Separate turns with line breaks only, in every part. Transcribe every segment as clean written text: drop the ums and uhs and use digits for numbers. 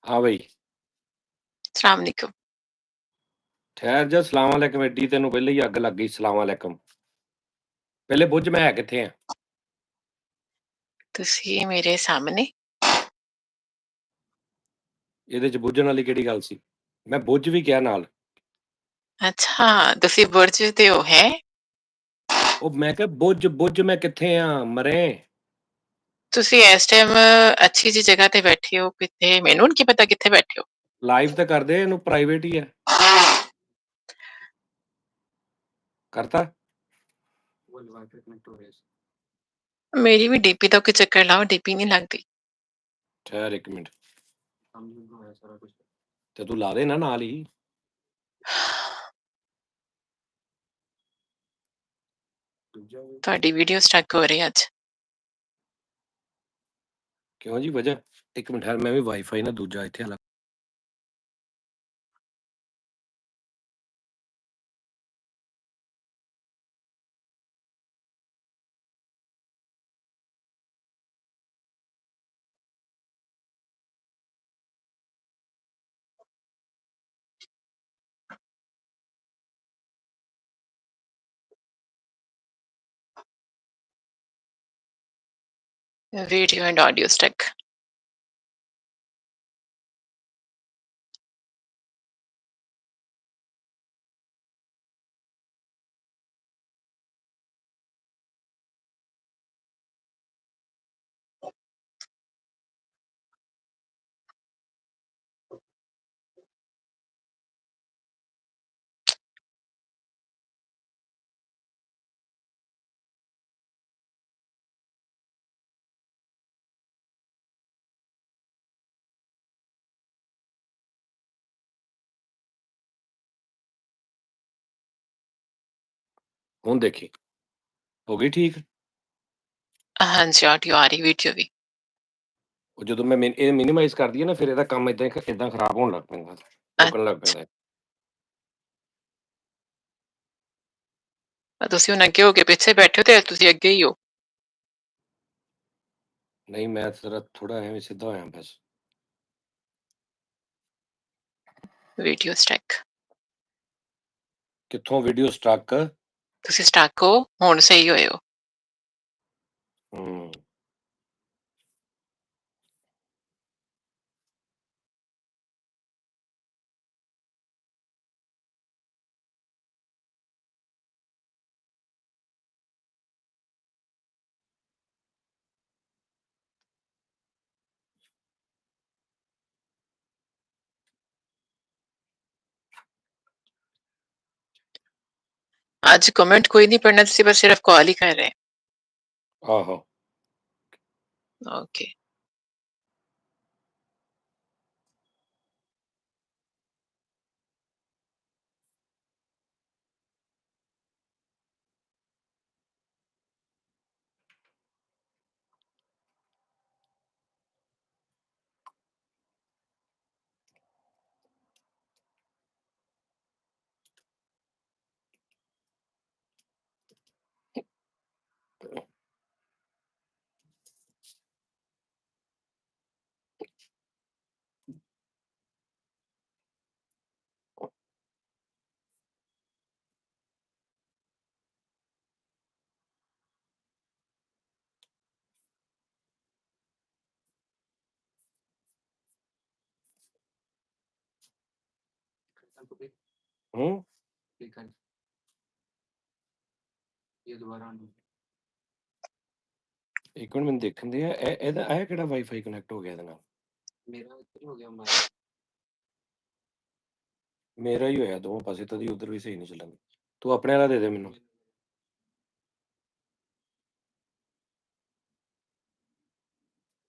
हाँ भाई।
अस्सलाम वालेकुम।
ਠਹਿਰ ਜਾ ਸਲਾਮ ਅਲੈਕਮ ਐਡੀ ਤੈਨੂੰ ਪਹਿਲੇ ਹੀ ਅੱਗ ਲੱਗ ਗਈ ਸਲਾਮ ਅਲੈਕਮ। ਪਹਿਲੇ ਬੁੱਝ ਮੈਂ ਹੈ ਕਿੱਥੇ ਆ?
ਤੁਸੀਂ ਮੇਰੇ ਸਾਹਮਣੇ।
ਇਹਦੇ ਚ ਬੁੱਝਣ ਵਾਲੀ ਕਿਹੜੀ ਗੱਲ ਸੀ? ਮੈਂ ਬੁੱਝ ਵੀ ਕਿਹਾ ਨਾਲ।
ਅੱਛਾ, ਤੁਸੀਂ ਬੁਰਜ ਤੇ ਹੋ ਹੈ?
ਉਹ ਮੈਂ ਕਿਹਾ ਬੁੱਝ ਬੁੱਝ ਮੈਂ ਕਿੱਥੇ ਆ ਮਰੇ?
ਤੁਸੀਂ ਇਸ ਟਾਈਮ ਅੱਛੀ ਜੀ ਜਗ੍ਹਾ ਤੇ ਬੈਠੇ ਹੋ, ਕਿੱਥੇ ਮੈਨੂੰ ਕੀ ਪਤਾ ਕਿੱਥੇ ਬੈਠੇ ਹੋ।
ਲਾਈਵ ਤਾਂ ਕਰਦੇ ਇਹਨੂੰ ਪ੍ਰਾਈਵੇਟ ਹੀ ਆ। ਕਰਤਾ
ਮੇਰੀ ਵੀ ਡੀਪੀ ਦਾ ਕੋਈ ਚੱਕਰ ਲਾਓ, ਡੀਪੀ ਨਹੀਂ ਲੱਗਦੀ।
ਠਹਿਰ ਇੱਕ ਮਿੰਟ ਤੇ ਤੂੰ ਲਾ ਦੇ ਨਾ ਨਾਲ ਹੀ।
ਤੁਹਾਡੀ ਵੀਡੀਓ ਸਟਕ ਹੋ ਰਹੀ ਅੱਜ।
ਕਿਉਂ ਜੀ ਵਜ੍ਹਾ? ਇੱਕ ਮਿੰਟ ਠਹਿਰ, ਮੈਂ ਵੀ ਵਾਈਫਾਈ ਨਾ ਦੂਜਾ ਇੱਥੇ ਵਾਲਾ।
Video and audio stuck.
ਹੁਣ ਦੇਖੀ ਹੋ ਗਈ ਠੀਕ।
ਹਾਂਜੀ, ਆਡੀਓ ਆ ਰਹੀ, ਵੀਡੀਓ ਵੀ।
ਉਹ ਜਦੋਂ ਮੈਂ ਇਹ ਮਿਨੀਮਾਈਜ਼ ਕਰਦੀ ਹੈ ਨਾ ਫਿਰ ਇਹਦਾ ਕੰਮ ਇਦਾਂ ਖਰਾਬ ਹੋਣ ਲੱਗ ਪੈਂਦਾ, ਰੁਕਣ ਲੱਗ ਪੈਂਦਾ।
ਤੁਸੀਂ ਹੁਣ ਅੱਗੇ ਹੋ ਕੇ ਪਿੱਛੇ ਬੈਠੇ ਹੋ ਤੇ ਤੁਸੀਂ ਅੱਗੇ ਹੀ ਹੋ।
ਨਹੀਂ ਮੈਂ ਜ਼ਰਾ ਥੋੜਾ ਐਵੇਂ ਸਿੱਧਾ ਹੋਇਆ ਬਸ।
Video stuck.
ਕਿੱਥੋਂ ਵੀਡੀਓ ਸਟਕ?
ਤੁਸੀਂ ਸਟਕ ਹੋ, ਹੁਣ ਸਹੀ ਹੋਏ ਹੋ।
ਹੂੰ
ਅੱਜ ਕਮੈਂਟ ਕੋਈ ਨਹੀਂ ਪੜਨਾ, ਤੁਸੀਂ ਬਸ ਸਿਰਫ ਕਾਲ ਹੀ ਕਰ ਰਹੇ।
ਆਹੋ
ਓਕੇ।
ਹੂੰ ਇੱਕ ਮਿੰਟ ਮੈਨੂੰ ਦੇਖਣ ਦੇ ਆ ਇਹਦਾ ਇਹ ਕਿਹੜਾ ਵਾਈਫਾਈ ਕਨੈਕਟ ਹੋ ਗਿਆ ਇਹਦੇ ਨਾਲ? ਮੇਰਾ ਹੀ ਹੋਇਆ ਦੋਵਾਂ ਪਾਸੇ, ਤਦੀ ਉਧਰ ਵੀ ਸਹੀ ਨਹੀਂ ਚੱਲਣ। ਤੂੰ ਆਪਣੇ ਵਾਲਾ ਦੇ ਦੇ ਮੈਨੂੰ।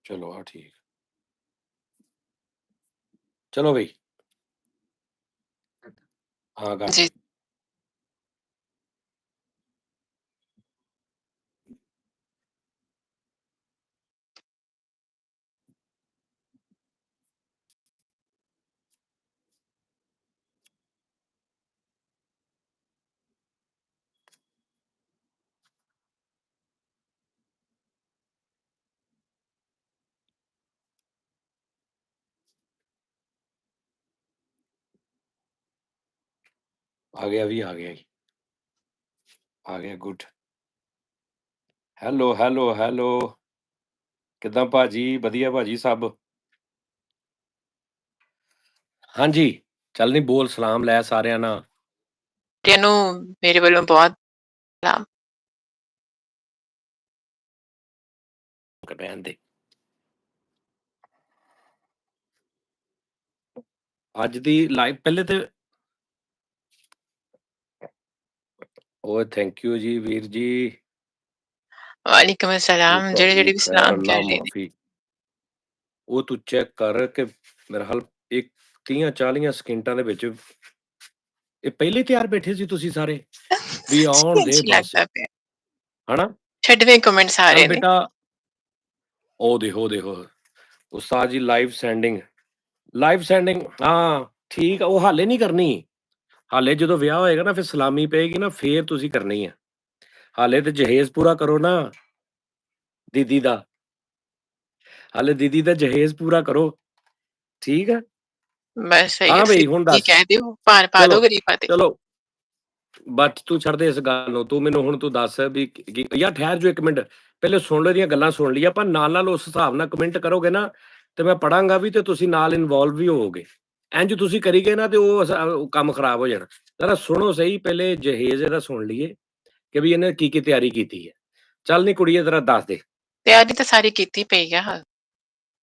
ਚਲੋ ਆ ਠੀਕ। ਚਲੋ ਬਈ ਹਾਂ ਕਰ
ਜੀ।
ਦੇ। ਆ ਗਿਆ ਵੀ ਆ ਗਿਆ ਜੀ। ਆ ਗਿਆ ਗੁੱਡ। Hello, hello, hello. ਕਿੱਦਾਂ ਭਾਜੀ? ਵਧੀਆ ਭਾਜੀ ਸਭ। ਹਾਂਜੀ, ਚੱਲ ਨੀ ਬੋਲ ਸਲਾਮ ਲੈ ਸਾਰਿਆਂ ਨਾਲ।
ਨੂੰ ਮੇਰੇ ਵੱਲੋਂ ਬਹੁਤ ਸਲਾਮ।
ਰਹਿਣ ਦੇ। ਅੱਜ ਦੀ ਲਾਈਵ ਪਹਿਲੇ ਤੇ ਓਏ ਥੈਂਕ ਯੂ ਜੀ ਵੀਰ ਜੀ।
ਵਾਲੇकुम अस्सलाम
ਠੀਕ ਆ
ਜਿਹੜੇ ਵੀ
ਠੀਕ ਹੈ,
ਸਲਾਮ
ਅੱਲਾ
ਕਰ ਰਹੇ ਨੇ।
ਮਾਫੀ। ਉਹ ਤੂੰ ਚੈੱਕ ਕਰ ਕਿ ਮੇਰਾ ਹਾਲ ਇੱਕ 30-40 ਸਕਿੰਟਾਂ ਦੇ ਵਿੱਚ ਇਹ ਪਹਿਲੇ ਤਿਆਰ ਬੈਠੇ ਸੀ ਤੁਸੀਂ ਸਾਰੇ ਵੀ ਆਉਣ ਦੇ
ਇੰਝ ਹੀ
ਬਸ,
ਲੱਗਦਾ ਪਿਆ।
ਹਨਾ?
6ਵੇਂ ਕਮੈਂਟਸ ਆ
ਚੱਲ
ਰਹੇ ਨੇ।
ਬੇਟਾ ਉਹ ਦੇਖੋ ਉਸਤਾਦ ਜੀ ਲਾਈਵ ਸੈਂਡਿੰਗ ਹਾਂ ਠੀਕ ਆ। ਉਹ ਹਾਲੇ ਨਹੀਂ ਕਰਨੀ, ਹਾਲੇ ਜਦੋਂ ਵਿਆਹ ਹੋਏਗਾ ਨਾ ਫਿਰ ਸਲਾਮੀ ਪਏਗੀ ਨਾ ਫੇਰ ਤੁਸੀਂ ਕਰਨੀ ਆ। ਹਾਲੇ ਤੇ ਜਹੇਜ਼ ਪੂਰਾ ਕਰੋ ਨਾ ਦੀਦੀ ਦਾ, ਹਾਲੇ ਦੀਦੀ ਦਾ ਜਹੇਜ਼ ਪੂਰਾ ਕਰੋ, ਠੀਕ ਆ।
ਬਸ ਸਹੀ ਹੈ,
ਹਾਂ
ਤੁਸੀਂ
ਬਈ ਹੁਣ
ਕੀ
ਦੱਸ।
ਕਹਿ ਦਿਓ, ਭਾਰ ਪਾ
ਚਲੋ
ਦਿਓ ਗਰੀਬਾਂ ਤੇ।
ਚਲੋ ਬਸ ਤੂੰ ਛੱਡ ਦੇ ਇਸ ਗੱਲ ਨੂੰ। ਤੂੰ ਮੈਨੂੰ ਹੁਣ ਤੂੰ ਦੱਸ ਵੀ ਯਾਰ ਠਹਿਰ ਜੋ 1 ਮਿੰਟ, ਪਹਿਲੇ ਸੁਣ ਲਓ ਇਹਦੀਆਂ ਗੱਲਾਂ ਸੁਣ ਲਈ ਆਪਾਂ ਨਾਲ ਉਸ ਹਿਸਾਬ ਨਾਲ ਕਮੈਂਟ ਕਰੋਗੇ ਨਾ ਤੇ ਮੈਂ ਪੜਾਂਗਾ ਵੀ ਤੇ ਤੁਸੀਂ ਨਾਲ ਇਨਵੋਲਵ ਵੀ ਹੋਵੋਗੇ। ਇੰਜ ਤੁਸੀਂ ਕਰੀ ਗਏ ਨਾ ਤੇ ਉਹ ਕੰਮ ਖਰਾਬ ਹੋ ਜਾਣਾ। ਜ਼ਰਾ ਸੁਣੋ ਸਹੀ, ਪਹਿਲੇ ਜਹੇਜ਼ ਇਹਦਾ ਸੁਣ ਲਈਏ ਕਿ ਵੀ ਇਹਨੇ ਕੀ ਤਿਆਰੀ ਕੀਤੀ ਹੈ। ਚੱਲ ਨੀ ਕੁੜੀਏ ਜ਼ਰਾ ਦੱਸ ਦੇ।
ਤਿਆਰੀ ਤਾਂ ਸਾਰੀ ਕੀਤੀ ਪਈ ਆ।
ਮੈਨੂੰ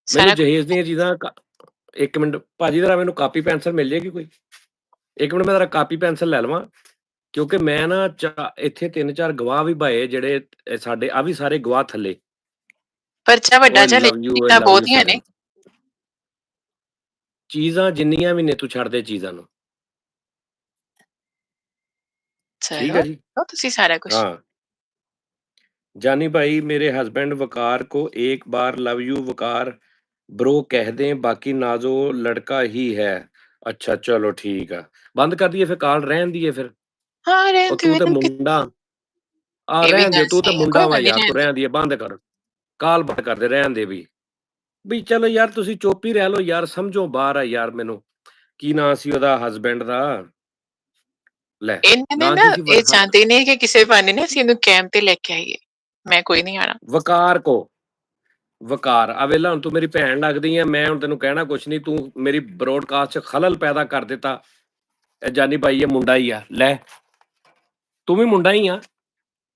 ਸਾਰਾ
ਜਹੇਜ਼ ਦੀਆਂ ਚੀਜ਼ਾਂ 1 ਮਿੰਟ ਭਾਜੀ ਜ਼ਰਾ ਮੈਨੂੰ ਕਾਪੀ ਪੈਨਸਲ ਮਿਲ ਜਾਏਗੀ ਕੋਈ? 1 ਮਿੰਟ ਮੈਂ ਜ਼ਰਾ ਕਾਪੀ ਪੈਨਸਲ ਲੈ ਲਵਾਂ ਕਿਉਂਕਿ ਮੈਂ ਨਾ ਇੱਥੇ 3-4 ਗਵਾਹ ਵੀ ਭਾਏ ਜਿਹੜੇ ਸਾਡੇ ਆ ਵੀ ਸਾਰੇ ਗਵਾਹ ਥੱਲੇ।
ਪਰਚਾ ਵੱਡਾ
ਓਏ
ਜਿਹਾ
ਲਵ ਯੂ, ਓਏ
ਲਿਖਣਾ
ਲਵ ਯੂ
ਬਹੁਤੀਆਂ
ਸਾਰਿਆਂ
ਨੇ।
ਨੂੰ। ਚੀਜ਼ਾਂ ਜਿੰਨੀਆਂ ਵੀ ਨੇ ਤੂੰ ਛੱਡ ਦੇ ਚੀਜ਼ਾਂ ਨੂੰ, ਠੀਕ
ਚਲੋ
ਹੈ ਜੀ।
ਲਓ ਤੁਸੀਂ ਸਾਰਾ ਕੁਝ।
हाँ, जानी भाई मेरे हस्बैंड वकार को एक बार लव यू वकार ब्रो कह दें, बाकी नाजो लड़का ही है। अच्छा चलो ठीक है, बंद कर दिए फिर कॉल रहन दिए फिर।
ਹਾਂ ਰਹਿਣ
और
ਦਿਓ
तू तो
ਇਹਨੂੰ कि
मुंडा आ
ਇਹ ਵੀ
रहन दे,
ਗੱਲ
तू तो
ਸਹੀ ਹੈ,
मुंडा
ਕੋਈ
वा
ਗੱਲ ਨਹੀਂ
यार,
ਰਹਿਣ
तू
ਦਿਓ।
रहन दिए बंद कर, ਕਾਲ ਬੰਦ ਕਰ ਦੇ ਰਹਿਣ ਦੇ ਵੀ ਚਲੋ ਯਾਰ ਤੁਸੀਂ ਚੁੱਪ ਹੀ ਰਹਿ ਲਓ ਯਾਰ, ਸਮਝੋ ਬਾਹਰ ਆ ਯਾਰ। ਮੈਨੂੰ ਕੀ ਨਾਂ ਸੀ ਉਹਦਾ ਹਸਬੈਂਡ ਦਾ? ਲੈ
ਇਹਨਾਂ ਨੇ
ਨਾਂ
ਨਾ
ਕੀ ਸੀ
ਇਹ ਚਾਹੁੰਦੇ ਨੇ ਕਿ ਕਿਸੇ ਬਹਾਨੇ ਨੇ ਅਸੀਂ ਇਹਨੂੰ ਕੈਂਪ ਤੇ ਲੈ ਕੇ ਆਈਏ। ਮੈਂ ਕੋਈ ਨਹੀਂ ਆਣਾ।
ਵਕਾਰ ਕੋ ਵਕਾਰ ਆ ਵੇਲਾ। ਹੁਣ ਤੂੰ ਮੇਰੀ ਭੈਣ ਲੱਗਦੀ ਆ, ਮੈਂ ਹੁਣ ਤੈਨੂੰ ਕਹਿਣਾ ਕੁਛ ਨਹੀਂ, ਤੂੰ ਮੇਰੀ ਬ੍ਰੋਡਕਾਸਟ 'ਚ ਖਲਲ ਪੈਦਾ ਕਰ ਦਿੱਤਾ। ਇਹ ਜਾਨੀ ਭਾਈ ਇਹ ਮੁੰਡਾ ਹੀ ਆ। ਲੈ ਤੂੰ ਵੀ ਮੁੰਡਾ ਹੀ ਆ,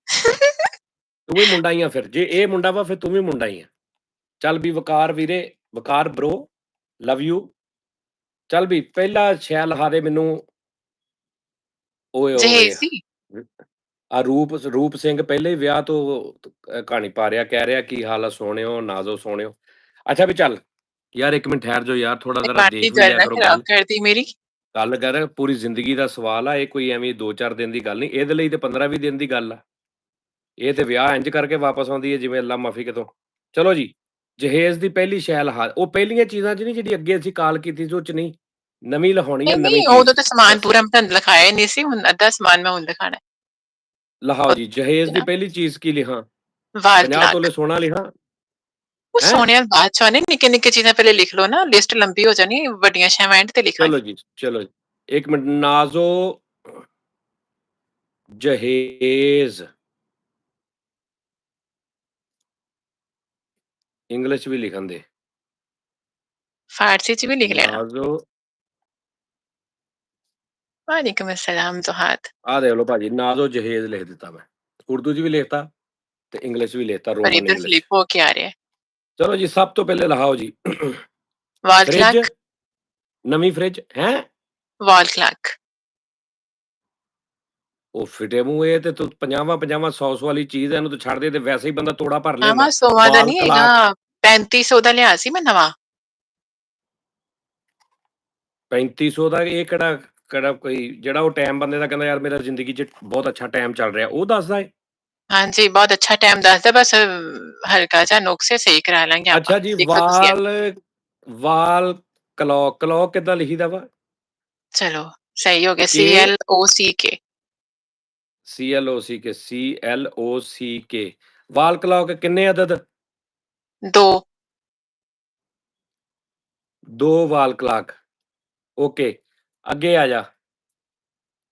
ਤੂੰ ਵੀ ਮੁੰਡਾ ਹੀ ਆ। ਫਿਰ ਜੇ ਇਹ ਮੁੰਡਾ ਵਾ ਫਿਰ ਤੂੰ ਵੀ ਮੁੰਡਾ ਹੀ ਆ। ਚੱਲ ਵੀ ਵਕਾਰ ਵੀਰੇ, ਵਕਾਰ ਬ్రో ਲਵ ਯੂ। ਚੱਲ ਵੀ ਪਹਿਲਾ ਸ਼ੈ ਲਹਾ ਦੇ ਮੈਨੂੰ। ਓਏ ਓਏ
ਜਹੇਜ਼ ਦੀ
ਆ ਰੂਪ ਸਿੰਘ ਪਹਿਲੇ ਹੀ ਵਿਆਹ ਤੋਂ ਕਹਾਣੀ ਪਾ ਰਿਹਾ, ਕਹਿ ਰਿਹਾ ਕੀ ਹਾਲ ਆ ਸੋਹਣਿਓ, ਨਾਜ਼ੋ ਸੋਹਣਿਓ। ਅੱਛਾ ਵੀ ਚੱਲ ਯਾਰ 1 ਮਿੰਟ ਠਹਿਰ ਜਾਓ ਯਾਰ, ਥੋੜਾ
ਮੈਂ
ਜ਼ਰਾ
ਪਾਰਟੀ
ਦੇਖ ਵੀ ਲਿਆ
ਕਰਨਾ
ਕਰੋ
ਖਰਾਬ
ਗੱਲ।
ਕਰਦੀ ਮੇਰੀ।
ਗੱਲ ਕਰ, ਪੂਰੀ ਜ਼ਿੰਦਗੀ ਦਾ ਸਵਾਲ ਆ ਇਹ, ਕੋਈ ਐਵੇਂ 2-4 ਦਿਨ ਦੀ ਗੱਲ ਨਹੀਂ। ਇਹਦੇ ਲਈ ਤੇ 15-20 ਦਿਨ ਦੀ ਗੱਲ ਆ। ਇਹ ਤੇ ਵਿਆਹ ਇੰਜ ਕਰਕੇ ਵਾਪਸ ਆਉਂਦੀ ਹੈ ਜਿਵੇਂ ਅੱਲਾ ਮਾਫੀ ਕਿਤੋਂ। ਚਲੋ ਜੀ, ਜਹੇਜ਼ ਦੀ ਪਹਿਲੀ ਸ਼ੈ ਲਹਾ। ਉਹ ਪਹਿਲੀਆਂ ਚੀਜ਼ਾਂ 'ਚ ਨਹੀਂ ਜਿਹੜੀ ਅੱਗੇ ਅਸੀਂ ਕਾਲ ਕੀਤੀ ਸੀ ਉਹ 'ਚ ਨਹੀਂ, ਨਵੀਂ ਲਿਖਾਉਣੀ ਹੈ,
ਨਹੀਂ
ਨਵੀਂ
ਨਹੀਂ
ਚੀਜ਼।
ਉਦੋਂ ਤਾਂ ਸਮਾਨ ਪੂਰਾ ਮੈਂ ਤੁਹਾਨੂੰ ਲਿਖਾਇਆ ਨਹੀਂ ਸੀ, ਹੁਣ ਅੱਧਾ ਸਮਾਨ ਮੈਂ ਹੁਣ ਦਿਖਾਣਾ।
ਲਹਾਓ ਜੀ, ਜਹੇਜ਼ ਦੀ ਪਹਿਲੀ ਚੀਜ਼ ਕੀ ਲਿਖਾਂ?
ਵਾਲ
50
ਕਲਾਕ।
ਤੋਲੇ ਸੋਨਾ ਲਿਖਾਂ?
ਉਹ
ਹੈਂ?
ਸੋਹਣਿਆਂ ਬਾਅਦ ਚ ਆਉਣੇ, ਨਿੱਕੇ ਨਿੱਕੇ ਚੀਜ਼ਾਂ ਪਹਿਲੇ ਲਿਖ ਲਓ ਨਾ, ਲਿਸਟ ਲੰਬੀ ਹੋ ਜਾਣੀ, ਵੱਡੀਆਂ ਸ਼ੈਵਾਂ ਐਂਡ ਤੇ
ਚਲੋ
ਲਿਖਾਂਗੇ।
ਜੀ, ਚਲੋ ਜੀ। 1 ਮਿੰਟ, ਨਾਜ਼ੋ ਜਹੇਜ਼ ਇੰਗਲਿਸ਼ ਵੀ ਲਿਖਣ ਦੇ।
ਫਾਰਸੀ ਚ ਵੀ ਲਿਖ ਲੈਣਾ।
ਨਾਜ਼ੋ
ਵਾਲੇकुम अस्सलाम ज़ोहात।
ਆ ਦੇਖ ਲਓ ਭਾਜੀ, ਨਾਜ਼ੋ ਜਹੇਜ਼ ਲਿਖ ਦਿੱਤਾ ਮੈਂ। ਉਰਦੂ 'ਚ ਵੀ ਲਿਖਤਾ ਤੇ ਇੰਗਲਿਸ਼ ਵੀ ਲਿਖਤਾ,
और
ਰੋਮਨ
इधर
ਇੰਗਲਿਸ਼।
फ्लिप होके आ रहे हैं।
ਚਲੋ ਜੀ, ਸਭ ਤੋਂ ਪਹਿਲੇ ਲਹਾਓ ਜੀ
वॉल
ਫ੍ਰਿਜ।
क्लॉक।
ਨਵੀਂ ਫ੍ਰਿਜ ਹੈ?
Wall clock.
ਉਹ ਫਿਟੇ ਮੂੰਹ, ਇਹ ਤੇ ਤੂੰ 50 100 ਵਾਲੀ ਚੀਜ਼ ਹੈ, ਇਹਨੂੰ ਤੂੰ ਛੱਡ ਦੇ ਤੇ ਵੈਸੇ ਹੀ ਬੰਦਾ ਤੋੜਾ ਭਰ
मामा
ਲੈਂਦਾ।
100 ਦਾ
ਵਾਲ
ਨਹੀਂ ਹੈਗਾ,
ਕਲਾਕ
3500 ਦਾ ਲਿਆ ਸੀ ਮੈਂ ਨਵਾਂ।
3500 ਦਾ? ਇਹ ਕਿਹੜਾ ਕਿਹੜਾ ਕੋਈ ਜਿਹੜਾ ਉਹ ਟਾਈਮ ਬੰਦੇ ਦਾ ਕਹਿੰਦਾ ਯਾਰ ਮੇਰਾ ਜ਼ਿੰਦਗੀ 'ਚ ਬਹੁਤ ਅੱਛਾ ਟਾਈਮ ਚੱਲ ਰਿਹਾ, ਉਹ ਦੱਸਦਾ ਹੈ?
हाँ जी, बहुत अच्छा टाइम दसदा, बस हल्का जा नुक्स है, सही करा लेंगे आपां।
ਅੱਛਾ ਜੀ,
लिख लो तुसी।
ਵਾਲ ਕਲੌਕ ਕਿੱਦਾਂ ਲਿਖੀਦਾ ਵਾ?
चलो सही हो गया,
ਕੇ
CLOCK।
CLOCK ਵਾਲ ਕਲੌਕ ਕਿੰਨੇ ਅਦਦ?
2।
2 ਵਾਲ ਕਲਾਕ। ਓਕੇ, ਅੱਗੇ ਆ ਜਾ।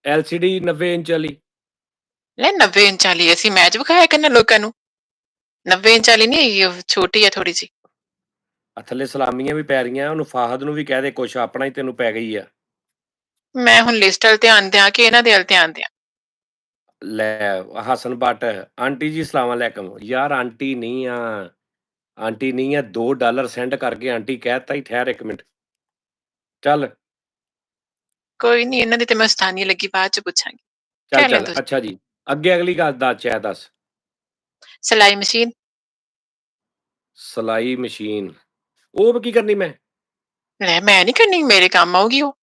ਐਲਸੀਡੀ 90 ਇੰਚ ਵਾਲੀ।
ਲੈ 90 ਇੰਚ ਵਾਲੀ ਅਸੀਂ ਮੈਚ ਵਿਖਾਇਆ ਕਰਨਾ ਲੋਕਾਂ ਨੂੰ। 90 ਇੰਚ ਵਾਲੀ ਨਹੀਂ ਹੈਗੀ, ਉਹ ਛੋਟੀ ਹੈ ਥੋੜੀ ਜਿਹੀ।
ਆ ਥੱਲੇ ਸਲਾਮੀਆਂ ਵੀ ਪੈ ਰਹੀਆਂ, ਉਹਨੂੰ ਫਾਹਦ ਨੂੰ ਵੀ ਕਹਿ ਦੇ ਕੁਛ, ਆਪਣਾ ਹੀ ਤੈਨੂੰ ਪੈ ਗਈ ਆ।
ਮੈਂ ਹੁਣ ਲਿਸਟ ਵੱਲ ਧਿਆਨ ਦਿਆਂ ਕਿ ਇਹਨਾਂ ਦੇ ਵੱਲ ਧਿਆਨ ਦਿਆਂ।
ਲੈ ਹਸਨ ਬੱਟ, ਆਂਟੀ ਜੀ ਸਲਾਮ ਅਲੈਕਮ। ਯਾਰ ਆਂਟੀ ਨਹੀਂ ਆ, ਆਂਟੀ ਨਹੀਂ ਆ, $2 ਸੈਂਡ ਕਰਕੇ ਆਂਟੀ ਕਹਿਤਾ ਹੀ। ਠਹਿਰ 1 ਮਿੰਟ, ਚੱਲ
ਕੋਈ ਨਹੀਂ, ਇਹਨਾਂ ਦੀ ਤੇ ਮੈਂ ਉਸਤਾਨੀ ਲੱਗੀ, ਬਾਅਦ ਚ ਪੁੱਛਾਂਗੀ।
ਚੱਲ
ਕਹਿ ਲੈਣ
ਚੱਲ।
ਦੋ।
ਅੱਛਾ ਜੀ, ਅੱਗੇ ਅਗਲੀ ਗੱਲ ਦੱਸ, ਚਾਹ ਦੱਸ।
ਸਿਲਾਈ ਮਸ਼ੀਨ।
ਸਿਲਾਈ ਮਸ਼ੀਨ, ਉਹ ਕੀ ਕਰਨੀ ਮੈਂ?
ਲੈ ਮੈਂ ਨਹੀਂ ਕਰਨੀ, ਮੇਰੇ ਕੰਮ ਆਊਗੀ ਉਹ।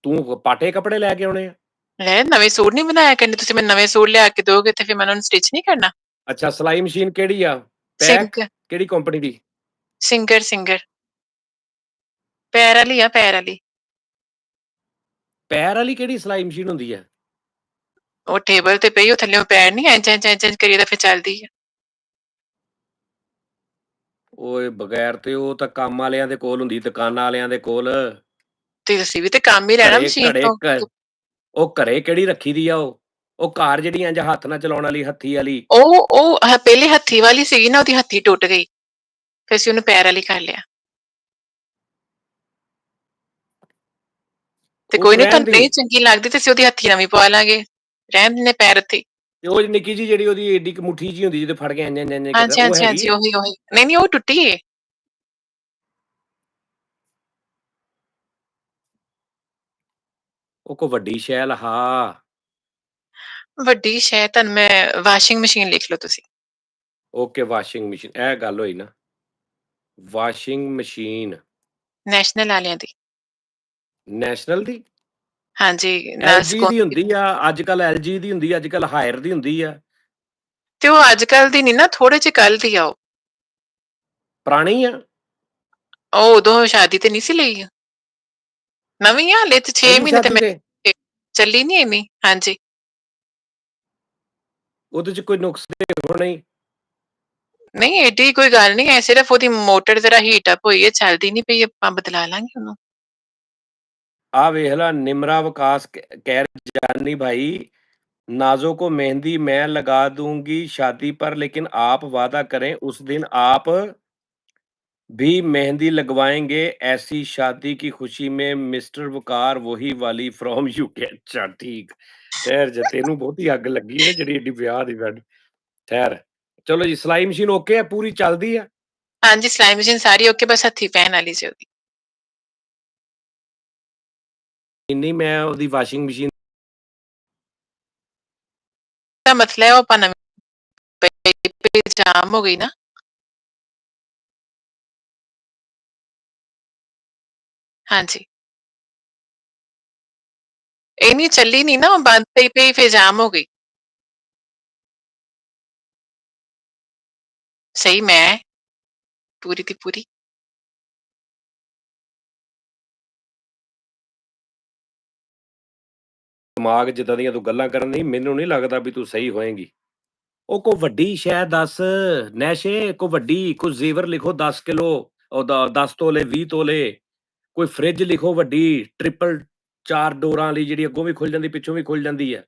ਤੂੰ ਪਾਟੇ ਕੱਪੜੇ ਲੈ ਕੇ ਆਉਣੇ ਆ?
ਲੈ ਨਵੇਂ ਸੂਟ ਨਹੀਂ ਬਣਾਇਆ ਕਰਨੇ ਤੁਸੀਂ, ਮੈਨੂੰ ਨਵੇਂ ਸੂਟ ਲਿਆ ਕੇ ਦੋਗੇ ਤੇ ਫਿਰ ਮੈਂ ਉਹਨਾਂ ਨੂੰ ਸਟਿਚ ਨਹੀਂ ਕਰਨਾ।
ਅੱਛਾ, ਸਿਲਾਈ ਮਸ਼ੀਨ ਕਿਹੜੀ ਆ? ਪੈਕ,
ਸਿੰਗਰ
ਕਿਹੜੀ ਕੰਪਨੀ ਦੀ?
ਸਿੰਗਰ ਸਿੰਗਰ ਪੈਰ ਵਾਲੀ ਆ, ਪੈਰ ਵਾਲੀ।
ਪੈਰ ਵਾਲੀ ਕਿਹੜੀ ਸਿਲਾਈ ਮਸ਼ੀਨ ਹੁੰਦੀ ਹੈ?
ਉਹ ਟੇਬਲ ਤੇ ਪਈ, ਉਹ ਥੱਲੇ ਪੈਰ ਨਹੀਂ ਇੰਜ ਇੰਜ ਇੰਜ ਕਰੀਦਾ ਫਿਰ ਚੱਲਦੀ ਹੈ।
ਓਏ ਬਗੈਰ ਤੇ ਉਹ ਤਾਂ ਕੰਮ ਵਾਲਿਆਂ ਦੇ ਕੋਲ ਹੁੰਦੀ, ਦੁਕਾਨਾਂ ਵਾਲਿਆਂ ਦੇ ਕੋਲ।
ਤੇ ਤੁਸੀਂ ਵੀ ਤੇ ਕੰਮ ਹੀ ਲੈਣਾ
ਘਰੇ
ਮਸ਼ੀਨ
ਘਰੇ
ਤੋਂ।
ਉਹ ਘਰੇ ਕਿਹੜੀ ਰੱਖੀ ਦੀ ਆ? ਉਹ ਕਾਰ ਜਿਹੜੀ ਇੰਜ ਹੱਥ ਨਾਲ ਚਲਾਉਣ ਵਾਲੀ, ਹੱਥੀ ਵਾਲੀ।
ਉਹ ਪਹਿਲੇ ਹੱਥੀ ਵਾਲੀ ਸੀਗੀ ਨਾ, ਉਹਦੀ ਹੱਥੀ ਟੁੱਟ ਗਈ, ਫਿਰ ਅਸੀਂ ਉਹਨੂੰ ਪੈਰ ਵਾਲੀ ਕਰ ਲਿਆ। ਤੇ
ਉਹ
ਕੋਈ
ਤੂੰ
ਨਹੀਂ,
ਰਹਿਣ
ਤੁਹਾਨੂੰ
ਦੀ।
ਨਹੀਂ ਚੰਗੀ ਲੱਗਦੀ ਤੇ ਅਸੀਂ ਉਹਦੀ ਹੱਥੀ ਨਵੀਂ ਪਵਾ ਲਾਂਗੇ। ਰਹਿਣ ਦਿੰਦੇ ਪੈਰ ਇੱਥੇ।
ਤੇ ਉਹ ਨਿੱਕੀ ਜੀ ਜਿਹੜੀ ਉਹਦੀ ਏਡੀ ਕੁ ਮੁੱਠੀ ਜੀ ਹੁੰਦੀ, ਜਿਹਦੇ ਫੜ ਕੇ ਇੰਜ ਇੰਜ ਇੰਜ ਕਰਦਾ,
ਹਾਂਜੀ
ਉਹ
ਹਾਂਜੀ
ਹੈਗੀ
ਹਾਂਜੀ,
ਆ?
ਉਹੀ ਉਹੀ। ਨਹੀਂ ਨਹੀਂ, ਉਹ ਟੁੱਟੀ ਹੈ।
ਉਹ ਕੋ ਵੱਡੀ ਸ਼ੈਲ ਹਾ।
ਵੱਡੀ ਸ਼ਾਇਦ ਤੁਹਾਨੂੰ ਮੈਂ ਵਾਸ਼ਿੰਗ ਮਸ਼ੀਨ ਲਿਖ ਲਓ ਤੁਸੀਂ।
ਓਕੇ, ਵਾਸ਼ਿੰਗ ਮਸ਼ੀਨ, ਇਹ ਗੱਲ ਹੋਈ ਨਾ। ਵਾਸ਼ਿੰਗ ਮਸ਼ੀਨ
ਨੈਸ਼ਨਲ ਵਾਲਿਆਂ ਦੀ।
ਨੈਸ਼ਨਲ ਦੀ?
ਹਾਂਜੀ, ਨਾਲ
ਐਲਜੀ ਦੀ
ਸਕੋਨ।
ਹੁੰਦੀ ਆ ਅੱਜ ਕੱਲ, ਐਲਜੀ ਦੀ ਹੁੰਦੀ, ਅੱਜ ਕੱਲ ਹਾਇਰ ਦੀ ਹੁੰਦੀ ਆ।
ਤੇ ਉਹ ਅੱਜ ਕੱਲ ਦੀ ਨੀ ਨਾ, ਥੋੜੇ ਜਿਹੇ ਕੱਲ ਦੀ ਆ ਉਹ।
ਪੁਰਾਣੀ ਆ?
ਉਹ ਉਦੋਂ ਸ਼ਾਦੀ ਤੇ ਨਹੀਂ ਸੀ ਲਈ। ਨਵੀਂ ਆ ਹਲੇ ਤੇ 6
ਪਹਿਲੀ
ਮਹੀਨੇ ਤੇ
ਸ਼ਾਦੀ
ਮੈਂ
ਤੇ
ਚੱਲੀ ਨਹੀਂ ਇੰਨੀ। ਹਾਂਜੀ।
ਉਹਦੇ ਚ ਕੋਈ ਨੁਕਸ ਤੇ ਹੋਣਾ ਹੀ।
ਨਹੀਂ ਏਡੀ ਕੋਈ ਗੱਲ ਨਹੀਂ ਹੈ, ਸਿਰਫ ਉਹਦੀ ਮੋਟਰ ਜ਼ਰਾ ਹੀਟ ਅਪ ਹੋਈ ਹੈ, ਚੱਲਦੀ ਨਹੀਂ ਪਈ, ਆਪਾਂ ਬਦਲਾ ਲਾਂਗੇ ਉਹਨੂੰ।
ਆ ਵੇਖ ਲਾ, ਨਿਮਰਾ ਵਿਕਾਸ ਕਹਿ ਜਾਨੀ भाई, नाजो को मेहंदी मैं लगा दूंगी शादी पर, लेकिन आप वादा करें उस दिन आप भी मेहंदी लगवाएंगे, ऐसी शादी की खुशी में मिस्टर वकार वही वाली फ्रॉम यूके। अच्छा ठीक, ठहर जा, तेनू बहुती अग लगी है ना ਜਿਹੜੀ ਏਡੀ ਵਿਆਹ ਦੀ ਵੈਡ। ਠਹਿਰ, ਚਲੋ ਜੀ, ਸਿਲਾਈ ਮਸ਼ੀਨ ਓਕੇ ਆ, ਪੂਰੀ ਚੱਲਦੀ ਆ?
ਹਾਂਜੀ, ਸਿਲਾਈ ਮਸ਼ੀਨ ਸਾਰੀ ਓਕੇ, ਬਸ ਹੱਥੀਂ ਪਹਿਨ ਵਾਲੀ ਸੀ ਉਹਦੀ।
ਇੰਨੀ ਮੈਂ ਉਹਦੀ ਵਾਸ਼ਿੰਗ ਮਸ਼ੀਨ
ਦਾ ਮਸਲਾ ਹੈ, ਉਹ ਆਪਾਂ ਨਵੀਂ ਜਾਮ ਹੋ ਗਈ ਨਾ। ਹਾਂਜੀ, ਇਹ ਨਹੀਂ ਚੱਲੀ ਨਹੀਂ ਨਾ, ਉਹ ਬੰਦ ਪਈ ਪਈ ਫਿਰ ਜਾਮ ਹੋ ਗਈ। ਸਹੀ ਮੈਂ ਪੂਰੀ ਦੀ ਪੂਰੀ।
ਦਿਮਾਗ ਜਿੱਦਾਂ ਦੀਆਂ ਤੂੰ ਗੱਲਾਂ ਕਰਨ ਦੀ, ਮੈਨੂੰ ਨਹੀਂ ਲੱਗਦਾ ਵੀ ਤੂੰ ਸਹੀ ਹੋਏਂਗੀ। ਉਹ ਕੋ ਵੱਡੀ ਸ਼ੈ ਦੱਸ, ਨੈਸ਼ੇ ਕੋ ਵੱਡੀ, ਕੁਝ ਜ਼ੇਵਰ ਲਿਖੋ 10 ਕਿਲੋ, ਉਹ 10 ਤੋਲੇ, 20 ਤੋਲੇ। ਕੋਈ ਫ੍ਰਿਜ ਲਿਖੋ ਵੱਡੀ, ਟ੍ਰਿਪਲ 4 ਡੋਰਾਂ ਵਾਲੀ, ਜਿਹੜੀ ਅੱਗੋਂ ਵੀ ਖੁੱਲ ਜਾਂਦੀ, ਪਿੱਛੋਂ ਵੀ ਖੁੱਲ ਜਾਂਦੀ ਹੈ।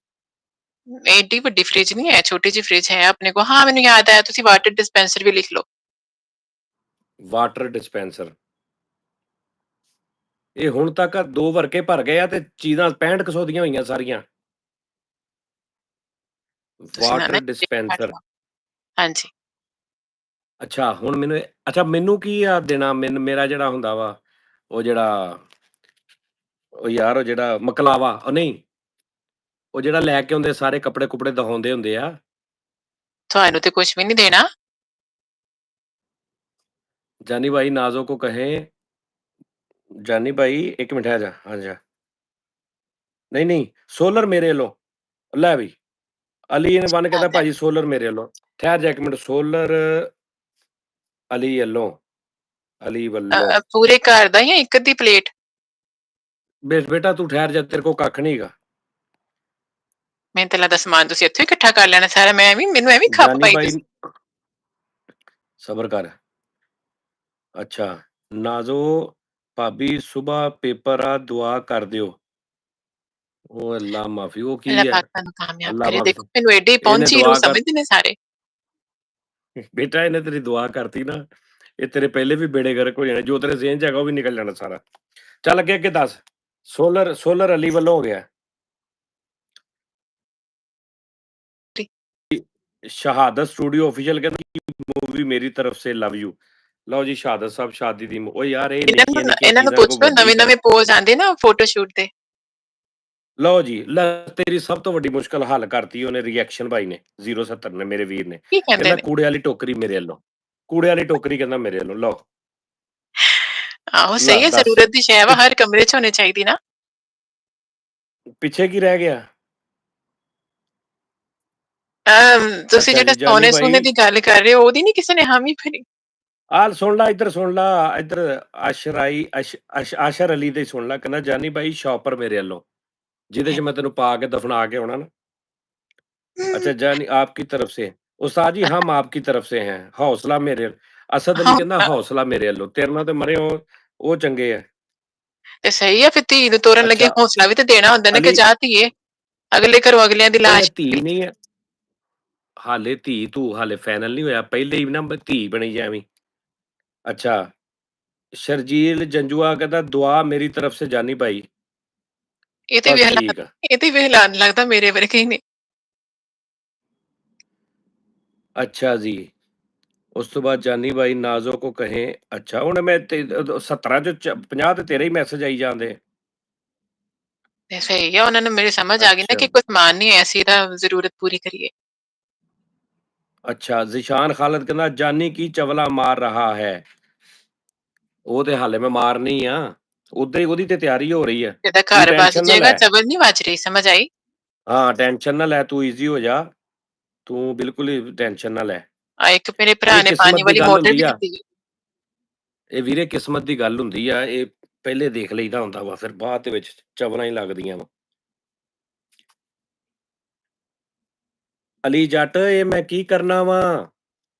ਐਡੀ ਵੱਡੀ ਫ੍ਰਿਜ ਨਹੀਂ ਹੈ, ਛੋਟੀ ਜਿਹੀ ਫ੍ਰਿਜ ਹੈ ਆਪਣੇ ਕੋਲ। ਹਾਂ ਮੈਨੂੰ ਯਾਦ ਆਇਆ, ਤੁਸੀਂ ਵਾਟਰ ਡਿਸਪੈਂਸਰ ਵੀ ਲਿਖ ਲਓ।
ਵਾਟਰ ਡਿਸਪੈਂਸਰ, ਇਹ ਹੁਣ ਤੱਕ 2 ਵਰਕੇ ਭਰ ਗਏ ਆ ਤੇ ਚੀਜ਼ਾਂ 6500 ਦੀਆਂ ਹੋਈਆਂ ਸਾਰੀਆਂ।
ਤੁਸੀਂ ਨਾ
ਵਾਟਰ
ਨਾ
ਡਿਸਪੈਂਸਰ।
ਹਾਂਜੀ।
ਅੱਛਾ ਹੁਣ ਮੈਨੂੰ ਅੱਛਾ, ਮੈਨੂੰ ਕੀ ਆ ਦੇਣਾ? ਮੇਰਾ ਜਿਹੜਾ ਹੁੰਦਾ ਵਾ, ਉਹ ਜਿਹੜਾ, ਉਹ ਯਾਰ, ਉਹ ਜਿਹੜਾ ਮਕਲਾਵਾ, ਉਹ ਨਹੀਂ, ਉਹ ਜਿਹੜਾ ਲੈ ਕੇ ਆਉਂਦੇ ਸਾਰੇ ਕੱਪੜੇ ਕੁਪੜੇ ਦਿਖਾਉਂਦੇ ਹੁੰਦੇ ਆ।
ਤੁਹਾਨੂੰ ਤੇ ਕੁਝ ਵੀ ਨਹੀਂ ਦੇਣਾ।
जानी भाई नाजो को कहें, जानी भाई 1 मिनट है, जा आ जा। नहीं नहीं, सोलर मेरे लो, ਲੈ ਵੀ, ਅਲੀ ਨੇ ਬੰਨ ਕਹਿੰਦਾ ਭਾਜੀ ਸੋਲਰ ਮੇਰੇ ਵੱਲੋਂ। ਠਹਿਰ ਜਾ 1 ਮਿੰਟ, ਸੋਲਰ ਅਲੀ ਵੱਲੋਂ, ਅਲੀ ਵੱਲੋਂ।
ਪੂਰੇ ਘਰ ਦਾ ਜਾਂ ਇੱਕ ਅੱਧੀ ਪਲੇਟ?
ਬੇਟਾ ਤੂੰ ਠਹਿਰ ਜਾ, ਤੇਰੇ ਕੋਲ ਕੱਖ ਨਹੀਂ ਹੈਗਾ।
ਮੈਨੂੰ ਤਾਂ ਲੱਗਦਾ ਸਮਾਨ ਤੁਸੀਂ ਇੱਥੋਂ ਹੀ ਇਕੱਠਾ ਕਰ ਲੈਣਾ ਸਾਰਾ, ਮੈਨੂੰ ਐਵੇਂ ਖੱਪ
ਜਾਨੀ
ਪਾਈ
ਭਾਈ
ਤੁਸੀਂ।
ਸਬਰ ਕਰ। ਅੱਛਾ, ਨਾਜ਼ੋ ਭਾਬੀ ਸੁਬਾ ਪੇਪਰ ਆ, ਦੁਆ ਕਰ ਦਿਓ। ਉਹ ਅੱਲਾ ਮਾਫੀ, ਉਹ
ਅੱਲਾਹ
ਕੀ ਹੈ?
ਪਾਕ ਤੁਹਾਨੂੰ ਕਾਮਯਾਬ
ਅੱਲਾ
ਕਰੇ।
ਮਾਫੀ।
ਦੇਖੋ ਮੈਨੂੰ ਐਡੀ
ਇਹਨੇ
ਪਹੁੰਚੀ ਰੂਹ
ਦੁਆ ਕਰ
ਸਮਝਦੇ ਨੇ ਸਾਰੇ।
ਬੇਟਾ, ਇਹਨੇ ਤੇਰੀ ਦੁਆ ਕਰਤੀ ਨਾ, ਇਹ ਤੇਰੇ ਪਹਿਲੇ ਵੀ ਬੇੜੇ ਗਰਕ ਹੋ ਜਾਣੇ, ਜੋ ਤੇਰੇ ਜ਼ਿਹਨ 'ਚ ਹੈਗਾ ਉਹ ਵੀ ਨਿਕਲ ਜਾਣਾ ਸਾਰਾ। ਚੱਲ ਅੱਗੇ ਦੱਸ। ਸੋਲਰ ਅਲੀ ਵੱਲੋਂ ਹੋ ਗਿਆ। ਸ਼ਹਾਦਤ ਸਟੂਡੀਓ ਆਫੀਸ਼ੀਅਲ ਕਹਿੰਦਾ ਮੂਵੀ ਮੇਰੀ ਤਰਫ ਸੇ ਲਵ ਯੂ। ਲਓ ਜੀ, ਸ਼ਹਾਦਤ ਸਾਹਿਬ ਸ਼ਾਦੀ ਦੀ ਉਹ ਯਾਰ ਇਹ ਨਿੱਕੀਆਂ ਨਿੱਕੀਆਂ
ਇਹਨਾਂ ਨੂੰ
ਚੀਜ਼ਾਂ
ਪੁੱਛ
ਕੋਈ
ਲਓ,
ਵੱਡੀ
ਨਵੇਂ-ਨਵੇਂ ਪੋਜ਼ ਆਂਦੇ ਨਾ ਫੋਟੋ ਸ਼ੂਟ ਦੇ।
ਲਓ ਜੀ, ਲੈ ਤੇਰੀ ਸਭ ਤੋਂ ਵੱਡੀ ਮੁਸ਼ਕਲ ਹੱਲ ਕਰਤੀ ਉਹਨੇ, ਰਿਐਕਸ਼ਨ ਭਾਈ ਨੇ 070 ਨੇ, ਮੇਰੇ ਵੀਰ ਨੇ।
ਕੀ ਕਹਿੰਦੇ
ਕਹਿੰਦਾ
ਨੇ?
ਕੂੜੇ ਵਾਲੀ ਟੋਕਰੀ ਮੇਰੇ ਵੱਲੋਂ, ਕੂੜੇ ਵਾਲੀ ਟੋਕਰੀ ਕਹਿੰਦਾ ਮੇਰੇ ਵੱਲੋਂ। ਲਓ
ਆਹੋ
ਲੈ
ਸਹੀ ਹੈ,
ਦੱਸ
ਜ਼ਰੂਰਤ ਦੀ ਸ਼ੈ ਵਾ, ਹਰ ਕਮਰੇ 'ਚ ਹੋਣੀ ਚਾਹੀਦੀ ਨਾ।
ਪਿੱਛੇ ਕੀ ਰਹਿ ਗਿਆ?
ਤੁਸੀਂ
ਅੱਛਾ
ਜਿਹੜਾ
ਜੀ, ਜਾਨੀ
ਸੋਨੇ-ਸੂਨੇ
ਭਾਈ
ਦੀ ਗੱਲ ਕਰ ਰਹੇ ਹੋ, ਉਹਦੀ ਨੀ ਕਿਸੇ ਨੇ ਹਾਮੀ ਭਰੀ?
ਆਲ ਸੁਣ ਲਾ, ਇੱਧਰ ਸੁਣ ਲਾ, ਇੱਧਰ ਆਸ਼ਰ ਅਲੀ ਤੇ ਸੁਣ ਲਾ। ਕਹਿੰਦਾ ਜਾਨੀ ਭਾਈ ਸ਼ੌਪਰ ਮੇਰੇ ਵੱਲੋਂ, ਜਿਹਦੇ 'ਚ ਮੈਂ ਤੈਨੂੰ ਪਾ ਕੇ ਦਫਨਾ ਕੇ ਆਉਣਾ ਨਾ। अच्छा जानी आपकी तरफ से उस्ताद जी हम आपकी तरफ से हैं हौसला मेरे असद अली कहना हौसला मेरे ਵੱਲੋਂ ਤੇਰੇ ਨਾਲ ਤੇ ਮਰੇ ਉਹ ਚੰਗੇ ਆ।
ਤੇ ਸਹੀ ਆ, ਫਿਰ ਧੀ ਨੂੰ ਤੋਰਨ ਲੱਗੇ
ਅੱਛਾ
ਹੌਸਲਾ ਵੀ ਤੇ ਦੇਣਾ ਹੁੰਦਾ ਨਾ ਕਿ
ਅਲੀ
ਜਾ ਧੀਏ, ਅਗਲੇ ਘਰੋਂ ਅਗਲਿਆਂ ਦੀ
ਓਏ
ਲਾਸ਼
ਧੀ ਨਹੀਂ ਹੈ, ਹਾਲੇ ਧੀ ਤੂੰ ਹਾਲੇ ਫਾਈਨਲ ਨਹੀਂ ਹੋਇਆ, ਪਹਿਲੇ ਹੀ ਨਾ ਧੀ ਬਣੀ ਜਾਵੀਂ। ਅੱਛਾ ਸ਼ਰਜੀਲ ਜੰਜੂਆ ਕਹਿੰਦਾ ਦੁਆ ਮੇਰੀ ਤਰਫ ਸੇ ਜਾਨੀ ਭਾਈ।
ਇਹ
ਬਸ
ਵੀ ਹਾਲਾਤ,
ਠੀਕ ਆ।
ਇਹ ਵੀ ਹਾਲਾਤ ਲੱਗਦਾ ਮੇਰੇ ਵਰਗੇ ਹੀ ਨੇ।
ਅੱਛਾ ਜੀ, ਉਸ ਤੋਂ ਬਾਅਦ ਜਾਨੀ ਭਾਈ ਨਾਜ਼ੋ ਕੋ ਕਹੇ। ਅੱਛਾ ਹੁਣ ਮੈਂ 17 ਚ 50 ਤੇ ਤੇਰੇ ਹੀ ਮੈਸੇਜ ਆਈ ਜਾਂਦੇ।
ਤੇ ਸਹੀ ਆ, ਉਹਨਾਂ ਨੂੰ ਮੇਰੀ ਸਮਝ ਆ ਗਈ ਨਾ
ਅੱਛਾ
ਕਿ ਕੁਝ ਸਮਾਨ ਨਹੀਂ ਹੈ, ਅਸੀਂ ਤਾਂ ਜ਼ਰੂਰਤ ਪੂਰੀ ਕਰੀਏ।
ਅੱਛਾ ਜ਼ਿਸ਼ਾਨ ਖਾਲਦ ਕਹਿੰਦਾ ਜਾਨੀ ਕੀ ਚਵਲਾ ਮਾਰ ਰਹਾ ਹੈ। ਉਹ ਤੇ ਹਾਲੇ ਮੈਂ ਮਾਰਨੀ ਆ, ਉਦਾਂ ਹੀ ਉਹਦੀ ਤੇ ਤਿਆਰੀ ਹੋ ਰਹੀ ਹੈ।
ਜਿਹਦਾ
ਤੂੰ
ਘਰ ਬਸ
ਟੈਨਸ਼ਨ ਨਾ
ਜਾਏਗਾ,
ਲੈ।
ਚਵਲ ਨਹੀਂ ਵੱਜ ਰਹੀ, ਸਮਝ ਆਈ?
ਹਾਂ ਟੈਨਸ਼ਨ ਨਾ ਲੈ, ਤੂੰ ਈਜ਼ੀ ਹੋ ਜਾ, ਤੂੰ ਬਿਲਕੁਲ ਹੀ ਟੈਨਸ਼ਨ ਨਾ ਲੈ।
ਆ ਇੱਕ ਮੇਰੇ ਭਰਾ
ਇਹ
ਨੇ
ਕਿਸਮਤ
ਪਾਣੀ
ਦੀ
ਵਾਲੀ
ਗੱਲ
ਮੋਟਰ
ਹੁੰਦੀ
ਵੀ
ਆ,
ਦਿੱਤੀ।
ਇਹ ਵੀਰੇ ਕਿਸਮਤ ਦੀ ਗੱਲ ਹੁੰਦੀ ਆ, ਇਹ ਪਹਿਲੇ ਦੇਖ ਲਈਦਾ ਹੁੰਦਾ ਵਾ, ਫਿਰ ਬਾਅਦ ਦੇ ਵਿੱਚ ਚਵਲਾਂ ਹੀ ਲੱਗਦੀਆਂ ਵਾ। ਅਲੀ ਜੱਟ ਇਹ ਮੈਂ ਕੀ ਕਰਨਾ ਵਾ?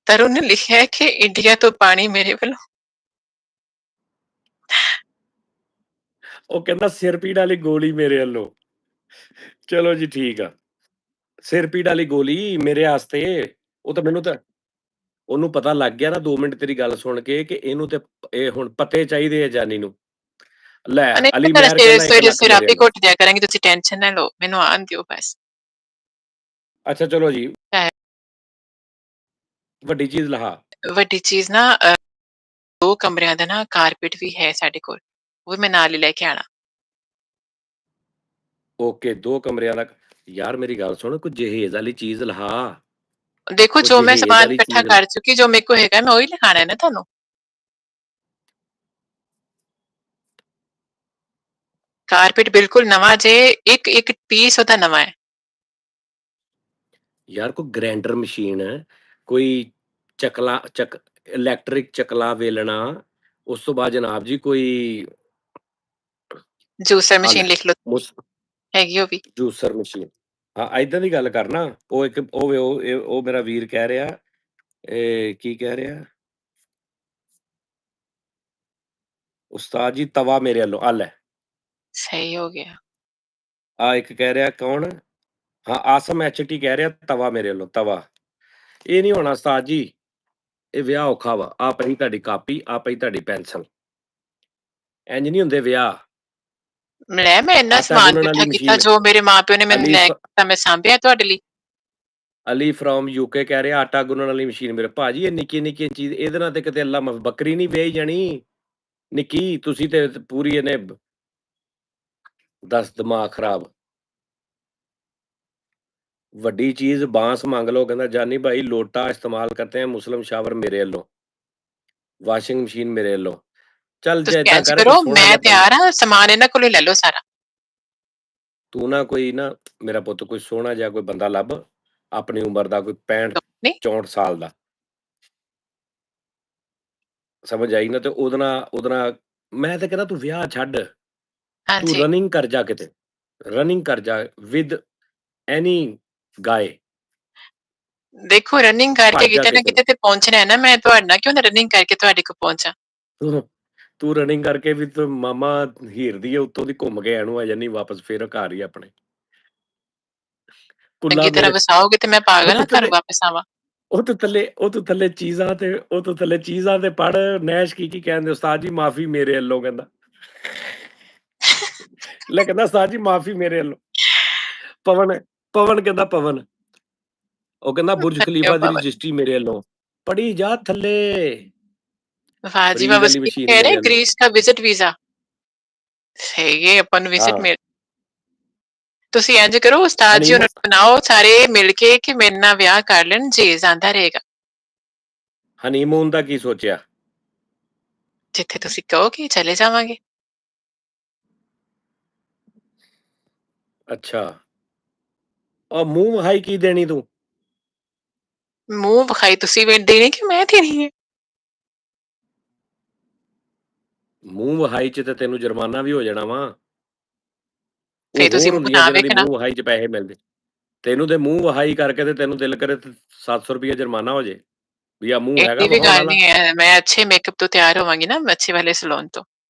ਤਰੁਣ ਨੇ ਲਿਖਿਆ ਹੈ ਕਿ ਇੰਡੀਆ ਤੋਂ ਪਾਣੀ ਮੇਰੇ ਵੱਲੋਂ।
ਉਹ ਕਹਿੰਦਾ ਸਿਰ ਪੀੜ ਵਾਲੀ ਗੋਲੀ ਮੇਰੇ ਵੱਲੋਂ। ਚਲੋ ਜੀ ਠੀਕ ਆ, ਸਿਰ ਪੀੜ ਵਾਲੀ ਗੋਲੀ ਮੇਰੇ ਵਾਸਤੇ। ਉਹ ਤਾਂ ਮੈਨੂੰ ਤਾਂ ਉਹਨੂੰ ਪਤਾ ਲੱਗ ਗਿਆ ਨਾ 2 ਮਿੰਟ ਤੇਰੀ ਗੱਲ ਸੁਣ ਕੇ ਕਿ ਇਹਨੂੰ ਤੇ ਇਹ ਹੁਣ ਪਤੇ ਚਾਹੀਦੇ ਆ ਜਾਨੀ ਨੂੰ। ਲੈ
ਨਹੀਂ,
ਅਲੀ
ਮੈਂ
ਮਹਿਰ
ਸਵੇਰੇ
ਕਹਿੰਦਾ 1
ਸਵੇਰੇ
ਲੱਖ
ਸਵੇਰੇ
ਮੇਰੇ
ਆਪੇ
ਵੱਲੋਂ।
ਘੁੱਟ ਦਿਆ ਕਰਾਂਗੀ, ਤੁਸੀਂ ਟੈਨਸ਼ਨ ਨਾ ਲਓ, ਮੈਨੂੰ ਆਉਣ ਦਿਓ ਬਸ।
ਅੱਛਾ ਚਲੋ ਜੀ, ਵੱਡੀ ਚੀਜ਼ ਲਹਾ।
ਵੱਡੀ ਚੀਜ਼ ਨਾ, 2 ਕਮਰਿਆਂ ਦਾ ਨਾ ਕਾਰਪੇਟ ਵੀ ਹੈ ਸਾਡੇ ਕੋਲ, ਉਹ ਵੀ ਮੈਂ ਨਾਲ ਹੀ ਲੈ ਕੇ ਆਣਾ।
ਓਕੇ 2 ਕਮਰਿਆਂ ਦਾ। ਯਾਰ ਮੇਰੀ ਗੱਲ ਸੁਣ, ਕੋਈ ਜਹੇਜ਼ ਵਾਲੀ ਚੀਜ਼ ਲਹਾ।
ਦੇਖੋ
ਕੋਈ
ਜੋ ਮੈਂ
ਜਹੇਜ਼
ਸਮਾਨ
ਵਾਲੀ
ਇਕੱਠਾ
ਚੀਜ਼
ਕਰ ਚੁੱਕੀ, ਜੋ ਮੇਰੇ ਕੋਲ ਹੈਗਾ ਮੈਂ ਉਹੀ ਲਿਖਾਣਾ ਹੈ ਨਾ ਤੁਹਾਨੂੰ। ਕਾਰਪੇਟ ਬਿਲਕੁਲ ਨਵਾਂ ਜੇ, ਇੱਕ ਪੀਸ ਉਹਦਾ ਨਵਾਂ ਹੈ।
ਯਾਰ ਕੋਈ ਗ੍ਰਾਈਂਡਰ ਮਸ਼ੀਨ, ਕੋਈ ਇਲੈਕਟ੍ਰਿਕ ਚਕਲਾ ਵੇਲਣਾ, ਉਸ ਤੋਂ ਬਾਅਦ ਜਨਾਬ ਜੀ ਕੋਈ
ਜੂਸਰ
ਆ
ਮਸ਼ੀਨ
ਲੈ
ਲਿਖ ਲਓ, ਹੈਗੀ ਉਹ ਵੀ।
Juicer machine. ਹਾਂ ਏਦਾਂ ਦੀ ਗੱਲ ਕਰਨਾ। ਉਹ ਇੱਕ ਉਹ ਮੇਰਾ ਵੀਰ ਕਹਿ ਰਿਹਾ, ਇਹ ਕੀ ਕਹਿ ਰਿਹਾ ਉਸਤਾਦ ਜੀ, ਤਵਾ ਮੇਰੇ ਵੱਲੋਂ ਆ ਲੈ।
ਸਹੀ ਹੋ ਗਿਆ।
ਆ ਇੱਕ ਕਹਿ ਰਿਹਾ ਕੌਣ, ਹਾਂ ਆਸਮ ਐਚਟੀ ਕਹਿ ਰਿਹਾ ਤਵਾ ਮੇਰੇ ਵੱਲੋਂ, ਤਵਾ। ਇਹ ਨਹੀਂ ਹੋਣਾ ਉਸਤਾਦ ਜੀ, ਇਹ ਵਿਆਹ ਔਖਾ ਵਾ। ਆ ਪਈ ਤੁਹਾਡੀ ਕਾਪੀ, ਆ ਪਈ ਤੁਹਾਡੀ ਪੈਨਸਲ। ਇੰਜ ਨਹੀਂ ਹੁੰਦੇ ਵਿਆਹ।
ਲੈ ਮੈਂ ਇੰਨਾ
ਆਟਾ
ਸਮਾਨ
ਗੁੰਨਣ ਵਾਲੀ
ਇਕੱਠਾ ਕੀਤਾ,
ਮਸ਼ੀਨ।
ਜੋ ਮੇਰੇ ਮਾਪਿਓ ਨੇ ਮੈਨੂੰ
ਅਲੀ
ਲੈ
ਫ-
ਕੇ ਦਿੱਤਾ, ਮੈਂ ਸਾਂਭਿਆ ਤੁਹਾਡੇ ਲਈ।
ਅਲੀ ਫਰੋਮ ਯੂਕੇ ਕਹਿ ਰਿਹਾ ਆਟਾ ਗੁੰਨਣ ਵਾਲੀ ਮਸ਼ੀਨ ਮੇਰੇ ਭਾਜੀ, ਇਹ ਨਿੱਕੀ ਨਿੱਕੀ ਚੀਜ਼ ਇਹਦੇ ਨਾਲ ਤੇ ਕਿਤੇ ਅੱਲਾ ਬੱਕਰੀ ਨਹੀਂ ਵਿਆਹੀ ਜਾਣੀ ਨਿੱਕੀ। ਤੁਸੀਂ ਤੇ ਪੂਰੀ ਇਹਨੇ ਦੱਸ ਦਿਮਾਗ ਖਰਾਬ। ਵੱਡੀ ਚੀਜ਼ ਬਾਂਸ ਮੰਗ ਲਓ, ਕਹਿੰਦਾ ਜਾਨੀ ਭਾਈ ਲੋਟਾ ਇਸਤੇਮਾਲ ਕਰਤੇ ਹੈ ਮੁਸਲਿਮ ਸ਼ਾਵਰ ਮੇਰੇ ਵੱਲੋਂ, ਵਾਸ਼ਿੰਗ ਮਸ਼ੀਨ ਮੇਰੇ ਵੱਲੋਂ। ਚੱਲ ਜੇ
ਤੁਸੀਂ
ਏਦਾਂ
ਇੰਝ
ਕਰ ਕੋਈ
ਕਰੋ,
ਸੋਹਣਾ
ਮੈਂ
ਜਿਹਾ ਬੰਦਾ,
ਤਿਆਰ ਹਾਂ, ਸਮਾਨ ਇਹਨਾਂ ਕੋਲੋਂ ਲੈ ਲਓ ਸਾਰਾ।
ਤੂੰ ਨਾ ਕੋਈ ਨਾ ਮੇਰਾ ਪੁੱਤ ਕੋਈ ਸੋਹਣਾ ਜਿਹਾ ਕੋਈ ਬੰਦਾ ਲੱਭ, ਆਪਣੀ ਉਮਰ ਦਾ, ਕੋਈ 65
ਨਹੀਂ
64 ਸਾਲ ਦਾ, ਸਮਝ ਆਈ ਨਾ? ਤੇ ਉਹਦੇ ਨਾਲ ਮੈਂ ਤਾਂ ਕਹਿੰਦਾ ਤੂੰ ਵਿਆਹ ਛੱਡ, ਤੂੰ
ਹਾਂਜੀ,
ਰਨਿੰਗ ਕਰ ਜਾ ਕਿਤੇ, ਰਨਿੰਗ ਕਰ ਜਾ ਵਿਦ ਐਨੀ ਗਾਏ।
ਦੇਖੋ ਰਨਿੰਗ ਕਰਕੇ
ਭੱਜ ਜਾ
ਕਿਤੇ ਨਾ
ਕਿਤੇ
ਕਿਤੇ ਤੇ ਪਹੁੰਚਣਾ ਹੈ ਨਾ, ਮੈਂ ਤੁਹਾਡੇ ਨਾਲ ਕਿਉਂ ਨਾ ਰਨਿੰਗ ਕਰਕੇ ਤੁਹਾਡੇ ਕੋਲ ਪਹੁੰਚਾਂ।
ਤੂੰ ਰਨਿੰਗ ਕਰਕੇ ਵੀ ਤੂੰ ਮਾਮਾ ਹੀਰ ਦੀ ਉੱਤੋਂ ਦੀ ਘੁੰਮ ਕੇ ਐਨੂੰ ਆ ਜਾਨੀ ਵਾਪਸ ਫੇਰ ਘਰ ਹੀ ਆਪਣੇ। ਕੁੱਲਾ
ਚੰਗੀ ਤਰ੍ਹਾਂ
ਮੇਰੇ
ਵਸਾਓਗੇ ਤੇ ਮੈਂ
ਉਹ
ਪਾਗਲ
ਤੋਂ
ਨਾ ਘਰ
ਥੱਲੇ
ਵਾਪਸ ਆਵਾਂ।
ਉਹ ਤੋਂ ਥੱਲੇ ਚੀਜ਼ਾਂ ਤੇ ਪੜ੍ਹ ਨੈਸ਼ ਕੀ ਕਹਿੰਦੇ ਉਸਤਾਦ ਜੀ ਮਾਫ਼ੀ ਮੇਰੇ ਵੱਲੋਂ ਕਹਿੰਦਾ। ਲੈ ਕਹਿੰਦਾ ਉਸਤਾਦ ਜੀ ਮਾਫ਼ੀ ਮੇਰੇ ਵੱਲੋਂ। ਪਵਨ ਪਵਨ ਕਹਿੰਦਾ ਪਵਨ। ਉਹ ਕਹਿੰਦਾ ਬੁਰਜ
ਧੰਨਿਓ
ਖਲੀਫਾ ਦੀ
ਪਵਨ।
ਰਜਿਸਟਰੀ ਮੇਰੇ ਵੱਲੋਂ। ਪੜ੍ਹੀ ਜਾ ਥੱਲੇ।
ਵਾਹ ਜੀ ਵਾਹ!
ਫਰੀਜ਼ ਵਾਲੀ
ਵਸੀਮ
ਮਸ਼ੀਨ
ਕਹਿ
ਮੇਰੇ
ਰਹੇ
ਵੱਲੋਂ।
ਗ੍ਰੀਸ का विज़िट वीज़ा ਸਹੀ ਹੈ ਆਪਾਂ ਨੂੰ ਵਿਜ਼ਿਟ
ਹਾਂ,
ਮਿਲ ਤੁਸੀਂ ਇੰਝ ਕਰੋ ਉਸਤਾਦ ਜੀ
ਹਨੀਮੂਨ
ਉਹਨਾਂ ਨੂੰ ਬਣਾਓ ਸਾਰੇ ਮਿਲ ਕੇ ਕਿ ਮੇਰੇ ਨਾਲ ਵਿਆਹ ਕਰ ਲੈਣ ਜੇਜ਼ ਆਂਦਾ ਰਹੇਗਾ।
ਹਨੀਮੂਨ ਦਾ ਕੀ ਸੋਚਿਆ?
ਜਿੱਥੇ ਤੁਸੀਂ ਕਹੋਗੇ ਚਲੇ ਜਾਵਾਂਗੇ।
ਅੱਛਾ। ਉਹ ਮੂੰਹ ਵਿਖਾਈ ਕੀ ਦੇਣੀ ਤੂੰ?
ਮੂੰਹ ਵਿਖਾਈ ਤੁਸੀਂ ਦੇਣੀ ਕਿ ਮੈਂ ਦੇਣੀ ਹੈ?
ਮੂੰਹ ਵਿਖਾਈ 'ਚ ਤੇ ਤੈਨੂੰ ਜੁਰਮਾਨਾ ਵੀ ਹੋ ਜਾਣਾ ਵਾ। ਉਹ
ਫੇਰ ਤੁਸੀਂ
ਹੋਰ
ਮੂੰਹ
ਹੁੰਦੀਆਂ
ਨਾ
ਜਿਨ੍ਹਾਂ ਦੀ
ਵੇਖਣਾ।
ਮੂੰਹ ਵਿਖਾਈ 'ਚ ਪੈਸੇ ਮਿਲਦੇ। ਤੈਨੂੰ ਤੇ ਮੂੰਹ ਵਿਖਾਈ ਕਰਕੇ ਤੇ ਤੈਨੂੰ ਦਿਲ ਕਰੇ ਤੇ ₹700 ਜੁਰਮਾਨਾ ਹੋ ਜੇ। ਵੀ ਆ ਮੂੰਹ ਹੈਗਾ
ਇੰਨੀ ਵੀ
ਵਿਖਾਉਣ
ਗੱਲ
ਵਾਲਾ।
ਨਹੀਂ ਹੈ ਮੈਂ ਅੱਛੇ ਮੇਕਅਪ ਤੋਂ ਤਿਆਰ ਹੋਵਾਂਗੀ ਨਾ ਅੱਛੇ ਵਾਲੇ ਸੈਲੂਨ ਤੋਂ।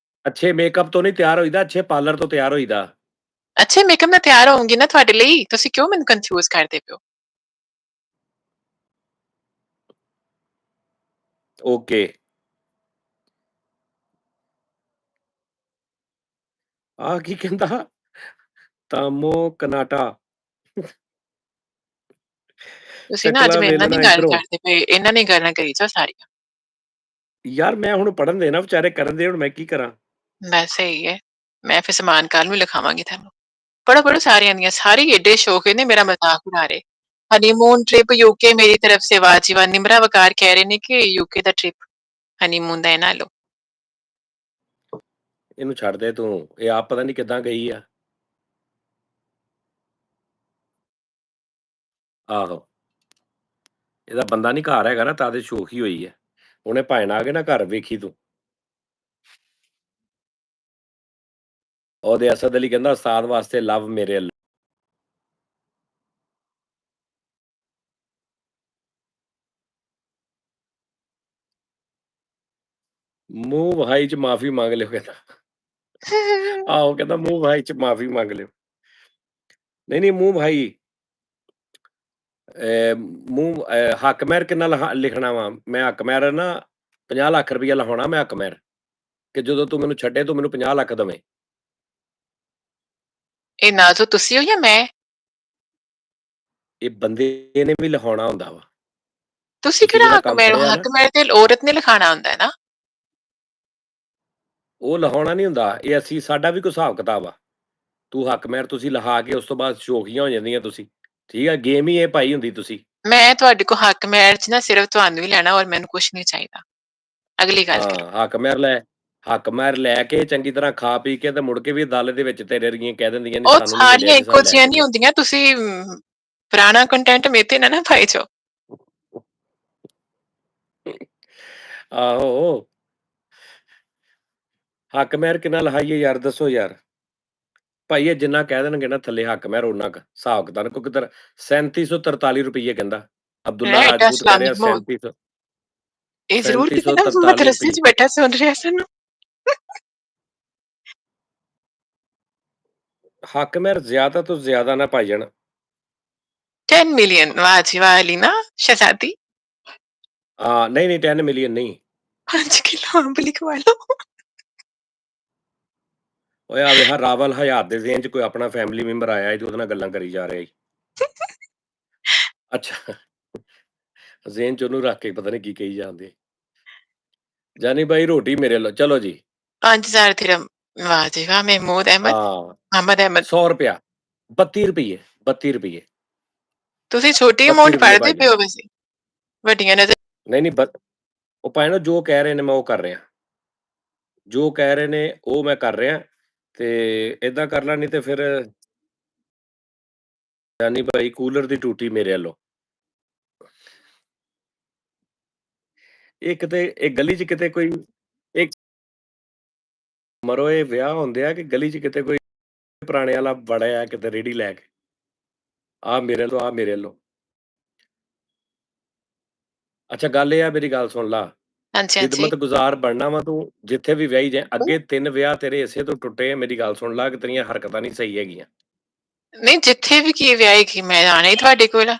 ਅੱਛੇ ਮੇਕਅਪ ਤੋਂ ਨਹੀਂ ਤਿਆਰ ਹੋਈਦਾ, ਅੱਛੇ ਪਾਰਲਰ ਤੋਂ ਤਿਆਰ ਹੋਈਦਾ।
ਅੱਛੇ ਮੇਕਅਪ ਨਾਲ ਤਿਆਰ ਹੋਵਾਂਗੀ ਨਾ ਤੁਹਾਡੇ ਲਈ ਤੁਸੀਂ ਕਿਉਂ ਮੈਨੂੰ ਕਨਫਿਊਜ਼ ਕਰਦੇ ਪਿਓ?
ਓਕੇ। ਆ ਕੀ ਕਹਿੰਦਾ? ਤਾਮੋ ਕਨਾਟਾ।
ਤੁਸੀਂ ਨਾ ਅੱਜ
ਟਕਲਾ
ਮੇਰੇ ਨਾਲ ਨਹੀਂ
ਵੇਲਣਾ
ਗੱਲ
ਇਧਰੋਂ।
ਕਰਦੇ ਪਏ ਇਹਨਾਂ ਨੇ ਗੱਲਾਂ ਕਰੀ ਜਾਓ ਸਾਰੀਆਂ।
ਯਾਰ ਮੈਂ ਹੁਣ ਪੜ੍ਹਨ ਦੇ ਨਾ ਵਿਚਾਰੇ ਕਰਨ ਦੇ ਹੁਣ ਮੈਂ ਕੀ ਕਰਾਂ?
ਬਸ ਸਹੀ ਹੈ ਮੈਂ ਫਿਰ ਸਮਾਨ ਕੱਲ ਨੂੰ ਲਿਖਾਵਾਂਗੀ ਤੁਹਾਨੂੰ। ਪੜ੍ਹੋ ਪੜ੍ਹੋ ਸਾਰਿਆਂ ਦੀਆਂ ਸਾਰੇ ਏਡੇ ਸ਼ੌਕ ਨੇ ਮੇਰਾ ਮਜ਼ਾਕ ਉਡਾ ਰਹੇ। ਹਨੀਮੂਨ ट्रिप यूके मेरी तरफ से वाह जी वाह निम्रा वकार कह रहे ने कि यूके ਦਾ ट्रिप ਹਨੀਮੂਨ ਦਾ ਇਹਨਾਂ ਲੋ।
ਇਹਨੂੰ ਛੱਡ ਦੇ ਤੂੰ। ਇਹ ਆਪ ਪਤਾ ਨਹੀਂ ਕਿੱਦਾਂ ਗਈ ਆ। ਆਹੋ। ਇਹਦਾ ਬੰਦਾ ਨਹੀਂ ਘਰ ਹੈਗਾ ਨਾ ਤਾਂ ਤੇ ਸ਼ੌਕ ਹੀ ਹੋਈ ਹੈ। ਉਹਨੇ ਭਾਵੇਂ ਆ ਕੇ ਨਾ ਘਰ ਵੇਖੀ ਤੂੰ। ਉਹਦੇ ਅਸਦ ਅਲੀ ਕਹਿੰਦਾ ਉਸਤਾਦ ਵਾਸਤੇ ਲਵ ਮੇਰੇ ਵੱਲੋਂ। ਮੂੰਹ ਵਹਾਈ 'ਚ ਮਾਫ਼ੀ ਮੰਗ ਲਿਓ ਕਹਿੰਦਾ। ਆਹੋ ਕਹਿੰਦਾ ਮੂੰਹ ਵਹਾਈ 'ਚ ਮਾਫ਼ੀ ਮੰਗ ਲਿਓ। ਨਹੀਂ ਮੂੰਹ ਵਹਾਈ। ਹੱਕ ਮਹਿਰ ਕਿੰਨਾ ਲਿਖਣਾ ਵਾ? ਮੈਂ ਹੱਕ ਮਹਿਰ ਨਾ 50 ਲੱਖ ਰੁਪਈਆ ਲਿਖਾਉਣਾ ਮੈਂ ਹੱਕ ਮਹਿਰ ਕਿ ਜਦੋਂ ਤੂੰ ਮੈਨੂੰ ਛੱਡੇ ਤੂੰ ਮੈਨੂੰ 50 ਲੱਖ ਦੇਵੇਂ।
ਇਹ ਨਾ ਜੋ ਤੁਸੀਂ ਹੋ ਜਾਂ ਮੈਂ?
ਇਹ ਬੰਦੇ ਨੇ ਵੀ ਲਿਖਾਉਣਾ ਹੁੰਦਾ ਵਾ।
ਤੁਸੀਂ
ਤੁਸੀਂ
ਕਿਹੜਾ
ਜਿਹੜਾ
ਹੱਕ
ਕੰਮ
ਮੇਰੇ
ਫੜਿਆ ਨਾ
ਹੱਕ ਮੇਰੇ ਤੇ ਔਰਤ ਨੇ ਲਿਖਾਣਾ ਹੁੰਦਾ ਹੈ ਨਾ।
ਉਹ ਲਿਖਾਉਣਾ ਨਹੀਂ ਹੁੰਦਾ। ਇਹ ਅਸੀਂ ਸਾਡਾ ਵੀ ਕੋਈ ਹਿਸਾਬ ਕਿਤਾਬ ਆ। ਤੂੰ ਹੱਕ ਮਹਿਰ ਤੁਸੀਂ ਲਿਖਾ ਕੇ ਉਸ ਤੋਂ ਬਾਅਦ ਸ਼ੌਕੀਆਂ ਹੋ ਜਾਂਦੀਆਂ ਤੁਸੀਂ। ਠੀਕ ਆ ਗੇਮ ਹੀ ਇਹ ਪਾਈ ਹੁੰਦੀ ਤੁਸੀਂ।
ਮੈਂ ਤੁਹਾਡੇ ਕੋਲ ਹੱਕ ਮੈਰ ਚ ਨਾ ਸਿਰਫ ਤੁਹਾਨੂੰ ਹੀ ਲੈਣਾ ਔਰ ਮੈਨੂੰ ਕੁਝ ਨਹੀਂ ਚਾਹੀਦਾ। ਅਗਲੀ ਗੱਲ ਕਰੋ।
ਹਾਂ ਹੱਕ ਮਹਿਰ ਲੈ ਕੇ ਚੰਗੀ ਤਰ੍ਹਾਂ ਖਾ ਪੀ ਕੇ ਤੇ ਮੁੜ ਕੇ ਵੀ ਅਦਾਲਤ ਦੇ ਵਿੱਚ ਤੇਰੇ ਵਰਗੀਆਂ ਕਹਿ ਦਿੰਦੀਆਂ ਨਹੀਂ
ਉਹ
ਸਾਨੂੰ ਨਹੀਂ ਮਿਲਿਆ
ਸਾਰੀਆਂ
ਜੀ
ਇੱਕੋ
ਸਾਨੂੰ ਲੈ
ਜਿਹੀਆਂ
ਕੇ
ਨਹੀਂ
ਦਿਓ।
ਹੁੰਦੀਆਂ ਤੁਸੀਂ ਪੁਰਾਣਾ ਕੰਟੈਂਟ ਮੇਤੇ ਨਾ ਪਾਈ ਜਾਓ।
ਆਹੋ। ਹੱਕ ਮਹਿਰ ਕਿੰਨਾ ਲਿਖਾਈਏ ਯਾਰ ਦੱਸੋ ਯਾਰ? ਭਾਈ ਇਹ ਜਿੰਨਾ ਕਹਿ ਦੇਣਗੇ ਨਾ ਥੱਲੇ ਹੱਕ ਮਹਿਰ ਓਨਾ ਕੁ ਹਿਸਾਬ ਕਿਤਾਬ ਕਿਉਂਕਿ ਤੇਰਾ ₹3743 ਕਹਿੰਦਾ। ਅਬਦੁੱਲਾ
ਐਡਾ
ਰਾਜਪੂਤ ਕਹਿ ਰਿਹਾ
ਇਸਲਾਮਿਕ ਮਾਹੌਲ
3700
ਇਹ ਜ਼ਰੂਰ ਕਿਤੇ ਨਾ ਮਦਰਸੇ
₹3743।
ਚ ਬੈਠਾ ਸੁਣ ਰਿਹਾ ਸਾਨੂੰ।
ਹੱਕ ਮਹਿਰ ਜ਼ਿਆਦਾ ਤੋਂ ਜ਼ਿਆਦਾ ਨਾ ਪਾਈ ਜਾਣ।
10 ਮਿਲੀਅਨ ਵਾਹ ਜੀ ਵਾਹ ਅਲੀ ਨਾ ਸ਼ਹਜ਼ਾਦੀ।
ਹਾਂ ਨਹੀਂ 10 ਮਿਲੀਅਨ ਨਹੀਂ।
5 ਕਿਲੋ ਅੰਬ ਲਿਖਵਾ ਲਓ।
ਓਏ ਆ ਵੇਖ ਰਾਵਲ ਹਯਾਤ ਦੇ ਜ਼ੇਨ 'ਚ ਕੋਈ ਆਪਣਾ ਫੈਮਿਲੀ ਮੈਂਬਰ ਆਇਆ ਸੀ ਉਹਦੇ ਨਾਲ ਗੱਲਾਂ ਕਰੀ ਜਾ ਰਿਹਾ ਸੀ। ਅੱਛਾ ਜ਼ੇਨ 'ਚ ਉਹਨੂੰ ਰੱਖ ਕੇ ਪਤਾ ਨਹੀਂ ਕੀ ਕਹੀ ਜਾਂਦੇ। ਜਾਨੀ ਭਾਈ ਰੋਟੀ ਮੇਰੇ ਵੱਲੋਂ ਚਲੋ ਜੀ।
5000 ਦਿਰਹਮ ਵਾਹ ਜੀ ਵਾਹ ਮਹਿਮੂਦ ਅਹਿਮਦ
ਹਾਂ
ਮੁਹੰਮਦ ਅਹਿਮਦ।
₹100 ₹32 ₹32
ਤੁਸੀਂ ਛੋਟੀ ਅਮਾਉਂਟ
₹32
ਪੜ੍ਹਦੇ
ਭਾਈਜਾਨ।
ਪਿਓ ਵੈਸੇ ਵੱਡੀਆਂ ਨਜ਼ਰ।
ਨਹੀਂ ਉਹ ਭਾਈ ਨਾ ਜੋ ਕਹਿ ਰਹੇ ਨੇ ਮੈਂ ਉਹ ਕਰ ਰਿਹਾ। ਜੋ ਕਹਿ ਰਹੇ ਨੇ ਉਹ ਮੈਂ ਕਰ ਰਿਹਾ ਤੇ ਏਦਾਂ ਕਰ ਲਾ ਨਹੀਂ ਤੇ ਫਿਰ ਜਾਨੀ ਭਾਈ ਕੂਲਰ ਦੀ ਟੂਟੀ ਮੇਰੇ ਵੱਲੋਂ। ਇਹ ਕਿਤੇ ਇਹ ਗਲੀ 'ਚ ਕਿਤੇ ਕੋਈ ਇੱਕ ਮਰੋ ਇਹ ਵਿਆਹ ਹੁੰਦੇ ਆ ਕਿ ਗਲੀ 'ਚ ਕਿਤੇ ਕੋਈ ਪੁਰਾਣੇ ਵਾਲਾ ਵੜਿਆ ਕਿਤੇ ਰੇਹੜੀ ਲੈ ਕੇ। ਆਹ ਮੇਰੇ ਵੱਲੋਂ ਆਹ ਮੇਰੇ ਵੱਲੋਂ। ਅੱਛਾ ਗੱਲ ਇਹ ਆ ਮੇਰੀ ਗੱਲ ਸੁਣ ਲਾ।
ਹਾਂਜੀ, ਹਾਂਜੀ।
ਖਿਦਮਤਗੁਜ਼ਾਰ ਬਣਨਾ ਵਾ ਤੂੰ, ਜਿੱਥੇ ਵੀ ਵਿਆਹੀ ਜਾਏ। ਅੱਗੇ 3 ਵਿਆਹ ਤੇਰੇ ਇਸੇ ਤੋਂ ਟੁੱਟੇ ਆ, ਮੇਰੀ ਗੱਲ ਸੁਣ ਲਾ ਕਿ ਤੇਰੀਆਂ ਹਰਕਤਾਂ ਨਹੀਂ ਸਹੀ ਹੈਗੀਆਂ।
ਨਹੀਂ ਜਿੱਥੇ ਵੀ ਕੀ ਵਿਆਹੇਗੀ ਮੈਂ ਆਣਾ ਹੀ ਤੁਹਾਡੇ ਕੋਲ ਆ।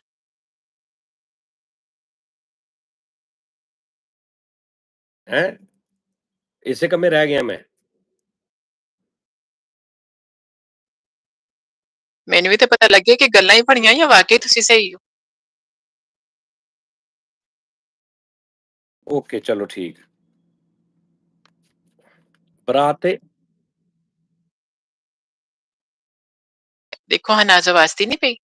ਹੈਂ? ਇਸੇ ਕੰਮੇ ਰਹਿ ਗਿਆ ਮੈਂ।
ਮੈਨੂੰ ਵੀ ਤਾਂ ਪਤਾ ਲੱਗੇ ਕਿ ਗੱਲਾਂ ਹੀ ਬਣੀਆਂ ਜਾਂ ਵਾਕਈ ਤੁਸੀਂ ਸਹੀ ਹੋ।
ਓਕੇ, ਚਲੋ ਠੀਕ। ਬਰਾਤ ਤੇ
ਦੇਖੋ ਹਾਂ ਨਾਜ਼ੋ ਵਾਸਤੀ ਨਹੀਂ ਪਈ।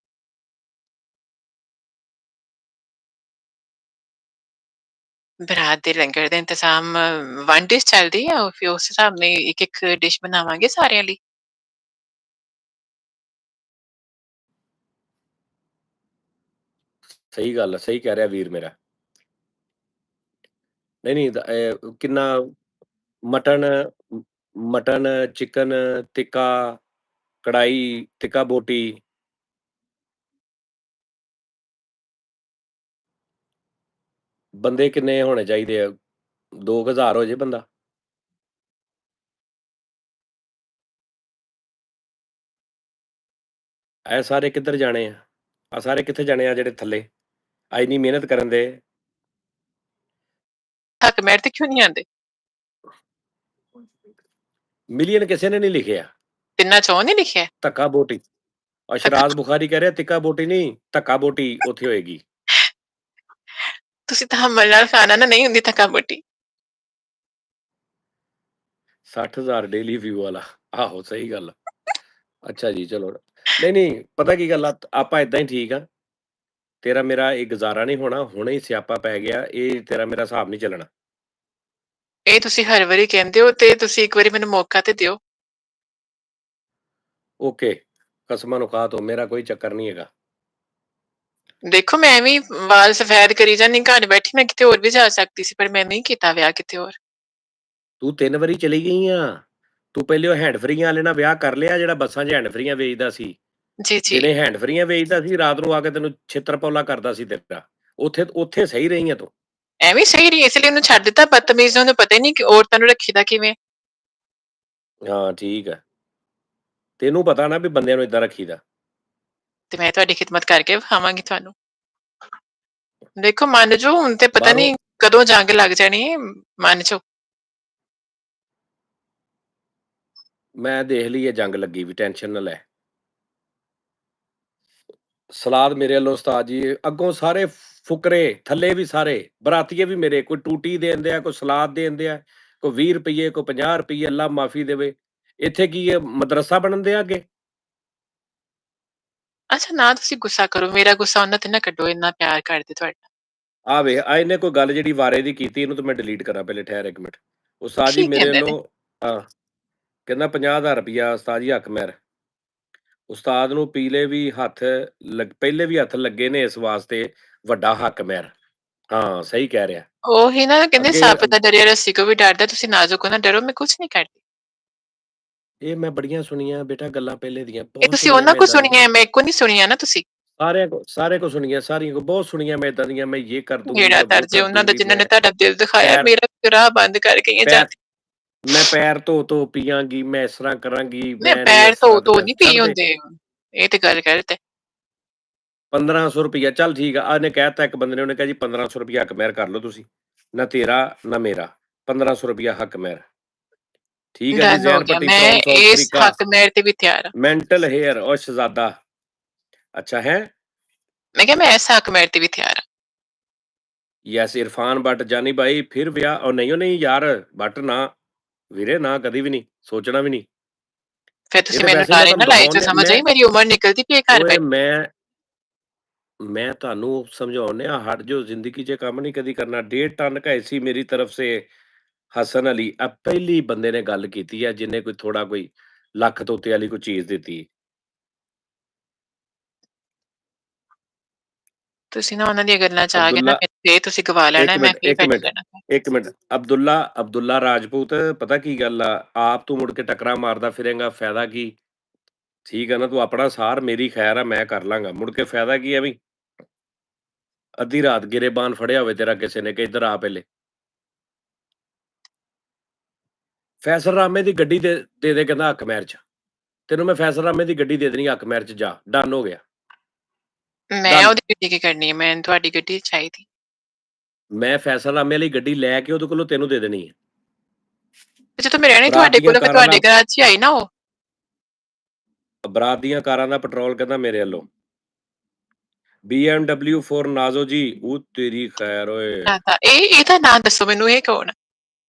ਬਰਾਤ ਦੇ ਲੰਗਰ ਦਾ ਇੰਤਜ਼ਾਮ 1 ਡਿਸ਼ ਚੱਲਦੀ ਹੈ ਉਹ ਫਿਰ ਉਸ ਹਿਸਾਬ ਨਾਲ ਇੱਕ-ਇੱਕ ਡਿਸ਼ ਬਣਾਵਾਂਗੇ ਸਾਰਿਆਂ ਲਈ।
ਸਹੀ ਗੱਲ ਆ, ਸਹੀ ਕਹਿ ਰਿਹਾ ਵੀਰ ਮੇਰਾ। ਨਹੀਂ, ਨਹੀਂ ਕਿੰਨਾ ਮਟਨ ਮਟਨ, ਚਿਕਨ, ਟਿੱਕਾ, ਕੜਾਈ, ਟਿੱਕਾ ਬੋਟੀ। ਬੰਦੇ ਕਿੰਨੇ ਹੋਣੇ ਚਾਹੀਦੇ ਆ? 2000 ਹੋ ਜੇ ਬੰਦਾ? ਇਹ ਸਾਰੇ ਕਿੱਧਰ ਜਾਣੇ ਆ? ਆ ਸਾਰੇ ਕਿੱਥੇ ਜਾਣੇ ਆ ਜਿਹੜੇ ਥੱਲੇ? ਆ ਇੰਨੀ ਮਿਹਨਤ ਕਰਨ ਦੇ।
ਹੱਕ ਮੈਰ ਤੇ ਕਿਉਂ ਨਹੀਂ ਆਉਂਦੇ?
ਮਿਲੀਅਨ ਕਿਸੇ ਨੇ ਨਹੀਂ ਲਿਖਿਆ।
ਤਿੰਨਾਂ ਚੋਂ ਨਹੀਂ ਲਿਖਿਆ?
ਧੱਕਾ ਬੋਟੀ। ਅਸ਼ਰਾਜ਼ ਬੁਖਾਰੀ ਕਹਿ ਰਿਹਾ ਤਿੱਕਾ ਬੋਟੀ ਨਹੀਂ, ਧੱਕਾ ਬੋਟੀ ਉੱਥੇ ਹੋਏਗੀ।
ਤੁਸੀਂ ਤਹੱਮਲ ਨਾਲ ਖਾਣਾ ਨਾ, ਨਹੀਂ ਹੁੰਦੀ ਥਕਾ ਬੋਟੀ।
60,000 ਡੇਲੀ ਵਿਊ ਵਾਲਾ। ਆਹੋ ਸਹੀ ਗੱਲ ਆ। ਅੱਛਾ ਜੀ, ਚਲੋ। ਨਹੀਂ, ਨਹੀਂ, ਪਤਾ ਕੀ ਗੱਲ ਆ, ਆਪਾਂ ਏਦਾਂ ਹੀ ਠੀਕ ਆ। ਤੇਰਾ ਮੇਰਾ ਇਹ ਗੁਜ਼ਾਰਾ ਨਹੀਂ ਹੋਣਾ, ਹੁਣੇ ਹੀ ਸਿਆਪਾ ਪੈ ਗਿਆ, ਇਹ ਤੇਰਾ ਮੇਰਾ ਹਿਸਾਬ ਨਹੀਂ ਚੱਲਣਾ।
ਇਹ ਤੁਸੀਂ ਹਰ ਵਾਰੀ ਕਹਿੰਦੇ ਹੋ ਤੇ ਤੁਸੀਂ ਇੱਕ ਵਾਰੀ ਮੈਨੂੰ ਮੌਕਾ ਤੇ ਦਿਓ।
ਓਕੇ, ਕਸਮਾਂ ਨੂੰ ਖਾ ਤੂੰ, ਮੇਰਾ ਕੋਈ ਚੱਕਰ ਨਹੀਂ ਹੈਗਾ।
ਦੇਖੋ ਮੈਂ ਵੀ ਵਾਲ ਸਫੈਦ ਕਰੀ ਜਾਂਦੀ ਘਰ ਬੈਠੀ, ਮੈਂ ਕਿਤੇ ਹੋਰ ਵੀ ਜਾ ਸਕਦੀ ਸੀ ਪਰ ਮੈਂ ਨਹੀਂ ਕੀਤਾ ਵਿਆਹ ਕਿਤੇ ਹੋਰ।
ਤੂੰ 3 ਵਾਰੀ ਚਲੀ ਗਈ ਆ। ਤੂੰ ਪਹਿਲੇ ਉਹ ਹੈਂਡ ਫਰੀਆਂ ਵਾਲੇ ਨਾਲ ਵਿਆਹ ਕਰ ਲਿਆ ਜਿਹੜਾ ਬੱਸਾਂ 'ਚ ਹੈਂਡ ਫਰੀਆਂ ਵੇਚਦਾ ਸੀ।
ਜੀ, ਜੀ।
ਦਿਨੇ ਹੈਂਡ ਫਰੀਆਂ ਵੇਚਦਾ ਸੀ, ਰਾਤ ਨੂੰ ਆ ਕੇ ਤੈਨੂੰ ਛਿੱਤਰ-ਪੌਲਾ ਕਰਦਾ ਸੀ ਤੇਰਾ। ਉੱਥੇ ਉੱਥੇ ਸਹੀ ਰਹੀ ਆ ਤੂੰ।
ਐਵੇਂ ਸਹੀ ਰਹੀ ਇਸ ਲਈ ਉਹਨੂੰ ਛੱਡ ਦਿੱਤਾ, ਬਦਤਮੀਜ਼ ਉਹਨੂੰ ਪਤਾ ਹੀ ਨਹੀਂ ਕਿ ਔਰਤਾਂ ਨੂੰ ਰੱਖੀਦਾ ਕਿਵੇਂ।
ਹਾਂ, ਠੀਕ ਆ। ਤੈਨੂੰ ਪਤਾ ਨਾ ਵੀ ਬੰਦਿਆਂ ਨੂੰ ਏਦਾਂ ਰੱਖੀਦਾ।
ਤੇ ਮੈਂ ਤੁਹਾਡੀ ਖਿਦਮਤ ਕਰਕੇ ਵਿਖਾਵਾਂਗੀ ਤੁਹਾਨੂੰ। ਦੇਖੋ ਮੰਨ ਜਾਓ ਹੁਣ ਤੇ ਪਤਾ
ਬਾਹਰੋਂ
ਨਹੀਂ ਕਦੋਂ ਜੰਗ ਲੱਗ ਜਾਣੀ ਹੈ, ਮੰਨ ਜਾਓ।
ਮੈਂ ਦੇਖ ਲਈ ਹੈ ਜੰਗ ਲੱਗੀ ਵੀ, ਟੈਨਸ਼ਨ ਨਾ ਲੈ। ਸਲਾਦ ਮੇਰੇ ਵੱਲੋਂ ਉਸਤਾਦ ਜੀ, ਅੱਗੋਂ ਸਾਰੇ ਫੁਕਰੇ, ਥੱਲੇ ਵੀ ਸਾਰੇ, ਬਰਾਤੀਏ ਵੀ ਮੇਰੇ, ਕੋਈ ਟੂਟੀ ਦੇਣ ਦਿਆ, ਕੋਈ ਸਲਾਦ ਦੇਣ ਦਿਆ, ਕੋਈ 20 ਰੁਪਈਏ, ਕੋਈ 50 ਰੁਪਈਏ, ਅੱਲਾ ਮਾਫ਼ੀ ਦੇਵੇ। ਇੱਥੇ ਕੀ ਹੈ, ਮਦਰਸਾ ਬਣਨ ਦਿਆ ਅੱਗੇ?
ਅੱਛਾ ਨਾ ਤੁਸੀਂ ਗੁੱਸਾ ਕਰੋ, ਮੇਰਾ ਗੁੱਸਾ ਉਹਨਾਂ ਤੇ ਨਾ ਕੱਢੋ, ਇੰਨਾ ਪਿਆਰ ਕਰਦੇ ਤੁਹਾਡਾ।
ਆ ਵੇ ਆ ਇਹਨੇ ਕੋਈ ਗੱਲ ਜਿਹੜੀ ਵਾਰੇ ਦੀ ਕੀਤੀ, ਇਹਨੂੰ ਤਾਂ ਮੈਂ ਡਿਲੀਟ ਕਰਾਂ ਪਹਿਲੇ, ਠਹਿਰ ਇੱਕ ਮਿੰਟ। ਉਸਤਾਦ ਜੀ
ਕੀ
ਮੇਰੇ
ਕਹਿੰਦੇ ਨੇ?
ਵੱਲੋਂ ਕਹਿੰਦਾ 50,000 ਰੁਪਈਆ ਉਸਤਾਦ ਜੀ ਹੱਕ ਮਹਿਰ। ਉਸਤਾਦ ਨੂੰ ਪੀਲੇ ਵੀ ਹੱਥ ਪਹਿਲੇ ਵੀ ਹੱਥ ਲੱਗੇ ਨੇ ਇਸ ਵਾਸਤੇ, ਵੱਡਾ ਹੱਕ ਮਹਿਰ। ਹਾਂ, ਸਹੀ ਕਹਿ ਰਿਹਾ।
ਉਹੀ ਨਾ ਕਹਿੰਦੇ
ਅੱਗੇ
ਸੱਪ ਦਾ ਡਰਿਆ ਰੱਸੀ ਕੋ ਵੀ ਡਰਦਾ, ਤੁਸੀਂ ਨਾਜ਼ੁਕ ਹੋ ਨਾ ਡਰੋ, ਮੈਂ ਕੁਛ ਨਹੀਂ ਕਰਦੀ।
ਇਹ ਮੈਂ ਬੜੀਆਂ ਸੁਣੀਆਂ ਬੇਟਾ ਗੱਲਾਂ ਪਹਿਲੇ ਦੀਆਂ,
ਇਹ
ਬਹੁਤ
ਤੁਸੀਂ
ਸੁਣੀਆਂ
ਉਹਨਾਂ
ਮੈਂ
ਕੋ
ਏਦਾਂ ਦੀਆਂ।
ਸੁਣੀਆਂ, ਮੇਰੇ ਕੋ ਨਹੀਂ ਸੁਣੀਆਂ ਨਾ ਤੁਸੀਂ।
ਸਾਰੇ ਕੋ ਸੁਣੀਆਂ, ਸਾਰੀਆਂ ਕੋ ਬਹੁਤ ਸੁਣੀਆਂ ਮੈਂ ਏਦਾਂ ਦੀਆਂ, ਮੈਂ ਇਹ ਕਰ ਦੂੰਗੀ,
ਜਿਹੜਾ
ਮੈਂ ਉਹ
ਦਰਜੇ
ਕਰ
ਉਹਨਾਂ ਦਾ
ਦੂੰਗੀ,
ਜਿਨ੍ਹਾਂ
ਮੈਂ
ਨੇ ਤੁਹਾਡਾ ਦਿਲ ਦਿਖਾਇਆ,
ਪੈਰ
ਮੇਰਾ ਰਾਹ ਬੰਦ ਕਰ ਗਈਆਂ
ਪੈਰ
ਜਾਂਦੀ।
ਮੈਂ ਪੈਰ ਧੋ ਪੀਆਂਗੀ, ਮੈਂ ਇਸ ਤਰ੍ਹਾਂ ਕਰਾਂਗੀ,
ਨਹੀਂ
ਮੈਂ ਨਹੀਂ
ਪੈਰ
ਇਸ
ਧੋ
ਤਰ੍ਹਾਂ ਤੇ
ਧੋ
ਮੈਂ
ਨਹੀਂ ਪੀ
ਛੱਡ ਦੇ।
ਹੁੰਦੇ, ਇਹ ਤੇ ਗੱਲ ਗਲਤ ਹੈ।
1500 ਰੁਪਈਆ ਚੱਲ ਠੀਕ ਆ, ਇਹਨੇ ਕਹਿਤਾ ਇੱਕ ਬੰਦੇ ਨੇ, ਉਹਨੇ ਕਿਹਾ ਜੀ 1500 ਰੁਪਈਆ ਹੱਕ ਮਹਿਰ ਕਰ ਲਓ ਤੁਸੀਂ, ਨਾ ਤੇਰਾ ਨਾ ਮੇਰਾ, 1500 ਰੁਪਈਆ ਹੱਕ ਮਹਿਰ। ਠੀਕ ਹੈ ਜੀ,
ਡਨ ਹੋ
ਜ਼ੈਨ
ਗਿਆ,
ਪੱਟੀ
ਮੈਂ
ਟਾਊਨ ਸਾਊਥ
ਇਸ
ਅਫਰੀਕਾ।
ਹੱਕ ਮੈਰ ਤੇ ਵੀ ਤਿਆਰ ਹਾਂ।
ਮੈਂਟਲ ਹੇਅਰ ਔਰ ਸ਼ਹਜ਼ਾਦਾ। ਅੱਛਾ ਹੈ।
ਮੈਂ ਕਿਹਾ ਮੈਂ ਇਸ ਹੱਕ ਮੈਰ ਤੇ ਵੀ ਤਿਆਰ ਹਾਂ।
ਯੈਸ ਇਰਫਾਨ ਬੱਟ ਜਾਨੀ ਭਾਈ ਫਿਰ ਵਿਆਹ, ਉਹ ਨਹੀਂ, ਉਹ ਨਹੀਂ ਯਾਰ, ਬੱਟ ਨਾ ਵੀਰੇ, ਨਾ ਕਦੀ ਵੀ ਨਹੀਂ, ਸੋਚਣਾ ਵੀ ਨਹੀਂ।
ਫਿਰ
ਇਹ
ਤੁਸੀਂ
ਤਾਂ
ਮੈਨੂੰ
ਵੈਸੇ ਹੀ ਮੈਂ
ਲਾਰੇ ਨਾ
ਤੁਹਾਨੂੰ
ਲਾਈ
ਦਿਖਾਉਣ
ਜੋ,
ਡਿਆ
ਸਮਝ
ਮੈਂ।
ਆਈ ਮੇਰੀ ਉਮਰ ਨਿਕਲਦੀ ਪਈ ਹੈ ਘਰ
ਓਏ
ਬੈਠੇ।
मैं ਤੁਹਾਨੂੰ समझाने हट जो, जिंदगी च काम नहीं कदी करना। 1.5 टन का ऐसी मेरी तरफ से हसन अली अब पहली बंदे ने गल की है जिन्हें कोई थोड़ा कोई लख तो उत्ते वाली कोई चीज दी।
ਤੁਸੀਂ ਨਾ ਉਹਨਾਂ ਦੀਆਂ ਗੱਲਾਂ ਚ ਆ ਗਏ ਨਾ,
अब्दुल्ला
ਫਿਰ ਫੇਰ ਤੁਸੀਂ ਗਵਾ ਲੈਣਾ,
एक
ਮੈਂ
मिनट
ਫੇਰ
एक
ਬੈਠੀ
मिनट
ਰਹਿਣਾ।
एक मिनट अब्दुल्ला अब्दुल्ला राजपूत पता की गल आ आप तू मुड़ के टकरा मारदा फिरेगा फायदा की। ठीक है ना, तू अपना सार मेरी खैर है मैं कर लांगा, मुड़ के फायदा की है भी। अद्धी रात गिरेबान फड़िया होवे तेरा किसी ने कि इधर आ पहले। ਫੈਸਲ ਰਾਮੇ ਦੀ ਗੱਡੀ ਦੇ ਦੇ ਕਹਿੰਦਾ ਹੱਕ ਮਹਿਰ 'ਚ। ਤੈਨੂੰ ਮੈਂ ਫੈਸਲ ਰਾਮੇ ਦੀ ਗੱਡੀ ਦੇ ਦੇਣੀ ਹੱਕ ਮਹਿਰ 'ਚ, ਜਾ ਡਨ ਹੋ ਗਿਆ।
ਮੈਂ
ਡਨ।
ਉਹਦੀ ਗੱਡੀ ਕੀ ਕਰਨੀ ਹੈ, ਮੈਨੂੰ ਤੁਹਾਡੀ ਗੱਡੀ ਚਾਹੀਦੀ।
ਮੈਂ ਫੈਸਲ ਰਾਮੇ ਵਾਲੀ ਗੱਡੀ ਲੈ ਕੇ ਉਹਦੇ ਕੋਲੋਂ ਤੈਨੂੰ ਦੇ ਦੇਣੀ ਹੈ।
ਜਦੋਂ ਮੈਂ ਰਹਿਣੀ
ਬਰਾਤ
ਤੁਹਾਡੇ
ਦੀਆਂ
ਕੋਲ, ਫਿਰ
ਕਾਰਾਂ
ਤੁਹਾਡੇ
ਦਾ
ਘਰ 'ਚ ਹੀ ਆਈ ਨਾ ਉਹ।
ਬਰਾਤ ਦੀਆਂ ਕਾਰਾਂ ਦਾ ਪੈਟਰੋਲ ਕਹਿੰਦਾ ਮੇਰੇ ਵੱਲੋਂ। BMW 4 ਨਾਜ਼ੋ ਜੀ, ਉਹ ਤੇਰੀ ਖੈਰ ਓਏ।
ਤਾਂ ਇਹਦਾ ਨਾਂ ਦੱਸੋ ਮੈਨੂੰ, ਇਹ ਕੌਣ?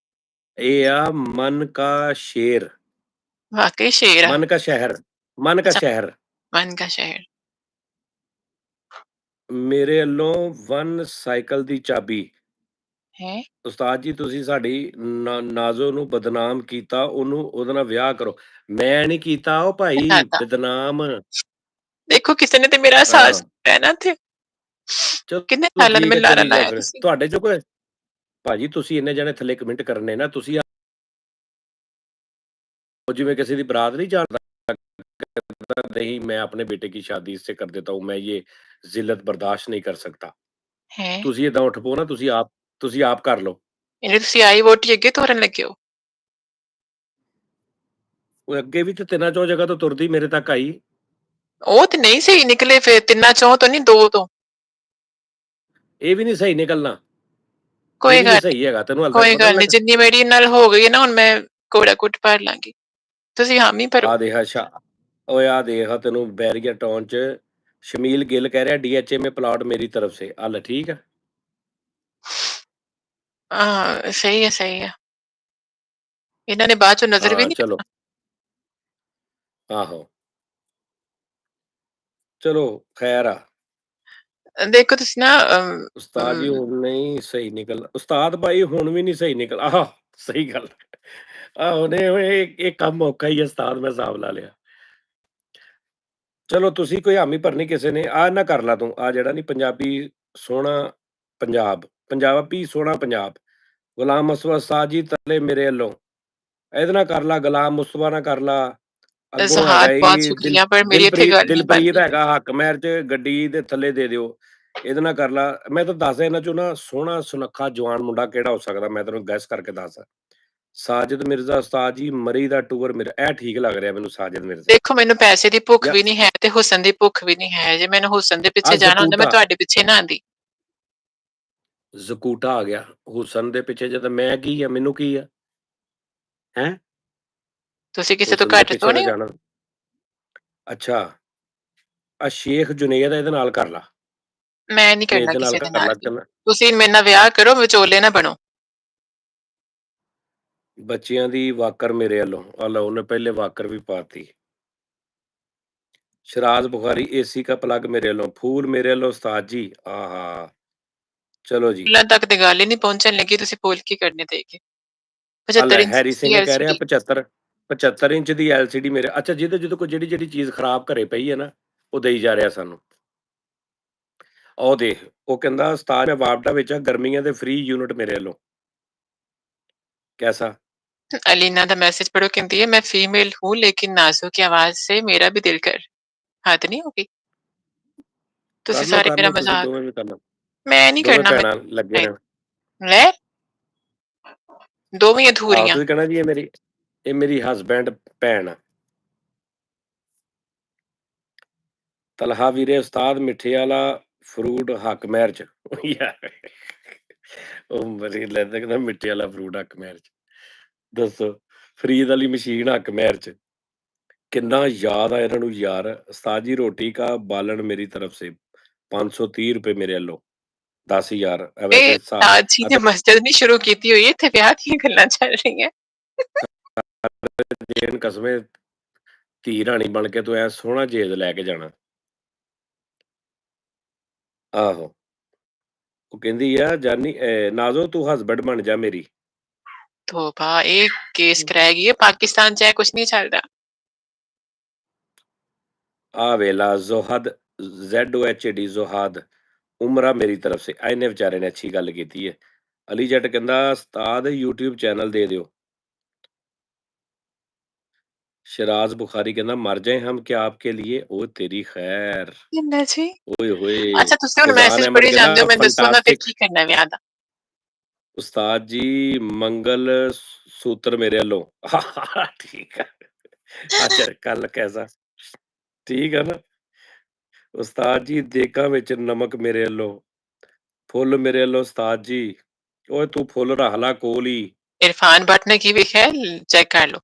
ਇਹ ਆ ਮਨ ਕਾ ਸ਼ੇਰ,
ਵਾਕਈ ਸ਼ੇਰ ਆ।
ਮਨ ਕਾ ਸ਼ਹਿਰ, ਮਨ ਕਾ
ਅੱਛਾ,
ਸ਼ਹਿਰ।
ਮਨ ਕਾ ਸ਼ਹਿਰ।
ਮੇਰੇ ਵੱਲੋਂ 1 ਸਾਈਕਲ ਦੀ ਚਾਬੀ।
ਹੈ
ਉਸਤਾਦ ਜੀ ਤੁਸੀਂ ਸਾਡੀ ਨਾਜ਼ੋ ਨੂੰ ਬਦਨਾਮ ਕੀਤਾ, ਉਹਨੂੰ ਉਹਦੇ ਨਾਲ ਵਿਆਹ ਕਰੋ। ਮੈਂ ਨਹੀਂ ਕੀਤਾ ਉਹ ਭਾਈ
ਤਾਂ
ਬਦਨਾਮ।
ਦੇਖੋ ਕਿਸੇ ਨੇ ਤੇ ਮੇਰਾ ਸਾਥ
ਆਹ
ਦਿੱਤਾ ਹੈ ਨਾ ਇੱਥੇ। ਕਿੰਨੇ
ਚਲੋ
ਸਾਲਾਂ ਦਾ
ਠੀਕ ਹੈ,
ਮੈਨੂੰ ਲਾਰਾ
ਚੰਗੀ ਗੱਲ
ਲਾਇਆ
ਫਿਰ
ਤੁਸੀਂ।
ਤੁਹਾਡੇ ਚੋਂ ਕੋਈ ਭਾਜੀ ਤੁਸੀਂ ਇੰਨੇ ਜਣੇ ਥੱਲੇ ਕਮੈਂਟ ਕਰਨੇ ਨਾ, ਤੁਸੀਂ ਉਹ ਜਿਵੇਂ ਕਿਸੇ ਦੀ ਬਰਾਤ नहीं जाता, नहीं मैं अपने बेटे की शादी इससे कर देता हूँ, मैं ये जिल्लत बर्दाश्त नहीं कर सकता।
ਹੈ
ਤੁਸੀਂ ਏਦਾਂ ਉੱਠ ਪਓ ਨਾ, ਤੁਸੀਂ ਆਪ ਕਰ ਲਓ।
ਇਹਨੇ ਤੁਸੀਂ ਆਈ ਵੋਟੀ ਅੱਗੇ ਤੋਰਨ ਲੱਗੇ ਹੋ।
ਉਹ ਅੱਗੇ ਵੀ ਤੇ ਤਿੰਨਾਂ ਚੋਂ ਜਗ੍ਹਾ ਤੋਂ ਤੁਰਦੀ ਮੇਰੇ ਤੱਕ ਆਈ।
ਉਹ ਤੇ ਨਹੀਂ ਸਹੀ ਨਿਕਲੇ, ਫਿਰ ਤਿੰਨਾਂ ਚੋਂ ਤੋਂ ਨਹੀਂ, ਦੋ ਤੋਂ।
ਇਹ ਵੀ ਨਹੀਂ ਸਹੀ ਨਿਕਲਣਾ, ਇਹ
ਕੋਈ
ਵੀ ਨਹੀਂ
ਗੱਲ
ਸਹੀ ਹੈਗਾ, ਤੈਨੂੰ ਹਾਲੇ ਤੱਕ
ਕੋਈ
ਪਤਾ
ਗੱਲ
ਨੀ
ਨਹੀਂ,
ਲੱਗਾ।
ਜਿੰਨੀ ਮੇਰੀ ਨਾਲ ਹੋ ਗਈ ਹੈ ਨਾ, ਹੁਣ ਮੈਂ ਕੋੜਾ ਕੁੱਟ ਭਰ ਲਾਂਗੀ, ਤੁਸੀਂ ਹਾਮੀ ਭਰੋ।
ਆ ਦੇਖ ਅੱਛਾ, ਓਏ ਆ ਦੇਖ ਤੈਨੂੰ ਬੈਰੀਅਰ ਟਾਊਨ ਚ ਸ਼ਮੀਲ ਗਿੱਲ ਕਹਿ ਰਿਹਾ DHA में प्लॉट मेरी तरफ से, ਹਲ ਠੀਕ ਹੈ।
ਹਾਂ ਸਹੀ ਹੈ, ਸਹੀ ਹੈ। ਇਹਨਾਂ ਨੇ ਬਾਅਦ ਚੋਂ ਨਜ਼ਰ ਵੀ
ਹਾਂ
ਨਹੀਂ
ਚਲੋ, ਆਹੋ ਚਲੋ ਖੈਰ ਆ।
ਦੇਖੋ ਤੁਸੀਂ ਨਾ
ਉਸਤਾਦ ਜੀ ਹੁਣ ਨਹੀਂ ਸਹੀ ਨਿਕਲ, ਉਸਤਾਦ ਭਾਈ ਹੁਣ ਵੀ ਨਹੀਂ ਸਹੀ ਨਿਕਲ। ਆਹ ਸਹੀ ਗੱਲ, ਆਹੋ ਨੇ ਇਹ ਕੰਮ ਔਖਾ ਹੀ ਹੈ ਉਸਤਾਦ, ਮੈਂ ਹਿਸਾਬ ਲਾ ਲਿਆ। ਚਲੋ ਤੁਸੀਂ ਕੋਈ ਹਾਮੀ ਭਰਨੀ ਕਿਸੇ ਨੇ, ਆ ਨਾ ਕਰ ਲਾ ਤੂੰ, ਆ ਜਿਹੜਾ ਨਹੀਂ ਪੰਜਾਬੀ ਸੋਹਣਾ ਪੰਜਾਬ, ਪੰਜਾਬੀ ਸੋਹਣਾ ਪੰਜਾਬ, ਗੁਲਾਮ ਮੁਸਤਫਾ ਉਸਤਾਦ ਜੀ ਤਲੇ ਮੇਰੇ ਵੱਲੋਂ ਇਹਦੇ ਨਾਲ ਕਰ ਲਾ, ਗੁਲਾਮ ਮੁਸਤਫਾ ਨਾਲ ਕਰ ਲਾ। ਅੱਗੋਂ ਹੈਗਾ
ਇਜ਼ਹਾਰ ਬਹੁਤ
ਹੀ
ਸ਼ੁਕਰੀਆ, ਪਰ ਮੇਰੀ ਇੱਥੇ ਗੱਲ ਨਹੀਂ
ਦਿਲਪ੍ਰੀਤ
ਬਣਨੀ।
ਹੈਗਾ ਹੱਕ ਮਹਿਰ ਚ, ਗੱਡੀ ਦੇ ਥੱਲੇ ਦੇ ਦਿਓ, ਇਹਦੇ ਨਾਲ ਕਰ ਲਾ। ਮੈਂ ਤਾਂ ਦੱਸਦਾ ਇਹਨਾਂ ਚੋਂ ਨਾ ਸੋਹਣਾ ਸੁਨੱਖਾ ਜਵਾਨ ਮੁੰਡਾ ਕਿਹੜਾ ਹੋ ਸਕਦਾ, ਮੈਂ ਤੈਨੂੰ ਗੈਸ ਕਰਕੇ ਦੱਸ। ਸਾਜਿਦ ਮਿਰਜ਼ਾ ਉਸਤਾਦ ਜੀ, ਮਰੀ ਦਾ ਟੂਰ ਮੇਰਾ ਇਹ ਠੀਕ ਲੱਗ ਰਿਹਾ ਮੈਨੂੰ, ਸਾਜਿਦ ਮਿਰਜ਼ਾ।
ਦੇਖੋ ਮੈਨੂੰ ਪੈਸੇ ਦੀ ਭੁੱਖ
ਜਾਂ
ਵੀ ਨਹੀਂ ਹੈ ਤੇ ਹੁਸਨ ਦੀ ਭੁੱਖ ਵੀ ਨਹੀਂ ਹੈ। ਜੇ ਮੈਨੂੰ ਹੁਸਨ ਦੇ
ਆ
ਪਿੱਛੇ ਜਾਣਾ ਹੁੰਦਾ, ਮੈਂ
ਜ਼ਕੂਟਾ,
ਤੁਹਾਡੇ ਪਿੱਛੇ ਨਾ ਆਂਦੀ।
ਜ਼ਕੂਟਾ ਆ ਗਿਆ ਹੁਸਨ ਦੇ ਪਿੱਛੇ, ਜਦ ਮੈਂ ਕੀ ਆ, ਮੈਨੂੰ ਕੀ ਆ ਹੈ।
ਤੁਸੀਂ ਕਿਸੇ ਤੋਂ
ਹੁਸਨ ਦੇ
ਘੱਟ
ਪਿੱਛੇ
ਤੋਂ
ਤਾਂ
ਨਹੀਂ ਹੋ।
ਜਾਣਾ। ਅੱਛਾ, ਆ ਸ਼ੇਖ ਜੁਨੇਦ ਇਹਦੇ ਨਾਲ ਕਰ ਲਾ,
ਮੈਂ ਨਹੀਂ
ਜੁਨੇਦ
ਕਰਨਾ
ਦੇ ਨਾਲ
ਕਿਸੇ ਦੇ
ਕਰ
ਨਾਲ
ਲਾ,
ਵੀ।
ਕਹਿੰਦਾ
ਤੁਸੀਂ ਮੇਰੇ ਨਾਲ ਵਿਆਹ ਕਰੋ, ਵਿਚੋਲੇ ਨਾ ਬਣੋ।
ਬੱਚਿਆਂ ਦੀ ਵਾਕਰ ਮੇਰੇ ਵੱਲੋਂ, ਆ ਲਓ ਉਹਨੇ ਪਹਿਲੇ ਵਾਕਰ ਵੀ ਪਾਤੀ। ਸ਼ਰਾਜ਼ ਬੁਖਾਰੀ AC का प्लग मेरे ਵੱਲੋਂ, ਫੂਲ ਮੇਰੇ ਵੱਲੋਂ ਉਸਤਾਦ ਜੀ। ਆਹਾ ਚਲੋ ਜੀ।
ਫੁੱਲਾਂ ਤੱਕ ਤੇ ਗੱਲ ਹੀ ਨਹੀਂ ਪਹੁੰਚਣ ਲੱਗੀ, ਤੁਸੀਂ ਫੁੱਲ ਕੀ ਕਰਨੇ ਦੇ ਕੇ।
ਆ
75
ਲੈ
ਇੰਚ
ਹੈਰੀ ਸਿੰਘ
ਦੀ
ਕਹਿ ਰਿਹਾ
LCD।
75 ਇੰਚ ਦੀ LCD ਮੇਰੇ। ਅੱਛਾ ਜਿਹਦੇ ਕੋਈ ਜਿਹੜੀ ਚੀਜ਼ ਖਰਾਬ ਘਰੇ ਪਈ ਹੈ ਨਾ, ਉਹ ਦੇਈ ਜਾ ਰਿਹਾ ਸਾਨੂੰ। ਉਹ ਦੇਖ, ਉਹ ਕਹਿੰਦਾ ਉਸਤਾਦ ਮੈਂ ਵਾਪਡਾ ਵਿੱਚ ਆ, ਗਰਮੀਆਂ ਦੇ ਫ੍ਰੀ ਯੂਨਿਟ ਮੇਰੇ ਵੱਲੋਂ। कैसा?
अलीना दा मैसेज पढ़ो, कहती है मैं फीमेल हूँ लेकिन नाज़ो की आवाज़ से मेरा भी दिल कर। हद नहीं होगी? तुसी सारे
कर
मेरा
लो ਤੁਸੀਂ
मज़ाक।
ਦੋਵੇਂ ਵੀ ਕਰ ਲਓ,
मैं नहीं
ਦੋਵੇਂ
करना, मैं
ਭੈਣਾਂ ਲੱਗੇ ਰਹਿਣ।
ले दोवें
ਆਹੋ
अधूरियां।
ਤੁਸੀਂ ਕਹਿਣਾ ਜੀ ਇਹ ਮੇਰੀ ਹਸਬੈਂਡ ਭੈਣ ਆ। ਤਲਹਾ ਵੀਰੇ ਉਸਤਾਦ ਮਿੱਠੇ ਵਾਲਾ ਫਰੂਟ ਹੱਕ ਮਹਿਰ ਚ। ਯਾਰ ਉਹ ਮਰੀ ਲੈਂਦਾ, ਕਹਿੰਦਾ ਮਿੱਠੇ ਵਾਲਾ ਫਰੂਟ ਹੱਕ ਮਹਿਰ ਚ। ਦੱਸੋ, ਫਰੀਦ ਵਾਲੀ ਮਸ਼ੀਨ ਹੱਕ ਮਹਿਰ ਚ। ਕਿੰਨਾ ਯਾਦ ਆ ਇਹਨਾਂ ਨੂੰ ਯਾਰ। ਉਸਤਾਦ ਜੀ ਰੋਟੀ ਕਾ ਬਾਲਣ ਮੇਰੀ ਤਰਫ ਸੇ 530 रुपए ਮੇਰੇ ਵੱਲੋਂ 10,000
ए
ਵੈਸੇ
ताज जी ने मस्जिद नहीं शुरू की हुई है, इत्थे ब्याह दी गल्लां चल रही हैं।
ਦੇਣ ਕਸਮੇ ਧੀ ਰਾਣੀ ਬਣ ਕੇ ਤੂੰ ਐ ਸੋਹਣਾ ਜੇਜ ਲੈ ਕੇ ਜਾਣਾ। ਆਹੋ ਉਹ ਕਹਿੰਦੀ ਆ ਜਾਨੀ ਨਾਜ਼ੋ ਤੂੰ ਹਸਬੈਂਡ ਬਣ ਜਾ ਮੇਰੀ।
तौबा, एक केस कराएगी ये पाकिस्तान च कुछ नहीं चलदा।
ਆ ਵੇਲਾ ਜ਼ੋਹਦ ZOHD ਜ਼ੋਹਾਦ ਉਮਰਾ ਮੇਰੀ ਤਰਫ ਸੇ। ਇਹਨੇ ਵਿਚਾਰੇ ਨੇ ਅੱਛੀ ਗੱਲ ਕੀਤੀ ਹੈ। ਅਲੀ ਜੱਟ ਕਹਿੰਦਾ ਉਸਤਾਦ YouTube ਚੈਨਲ ਦੇ ਦਿਓ। ਸ਼ਰਾਜ਼ ਬੁਖਾਰੀ ਕਹਿੰਦਾ ਮਰ ਜਾਏ ਹਮ क्या आपके लिए, ਉਹ ਤੇਰੀ ਖੈਰ।
किन्ना जी?
ਓਏ ਹੋਏ।
अच्छा तुसी हुण
ਫਜ਼ਾਨ
मैसेज
ਅਹਿਮਦ
पढ़ी जांदे
ਕਹਿੰਦਾ
हो, मैं दस्सो ना फिर
फंटास्टिक।
की करना है ब्याह दा।
ਉਸਤਾਦ ਜੀ ਮੰਗਲ ਸੂਤਰ ਮੇਰੇ ਵੱਲੋਂ। ਠੀਕ ਆ। ਅੱਛਾ ਕੱਲ ਕੈਸਾ? ਠੀਕ ਆ ਨਾ? ਉਸਤਾਦ ਜੀ ਦੇਗਾਂ ਵਿੱਚ ਨਮਕ ਮੇਰੇ ਵੱਲੋਂ, ਫੁੱਲ ਮੇਰੇ ਵੱਲੋਂ ਉਸਤਾਦ ਜੀ। ਓਏ ਤੂੰ ਫੁੱਲ ਰੱਖ ਲਾ ਕੋਲ ਹੀ।
इरफान भट्ट ने की लिखा है चेक कर लो।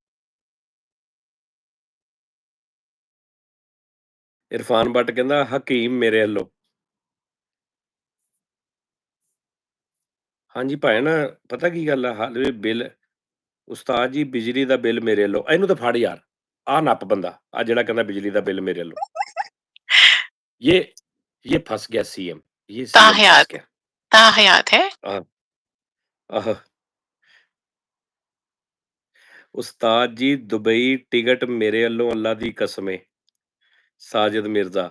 ਇਰਫਾਨ ਬੱਟ ਕਹਿੰਦਾ ਹਕੀਮ ਮੇਰੇ ਵੱਲੋਂ। ਹਾਂਜੀ ਭੈਣ ਪਤਾ ਕੀ ਗੱਲ ਆ ਹਾਲੇ ਬਿੱਲ ਉਸਤਾਦ ਜੀ ਬਿਜਲੀ ਦਾ ਬਿੱਲ ਮੇਰੇ ਵੱਲੋਂ। ਇਹਨੂੰ ਤਾਂ ਫੜ ਯਾਰ, ਆਹ ਨੱਪ ਬੰਦਾ, ਆਹ ਜਿਹੜਾ ਕਹਿੰਦਾ ਬਿਜਲੀ ਦਾ ਬਿੱਲ ਮੇਰੇ ਵੱਲੋਂ। ये ये फँस गया सीएम, ये सीएम फँस
ताहयात
गया।
ताहयात है।
आह आह उस्ताद जी दुबई टिकट मेरे ਵੱਲੋਂ ਅੱਲਾ ਦੀ ਕਸਮ ਏ, साजिद मिर्ज़ा।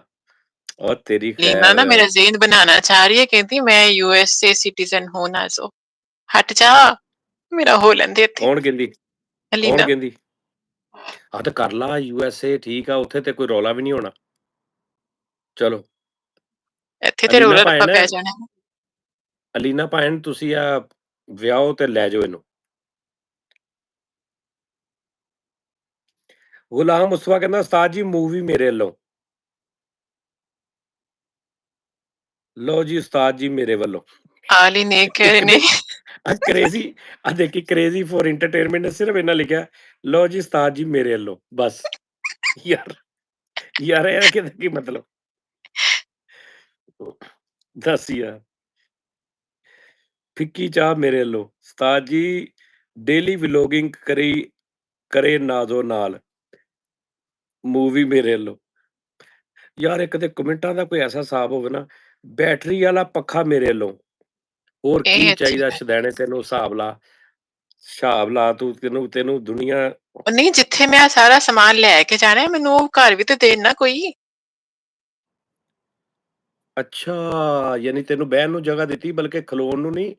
और तेरी
लीना
खैर
ना मेरा ज़ेन बनाना चाह रही है, कहती मैं यूएसए सिटीज़न हूँ नाज़ो। हट जा, मेरा हो लेंदे इत्थे।
ਕੌਣ ਕਹਿੰਦੀ ਕੌਣ
लीना
ਕਹਿੰਦੀ? ਆਹ ਤੇ ਕਰ ਲਾ ਯੂਐਸਏ ਠੀਕ ਆ, ਉੱਥੇ ਤੇ ਕੋਈ ਰੌਲਾ ਵੀ ਨਹੀਂ ਹੋਣਾ। ਚਲੋ
ਇੱਥੇ ਤੇ
ਅਲੀਨਾ
ਰੌਲਾ ਰੱਪਾ
ਭੈਣ
ਪੈ ਜਾਣਾ ਹੈ।
ਅਲੀਨਾ ਭੈਣ ਤੁਸੀਂ ਆ ਵਿਆਹੋ ਤੇ ਲੈ ਜਾਓ ਇਹਨੂੰ। ਗੁਲਾਮ ਮੁਸਤਫਾ ਕਹਿੰਦਾ ਉਸਤਾਦ ਜੀ ਮੂਵੀ ਮੇਰੇ ਵੱਲੋਂ। ਲਓ ਜੀ ਉਸਤਾਦ ਜੀ ਮੇਰੇ ਵੱਲੋਂ।
ਆਲੀ ਨੇ ਕਹ ਰਹੇ
ਇੱਕ
ਨੇ
ਦੇਖ ਆ ਕ੍ਰੇਜ਼ੀ ਆ ਦੇਖੀ ਕ੍ਰੇਜ਼ੀ ਫॉर एंटरटेनमेंट ਨੇ ਸਿਰਫ ਇਹਨਾਂ ਲਿਖਿਆ ਲਓ ਜੀ ਉਸਤਾਦ ਜੀ ਮੇਰੇ ਵੱਲੋਂ ਬਸ। ਯਾਰ ਯਾਰ ਇਹਦਾ ਕੀ ਮਤਲਬ? ਦੱਸ ਯਾਰ। ਫਿੱਕੀ ਚਾਹ ਮੇਰੇ ਵੱਲੋਂ ਉਸਤਾਦ ਜੀ ਡੇਲੀ ਵਲੋਗਿੰਗ ਕਰੇ ਨਾਜ਼ੋ ਨਾਲ ਮੂਵੀ ਮੇਰੇ ਵੱਲੋਂ। ਯਾਰ ਇੱਕ ਤੇ ਕਮੈਂਟਾਂ ਦਾ ਕੋਈ ਐਸਾ ਹਿਸਾਬ ਹੋਵੇ ਨਾ, ਬੈਟਰੀ ਵਾਲਾ ਪੱਖਾ ਮੇਰੇ ਵੱਲੋਂ। ਹੋਰ ਕੀ
ਇਹ ਅੱਛੀ
ਚਾਹੀਦਾ
ਗੱਲ।
ਸ਼ਦੈਣੇ ਤੈਨੂੰ ਹਿਸਾਬ ਲਾ ਤੂੰ ਤੈਨੂੰ ਤੈਨੂੰ ਦੁਨੀਆ।
ਉਹ ਨਹੀਂ, ਜਿੱਥੇ ਮੈਂ ਸਾਰਾ ਸਮਾਨ ਲੈ ਕੇ ਜਾਣਾ ਹੈ, ਮੈਨੂੰ ਉਹ ਘਰ ਵੀ ਤੇ ਦੇਣ ਨਾ ਕੋਈ।
ਅੱਛਾ ਯਾਨੀ ਤੈਨੂੰ ਬਹਿਣ ਨੂੰ ਜਗ੍ਹਾ ਦਿੱਤੀ ਬਲਕਿ ਖਲੋਣ ਨੂੰ ਨਹੀਂ,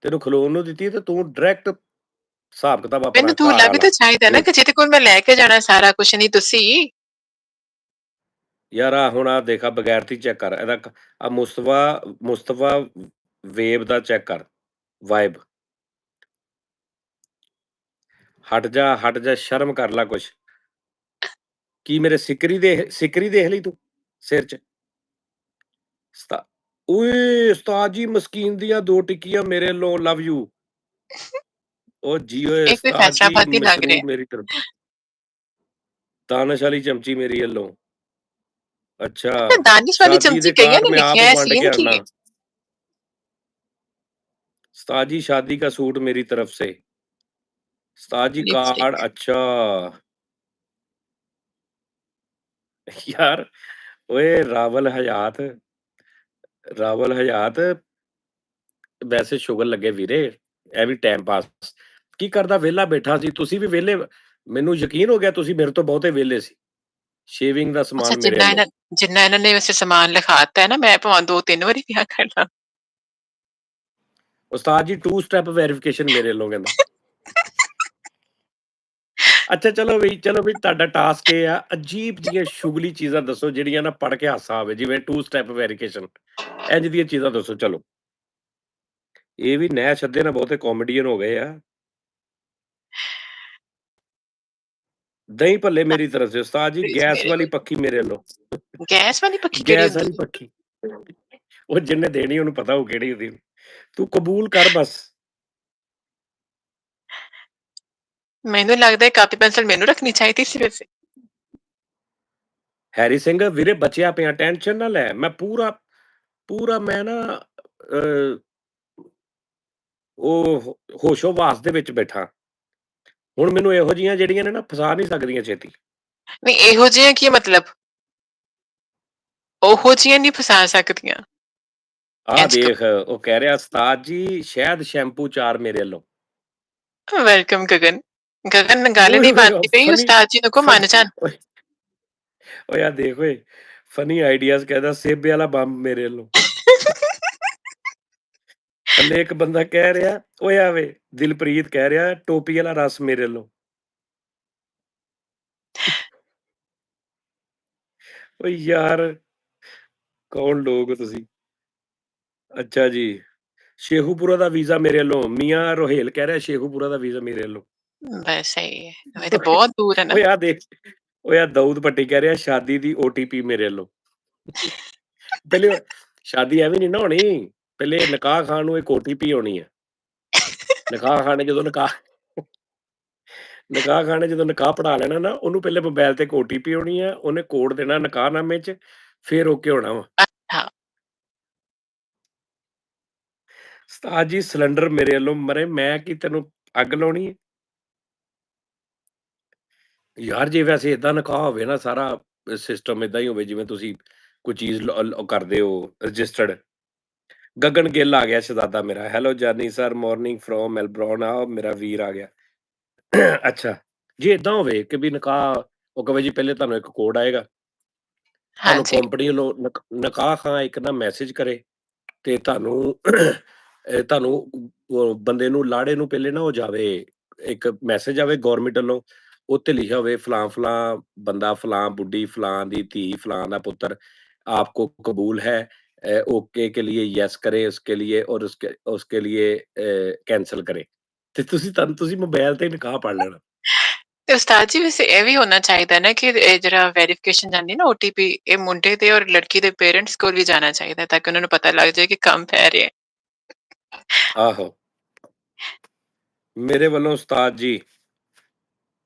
ਤੈਨੂੰ ਖਲੋਣ ਨੂੰ ਦਿੱਤੀ ਤੇ ਤੂੰ ਡਾਇਰੈਕਟ ਹਿਸਾਬ ਕਿਤਾਬ ਆਪਣਾ
ਮੈਨੂੰ
ਘਰ
ਧੂਲਾ ਵੀ
ਵਾਲਾ।
ਤਾਂ ਚਾਹੀਦਾ ਨਾ, ਕਿ ਜਿਹਦੇ ਕੋਲ ਮੈਂ ਲੈ ਕੇ ਜਾਣਾ ਸਾਰਾ ਕੁਛ, ਨਹੀਂ ਤੁਸੀਂ।
ਯਾਰ ਆ ਹੁਣ ਆ ਦੇਖਾ ਬਗੈਰਤੀ ਚੈੱਕ ਕਰ ਇਹਦਾ ਆ ਮੁਸਤਫਾ ਵੇਬ ਦਾ ਚੈੱਕ ਕਰ ਵਾਈਬ। ਹਟ ਜਾ ਸ਼ਰਮ ਕਰ ਲੈ ਕੁਛ। ਕੀ ਮੇਰੇ ਸਿਕਰੀ ਦੇਖ ਲਈ ਤੂੰ ਸਿਰ 'ਚ? ਓਏ ਉਸਤਾਦ ਜੀ ਮਸਕੀਨ ਦੀਆਂ 2 ਟਿੱਕੀਆਂ ਮੇਰੇ ਵੱਲੋਂ ਲਵ ਯੂ। ਉਹ ਜੀ ਓਏ
ਇਹ ਕੋਈ
ਉਸਤਾਦ ਜੀ
ਫੈਸਲਾਬਾਦੀ ਲੱਗ ਰਿਹਾ
ਮਸ਼ਰੂਬ ਮੇਰੀ ਤਰਫ दानिश वाली चमची मेरी येलो। अच्छा,
है। दानिश वाली
शादी
चमची
दे
कईयां
कार्ड
ने
मैं आप
लिखिया है
वंड
सीएम
के
की
आना।
है।
उस्ताद जी शादी का सूट मेरी तरफ से। उस्ताद जी कार्ड
लिपस्टिक।
अच्छा। यार ओए रावल हयात ਵੈਸੇ ਸ਼ੁਗਰ ਲੱਗੇ ਵੀਰੇ ਇਹ ਵੀ ਟਾਈਮ ਪਾਸ ਕੀ ਕਰਦਾ ਵਿਹਲਾ ਬੈਠਾ ਸੀ ਤੁਸੀਂ ਵੀ ਵਿਹਲੇ ਮੈਨੂੰ ਯਕੀਨ ਹੋ ਗਿਆ ਤੁਸੀਂ ਮੇਰੇ ਤੋਂ ਬਹੁਤੇ ਵਿਹਲੇ ਸੀ ਸ਼ੇਵਿੰਗ ਦਾ
अच्छा,
ਸਮਾਨ ਮੇਰੇ ਵੱਲੋਂ
जिन्ना इन्होंने वैसे सामान लिखाता है ना, मैं भावें 2-3 बारी विआह कर ला।
ਉਸਤਾਦ ਜੀ 2 ਸਟੈਪ ਵੈਰੀਫਿਕੇਸ਼ਨ ਮੇਰੇ ਵੱਲੋਂ ਕਹਿੰਦਾ ਅੱਛਾ ਚਲੋ ਵੀ ਤੁਹਾਡਾ ਟਾਸਕ ਇਹ ਆ ਅਜੀਬ ਜੀਆਂ ਸ਼ੁਗਲੀ ਚੀਜ਼ਾਂ ਦੱਸੋ ਜਿਹੜੀਆਂ ਨਾ ਪੜ੍ਹ ਕੇ ਹਾਸਾ ਆਵੇ ਜਿਵੇਂ 2 ਸਟੈਪ ਵੈਰੀਫਿਕੇਸ਼ਨ ਇੰਝ ਦੀਆਂ ਚੀਜ਼ਾਂ ਦੱਸੋ ਚਲੋ ਇਹ ਵੀ ਨਹਿ ਛੱਦੇ ਨਾ ਬਹੁਤੇ ਕਾਮੇਡੀਅਨ ਹੋ ਗਏ ਆ ਦਹੀਂ ਭੱਲੇ ਮੇਰੀ ਤਰਫ से उस्ताद जी
प्लीज
गैस
मेरे
वाली
को
पक्की मेरे ਵੱਲੋਂ
गैस वाली पक्की केड़ी
ਗੈਸ
हुंदी
ਵਾਲੀ
है?
ਪੱਖੀ ਉਹ ਜਿਹਨੇ ਦੇਣੀ ਉਹਨੂੰ ਪਤਾ ਉਹ ਕਿਹੜੀ ਹੁੰਦੀ ਤੂੰ ਕਬੂਲ ਕਰ ਬਸ
ਮੈਨੂੰ ਲੱਗਦਾ ਹੈ ਕਾਪੀ ਪੈਨਸਿਲ ਮੈਨੂੰ ਰੱਖਣੀ ਚਾਹੀਦੀ ਸੀ ਵੈਸੇ।
ਹੈਰੀ ਸਿੰਘ ਵੀਰੇ ਬਚਿਆ ਪਿਆ ਟੈਨਸ਼ਨ ਨਾ ਲੈ ਮੈਂ ਪੂਰਾ ਪੂਰਾ ਮੈਂ ਨਾ ਅਹ, ਉਹ ਹੋਸ਼ੋ-ਹਵਾਸ ਦੇ ਵਿੱਚ ਬੈਠਾ ਹੁਣ ਮੈਨੂੰ ਇਹੋ ਜਿਹੀਆਂ ਜਿਹੜੀਆਂ ਨੇ ਨਾ ਫਸਾ ਨਹੀਂ ਸਕਦੀਆਂ ਛੇਤੀ
ਨਹੀਂ, ਇਹੋ ਜਿਹੀਆਂ ਕੀ ਮਤਲਬ? ਉਹੋ ਜਿਹੀਆਂ ਨਹੀਂ ਫਸਾ ਸਕਦੀਆਂ।
ਆਹ
ਇੰਝ
ਦੇਖ ਉਹ ਕਹਿ ਰਿਹਾ ਉਸਤਾਦ ਜੀ ਸ਼ਹਿਦ ਸ਼ੈਂਪੂ 4 ਮੇਰੇ ਵੱਲੋਂ
ਵੈਲਕਮ ਗगन। गगन गाली
ਓਏ
नहीं
ਹੋਏ
मारती पई,
ਫਨੀ
उस्ताद जी को मान जान।
ਓਏ ਓਏ ਆ ਦੇਖ ਓਏ ਫਨੀ ਆਈਡੀਆਜ਼ ਕਹਿੰਦਾ ਸੇਬੇ ਵਾਲਾ ਬੰਬ ਮੇਰੇ ਵੱਲੋਂ ਥੱਲੇ ਇੱਕ ਬੰਦਾ ਕਹਿ ਰਿਹਾ ਓਏ ਆਵੇ ਦਿਲਪ੍ਰੀਤ ਕਹਿ ਰਿਹਾ ਟੋਪੀ ਵਾਲਾ ਰਸ ਮੇਰੇ ਵੱਲੋਂ ਓਏ ਯਾਰ ਕੌਣ ਲੋਕ ਹੋ ਤੁਸੀਂ ਅੱਛਾ ਜੀ ਸ਼ੇਖੂਪੁਰਾ ਦਾ ਵੀਜ਼ਾ ਮੇਰੇ ਵੱਲੋਂ, ਮੀਆਂ ਰੋਹੇਲ ਕਹਿ ਰਿਹਾ ਸ਼ੇਖੂਪੁਰਾ ਦਾ ਵੀਜ਼ਾ ਮੇਰੇ ਵੱਲੋਂ।
ਬਸ ਸਹੀ ਹੈ, ਇਹ ਤਾਂ ਬਹੁਤ ਦੂਰ ਹੈ ਨਾ।
ਓਏ ਆ ਦੇਖ, ਓਏ ਆ ਦਾਊਦ ਭੱਟੀ ਕਹਿ ਰਿਹਾ ਸ਼ਾਦੀ ਦੀ OTP ਮੇਰੇ ਵੱਲੋਂ। ਪਹਿਲੇ ਸ਼ਾਦੀ ਐਵੇਂ ਨਹੀਂ ਨਾ ਹੋਣੀ, ਪਹਿਲੇ ਨਿਕਾਹ ਖਾਣ ਨੂੰ ਇੱਕ OTP ਆਉਣੀ ਹੈ। ਨਿਕਾਹ ਖਾਣੇ ਜਦੋਂ ਨਿਕਾਹ ਪੜਾ ਲੈਣਾ ਨਾ, ਉਹਨੂੰ ਪਹਿਲੇ ਮੋਬਾਈਲ ਤੇ ਇੱਕ OTP ਆਉਣੀ ਆ, ਉਹਨੇ ਕੋਡ ਦੇਣਾ ਨਿਕਾਹਨਾਮੇ 'ਚ, ਫਿਰ ਓਕੇ ਹੋਣਾ ਵਾ।
ਹਾਂ।
ਉਸਤਾਦ ਜੀ ਸਿਲੰਡਰ ਮੇਰੇ ਵੱਲੋਂ ਮਰੇ, ਮੈਂ ਕੀ ਤੈਨੂੰ ਅੱਗ ਲਾਉਣੀ ਹੈ? ਯਾਰ ਜੇ ਵੈਸੇ ਏਦਾਂ ਨਿਕਾਹ ਹੋਵੇ ਨਾ, ਸਾਰਾ ਸਿਸਟਮ ਏਦਾਂ ਹੀ ਹੋਵੇ ਜਿਵੇਂ ਤੁਸੀਂ ਕੋਈ ਚੀਜ਼ ਕਰਦੇ ਹੋ ਰਜਿਸਟਰਡ। ਗਗਨ ਗਿੱਲ ਆ ਗਿਆ ਸ਼ਹਜ਼ਾਦਾ ਮੇਰਾ। ਹੈਲੋ ਜਾਨੀ ਸਰ, ਮਾਰਨਿੰਗ ਫਰੋਮ ਮੈਲਬੌਰਨ। ਆ ਮੇਰਾ ਵੀਰ ਆ ਗਿਆ। ਅੱਛਾ, ਜੇ ਏਦਾਂ ਹੋਵੇ ਕਿ ਵੀ ਨਿਕਾਹ, ਉਹ ਕਹੇ ਜੀ ਪਹਿਲੇ ਤੁਹਾਨੂੰ ਇੱਕ ਕੋਡ ਆਏਗਾ, ਤੁਹਾਨੂੰ
ਹਾਂਜੀ।
ਕੰਪਨੀ ਵੱਲੋਂ ਨਿਕਾਹ ਖਾਂ ਇੱਕ ਨਾ ਮੈਸੇਜ ਕਰੇ, ਤੇ ਤੁਹਾਨੂੰ ਤੁਹਾਨੂੰ ਉਹ ਬੰਦੇ ਨੂੰ, ਲਾੜੇ ਨੂੰ ਪਹਿਲੇ ਨਾ ਉਹ ਜਾਵੇ, ਇੱਕ ਮੈਸੇਜ ਆਵੇ ਗਵਰਨਮੈਂਟ ਵੱਲੋਂ, ਉੱਤੇ ਲਿਖਿਆ ਹੋਵੇ ਫਲਾਂ ਫਲਾਂ ਬੰਦਾ, ਫਲਾਂ ਬੁੱਢੀ, ਫਲਾਂ ਦੀ ਧੀ, ਫਲਾਂ ਦਾ ਪੁੱਤਰ आपको कबूल है, ओके के लिए यस करें उसके लिए, और उसके लिए कैंसल करें। ਤੇ ਤੁਸੀਂ ਮੋਬਾਈਲ ਤੇ ਨਿਕਾਹ ਪੜ ਲੈਣਾ।
ਤੇ ਉਸਤਾਦ ਜੀ ਵੈਸੇ ਇਹ ਵੀ ਹੋਣਾ ਚਾਹੀਦਾ ਨਾ ਕਿ ਇਹ ਜਿਹੜਾ ਵੈਰੀਫਿਕੇਸ਼ਨ ਜਾਂਦੀ ਨਾ OTP, ਇਹ ਮੁੰਡੇ ਦੇ ਔਰ ਲੜਕੀ ਦੇ ਪੇਰੈਂਟਸ ਕੋਲ ਵੀ ਜਾਣਾ ਚਾਹੀਦਾ, ਤਾਂ ਕਿ ਉਹਨਾਂ ਨੂੰ ਪਤਾ ਲੱਗ ਜਾਏ ਕਿ ਕੰਮ ਪੈ ਰਿਹਾ ਹੈ।
ਆਹੋ, ਮੇਰੇ ਵੱਲੋਂ ਉਸਤਾਦ ਜੀ।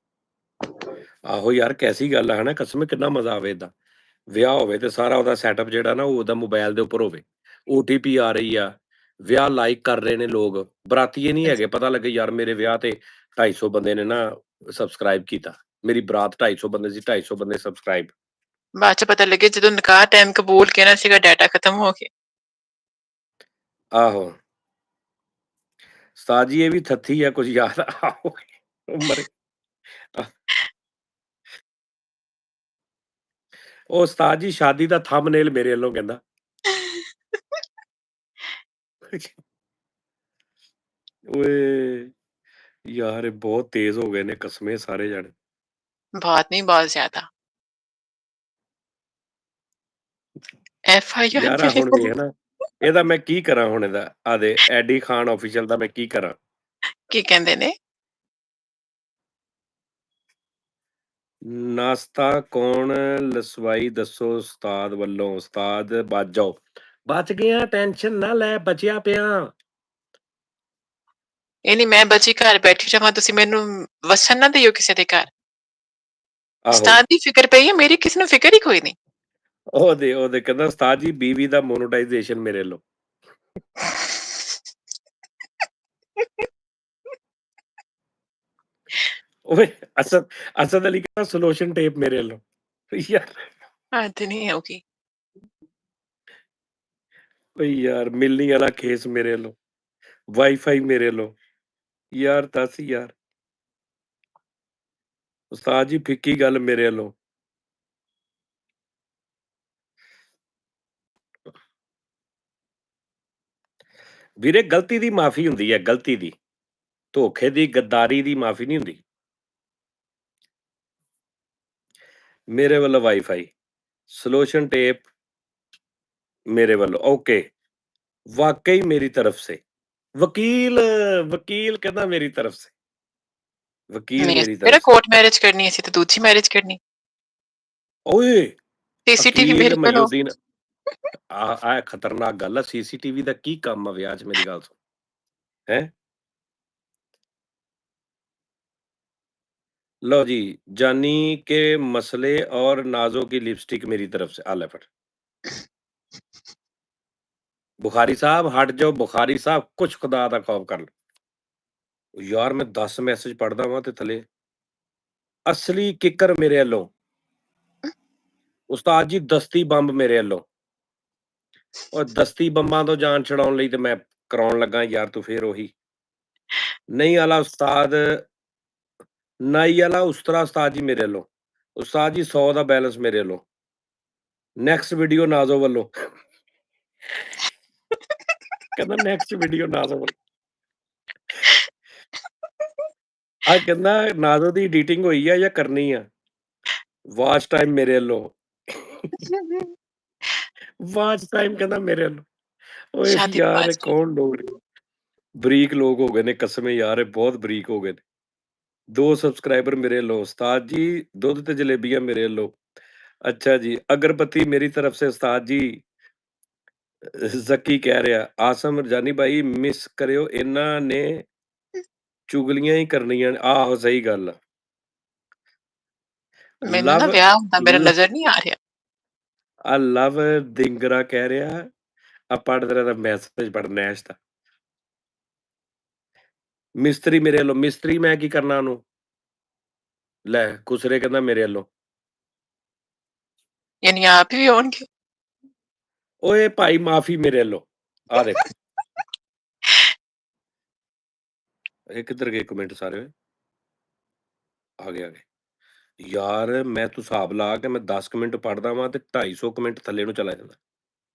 ਆਹੋ ਯਾਰ, ਕੈਸੀ ਗੱਲ ਆ ਹਨਾ, ਕਸਮ ਕਿੰਨਾ ਮਜ਼ਾ ਆਵੇ ਏਦਾਂ। ਵਿਆਹ ਹੋਵੇ ਤੇ ਸਾਰਾ ਉਹਦਾ ਸੈਟਅਪ ਜਿਹੜਾ ਨਾ, ਉਹ ਉਹਦਾ ਮੋਬਾਈਲ ਦੇ ਉੱਪਰ ਹੋਵੇ, OTP ਆ ਰਹੀ ਆ, ਵਿਆਹ ਲਾਈਕ ਕਰ ਰਹੇ ਨੇ ਲੋਕ, ਬਰਾਤੀਏ ਨਹੀਂ ਹੈਗੇ, ਪਤਾ ਲੱਗੇ ਯਾਰ ਮੇਰੇ ਵਿਆਹ ਤੇ 250 ਬੰਦੇ ਨੇ ਨਾ ਸਬਸਕ੍ਰਾਈਬ ਕੀਤਾ, ਮੇਰੀ ਬਰਾਤ 250 ਬੰਦੇ ਸੀ, 250 ਬੰਦੇ ਸਬਸਕ੍ਰਾਈਬ।
ਬਾਅਦ ਚ ਪਤਾ ਲੱਗੇ ਜਦੋਂ ਨਿਕਾਹ ਟਾਈਮ ਕਬੂਲ ਕਹਿਣਾ ਸੀਗਾ, ਡਾਟਾ ਖਤਮ ਹੋ ਗਿਆ।
ਆਹੋ ਉਸਤਾਦ ਜੀ, ਇਹ ਵੀ ਥੱਥੀ ਆ, ਕੁਝ ਯਾਦ ਆਹੋ ਮਰੇ। ਉਹ ਉਸਤਾਦ ਜੀ ਸ਼ਾਦੀ ਦਾ ਥੰਬਨੇਲ ਮੇਰੇ ਵੱਲੋਂ ਕਹਿੰਦਾ। ਓਏ ਯਾਰ, ਇਹ ਬਹੁਤ ਤੇਜ਼ ਹੋ ਗਏ ਨੇ ਕਸਮੇ ਸਾਰੇ ਜਾਣੇ।
ਬਹੁਤ ਨਹੀਂ, ਬਹੁਤ ਜ਼ਿਆਦਾ। FIR
ਯਾਰ
ਵੀ
ਆ ਹੁਣ
ਲਿਖੋ।
ਵੇਖ ਨਾ, ਇਹਦਾ ਮੈਂ ਕੀ ਕਰਾਂ ਹੁਣ, ਇਹਦਾ ਆਦੇ ਐਡੀ ਖਾਨ ਆਫੀਸ਼ੀਅਲ ਦਾ ਮੈਂ ਕੀ ਕਰਾਂ?
ਕੀ ਕਹਿੰਦੇ ਨੇ?
ਨਾਸ਼ਤਾ ਕੌਣ ਲਸਵਾਈ ਦੱਸੋ ਉਸਤਾਦ ਵੱਲੋਂ? ਉਸਤਾਦ ਬਚ ਜਾਓ। ਬਚ ਗਿਆ, ਟੈਨਸ਼ਨ ਨਾ ਲੈ, ਬਚਿਆ ਪਿਆ।
ਇਹ ਨਹੀਂ ਮੈਂ ਬਚੀ ਘਰ ਬੈਠੀ ਰਵਾਂ, ਤੁਸੀਂ ਮੈਨੂੰ ਵਸਣ ਨਾ ਦਿਓ ਕਿਸੇ ਦੇ ਘਰ।
ਆਹੋ,
ਉਸਤਾਦ ਦੀ ਫਿਕਰ ਪਈ ਹੈ, ਮੇਰੀ ਕਿਸੇ ਨੂੰ ਫਿਕਰ ਹੀ ਕੋਈ ਨਹੀਂ।
ਉਹਦੇ ਕਹਿੰਦਾ ਉਸਤਾਦ ਜੀ ਬੀਵੀ ਦਾ ਮੋਨੋਟਾਈਜੇਸ਼ਨ ਮੇਰੇ ਵੱਲੋਂ। ਓਏ ਅਸਦ ਅਲੀ ਕਹਿੰਦਾ ਸੋਲੂਸ਼ਨ ਟੇਪ ਮੇਰੇ ਵੱਲੋਂ। ਯਾਰ
ਹੱਦ ਨਹੀਂ ਹੋਗੀ।
ਓਏ ਯਾਰ, ਮਿਲਣੀ ਵਾਲਾ ਕੇਸ ਮੇਰੇ ਵੱਲੋਂ, ਵਾਈਫਾਈ ਮੇਰੇ ਵੱਲੋਂ। ਯਾਰ ਦੱਸ ਯਾਰ, ਉਸਤਾਦ ਜੀ ਫਿੱਕੀ ਗੱਲ ਮੇਰੇ ਵੱਲੋਂ। ਵੀਰੇ ਗਲਤੀ ਦੀ ਮਾਫੀ ਹੁੰਦੀ ਹੈ, ਗਲਤੀ ਦੀ, ਧੋਖੇ ਦੀ, ਗੱਦਾਰੀ ਦੀ ਮਾਫੀ ਨਹੀਂ ਹੁੰਦੀ। ਮੇਰੇ ਵੱਲੋਂ ਵਾਈਫਾਈ, ਸੋਲੂਸ਼ਨ ਟੇਪ मेरे वालों ओके, वाकई मेरी तरफ से वकील, वकील कहना मेरी तरफ से, वकील
ਨਹੀਂ
मेरी
ਕਿਹੜਾ
तरफ से।
ਕੋਰਟ ਮੈਰਿਜ ਕਰਨੀ, ਅਸੀਂ ਤਾਂ ਦੂਜੀ ਮੈਰਿਜ ਕਰਨੀ।
ओए
CCTV
ਅਕੀਲ
ਮੇਰੇ ਕੋਲ ਹੋ।
ਮਯੂਦੀਨ, ਆ ਖਤਰਨਾਕ ਗੱਲ ਆ। CCTV ਦਾ ਕੀ ਕੰਮ ਆ ਵਿਆਹ 'ਚ? ਮੇਰੀ ਗੱਲ ਸੁਣ, ਹੈ लो जी, जानी के मसले और नाजों की लिपस्टिक मेरी तरफ से। आ ले फट, बुखारी साहब हट जाओ, बुखारी साहब कुछ खुदा दा खौफ कर लो। यार मैं 10 मैसेज पढ़दा वां ते थले असली किकर मेरे ਵੱਲੋਂ, ਉਸਤਾਦ ਜੀ ਦਸਤੀ ਬੰਬ ਮੇਰੇ ਵੱਲੋਂ। ਉਹ ਦਸਤੀ ਬੰਬਾਂ ਤੋਂ ਜਾਨ ਛਡਾਉਣ ਲਈ ਤੇ ਮੈਂ ਕਰਾਉਣ ਲੱਗਾ ਯਾਰ, ਤੂੰ ਫੇਰ ਉਹੀ ਨਹੀਂ ਆਲਾ ਉਸਤਾਦ, ਨਾਈ ਵਾਲਾ ਉਸਤਰਾ ਉਸਤਾਦ ਜੀ ਮੇਰੇ ਵੱਲੋਂ। ਉਸਤਾਦ ਜੀ 100 ਦਾ ਬੈਲੈਂਸ ਮੇਰੇ ਵੱਲੋਂ। ਨੈਕਸਟ ਵੀਡੀਓ ਨਾਜ਼ੋ ਵੱਲੋਂ, ਕਹਿੰਦਾ ਨੈਕਸਟ ਵੀਡੀਓ ਨਾਜ਼ੋ ਵੱਲੋਂ। ਆ ਕਹਿੰਦਾ ਨਾਜ਼ੋ ਦੀ ਐਡੀਟਿੰਗ ਹੋਈ ਆ ਜਾਂ ਕਰਨੀ ਆ? ਵਾਚ ਟਾਈਮ ਮੇਰੇ ਵੱਲੋਂ, ਵਾਚ ਟਾਈਮ ਕਹਿੰਦਾ ਮੇਰੇ ਵੱਲੋਂ। ਓਏ
ਸ਼ਾਦੀ
ਯਾਰ,
ਬਾਅਦ
ਇਹ ਕੌਣ ਲੋਕ ਨੇ? ਬਰੀਕ ਲੋਕ ਹੋ ਗਏ ਨੇ ਕਸਮੇ ਯਾਰ, ਇਹ ਬਹੁਤ ਬਰੀਕ ਹੋ ਗਏ ਨੇ। 2 ਸਬਸਕ੍ਰਾਈਬਰ ਮੇਰੇ ਵੱਲੋਂ, ਉਸਤਾਦ ਜੀ ਦੁੱਧ ਤੇ ਜਲੇਬੀਆਂ ਮੇਰੇ ਵੱਲੋਂ। ਅੱਛਾ ਜੀ, ਅਗਰਬੱਤੀ ਮੇਰੀ ਤਰਫ ਸੇ ਉਸਤਾਦ ਜੀ। ਜ਼ੱਕੀ ਕਹਿ ਰਿਹਾ, ਆਸਮ ਰਜਾਨੀ ਭਾਈ ਮਿਸ ਕਰਿਓ, ਇਹਨਾਂ ਨੇ ਚੁਗਲੀਆਂ ਹੀ ਕਰਨੀਆਂ ਨੇ। ਆਹੋ, ਸਹੀ ਗੱਲ ਆ।
ਮੈਨੂੰ ਨਾ
ਲਵ
ਵਿਆਹ ਹੁੰਦਾ ਮੇਰਾ
ਲ
ਨਜ਼ਰ ਨਹੀਂ ਆ ਰਿਹਾ।
ਲਵ ਦਿੰਗਰਾ ਕਹਿ ਰਿਹਾ, ਆ ਪੜ੍ਹ ਤੇਰਾ ਦਾ ਮੈਸੇਜ ਪੜ੍ਹ ਨੈਸ਼ ਦਾ। ਮਿਸਤਰੀ ਮੇਰੇ ਵੱਲੋਂ, ਮਿਸਤਰੀ ਮੈਂ ਕੀ ਕਰਨਾ ਉਹਨੂੰ? ਲੈ ਖੁਸਰੇ ਕਹਿੰਦਾ ਮੇਰੇ ਵੱਲੋਂ।
ਯਾਨੀ ਆਪ ਹੀ ਹੋਣਗੇ।
ਓਏ ਭਾਈ ਮਾਫੀ ਮੇਰੇ ਵੱਲੋਂ। ਆ ਦੇਖ, ਇਹ ਕਿੱਧਰ ਗਏ ਕਮੈਂਟ ਸਾਰੇ ਓਏ? ਆ ਗਏ, ਆ ਗਏ। ਯਾਰ ਮੈਂ ਤੂੰ ਹਿਸਾਬ ਲਾ ਕੇ ਮੈਂ 10 ਕਮੈਂਟ ਪੜ੍ਹਦਾ ਵਾਂ ਤੇ 250 ਕਮੈਂਟ ਥੱਲੇ ਨੂੰ ਚਲਾ ਜਾਂਦਾ।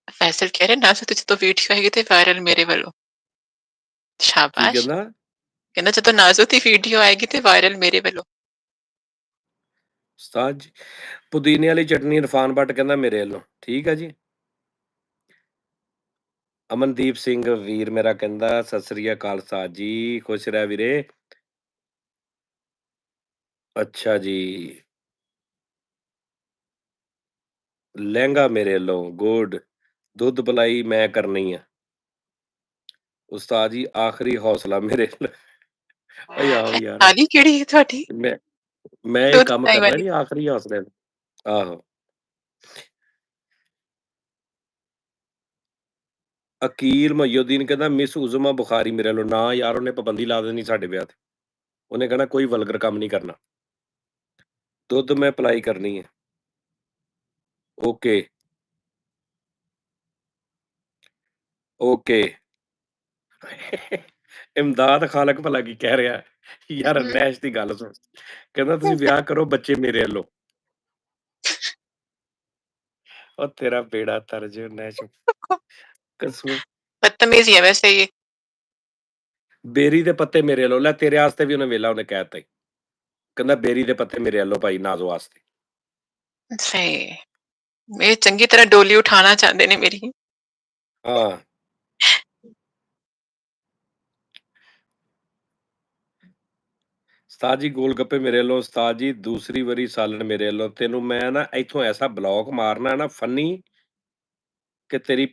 ਫੈਸਲ ਕਹਿ ਰਹੇ ਨਾ ਸੋ ਜਦੋਂ ਵੀਡੀਓ ਆਏਗੀ ਤੇ ਵਾਇਰਲ ਮੇਰੇ ਵੱਲੋਂ।
ਕੀ
ਸ਼ਾਬਾਸ਼।
ਕਹਿੰਦਾ?
ਕਹਿੰਦਾ ਜਦੋਂ ਨਾਜ਼ੋ ਦੀ ਵੀਡੀਓ ਆਏਗੀ ਤੇ ਵਾਇਰਲ ਮੇਰੇ ਵੱਲੋਂ।
ਉਸਤਾਦ ਜੀ ਪੁਦੀਨੇ ਵਾਲੀ ਚਟਨੀ ਇਰਫਾਨ ਭੱਟ ਕਹਿੰਦਾ ਮੇਰੇ ਵੱਲੋਂ। ਠੀਕ ਆ ਜੀ। ਅਮਨਦੀਪ ਸਿੰਘ ਵੀਰ ਮੇਰਾ ਕਹਿੰਦਾ ਸਤਿ ਸ੍ਰੀ ਅਕਾਲ ਉਸਤਾਦ ਜੀ, ਖੁਸ਼ ਰਹਿ ਵੀਰੇ। ਅੱਛਾ ਜੀ, ਲਹਿੰਗਾ ਮੇਰੇ ਵੱਲੋਂ ਗੁੱਡ। ਦੁੱਧ ਪਲਾਈ ਮੈਂ ਕਰਨੀ ਆ। ਉਸਤਾਦ ਜੀ ਆਖਰੀ ਹੌਸਲਾ ਮੇਰੇ ਵੱਲੋਂ। ਓਏ ਆਹੋ ਯਾਰ,
ਥਾਲੀ ਕਿਹੜੀ ਹੈ ਤੁਹਾਡੀ?
ਮੈਂ ਇਹ
ਦੁੱਧ
ਕੰਮ
ਪਲਾਈ
ਕਰਨਾ
ਵਾਲੀ।
ਨੀ ਆਖਰੀ ਹੌਸਲੇ ਦਾ। ਆਹੋ। ਅਕੀਲ ਮਈਉਦੀਨ ਕਹਿੰਦਾ ਮਿਸ ਉਜ਼ਮਾ ਬੁਖਾਰੀ ਮੇਰੇ ਵੱਲੋਂ। ਨਾ ਯਾਰ, ਉਹਨੇ ਪਾਬੰਦੀ ਲਾ ਦੇਣੀ ਸਾਡੇ ਵਿਆਹ ਤੇ। ਉਹਨੇ ਕਹਿਣਾ ਕੋਈ ਵਲਗਰ ਕੰਮ ਨਹੀਂ ਕਰਨਾ। ਦੁੱਧ ਮੈਂ ਪਲਾਈ ਕਰਨੀ ਹੈ। Okay okay. ਇਮਦਾਦ ਖਾਲਕ ਭਲਾ ਕੀ ਕਹਿ ਰਿਹਾ? ਯਾਰ ਨੈਸ਼ ਦੀ ਗੱਲ ਸੁਣ। ਕਹਿੰਦਾ ਤੁਸੀਂ ਵਿਆਹ ਕਰੋ, ਬੱਚੇ ਮੇਰੇ ਵੱਲੋਂ। ਉਹ ਤੇਰਾ ਬੇੜਾ ਤਰਜ ਨੈਸ਼ ਕਸਮ।
बदतमीज ही है वैसे ये।
ਬੇਰੀ ਦੇ ਪੱਤੇ ਮੇਰੇ ਵੱਲੋਂ। ਲੈ ਤੇਰੇ ਵਾਸਤੇ ਵੀ ਉਹਨੇ ਵੇਲਾ ਉਹਨੇ ਕਹਿ ਦਿੱਤਾ ਈ। ਕਹਿੰਦਾ ਬੇਰੀ ਦੇ ਪੱਤੇ ਮੇਰੇ ਵੱਲੋਂ ਭਾਈ ਨਾਜ਼ੋ ਵਾਸਤੇ।
सही। ये चंगी तरह डोली उठाना चाहते ने मेरी।
ਹਾਂ। ਉਸਤਾਦ ਜੀ ਗੋਲ ਗੱਪੇ ਮੇਰੇ ਵੱਲੋਂ। ਉਸਤਾਦ ਜੀ ਦੂਸਰੀ ਵਾਰੀ ਸਾਲਣ ਮੇਰੇ ਵੱਲੋਂ। ਤੈਨੂੰ ਮੈਂ ਨਾ ਇੱਥੋਂ ਐਸਾ ਬਲੌਕ ਮਾਰਨਾ ਨਾ ਫਨੀ ਕਿ ਤੇਰੀ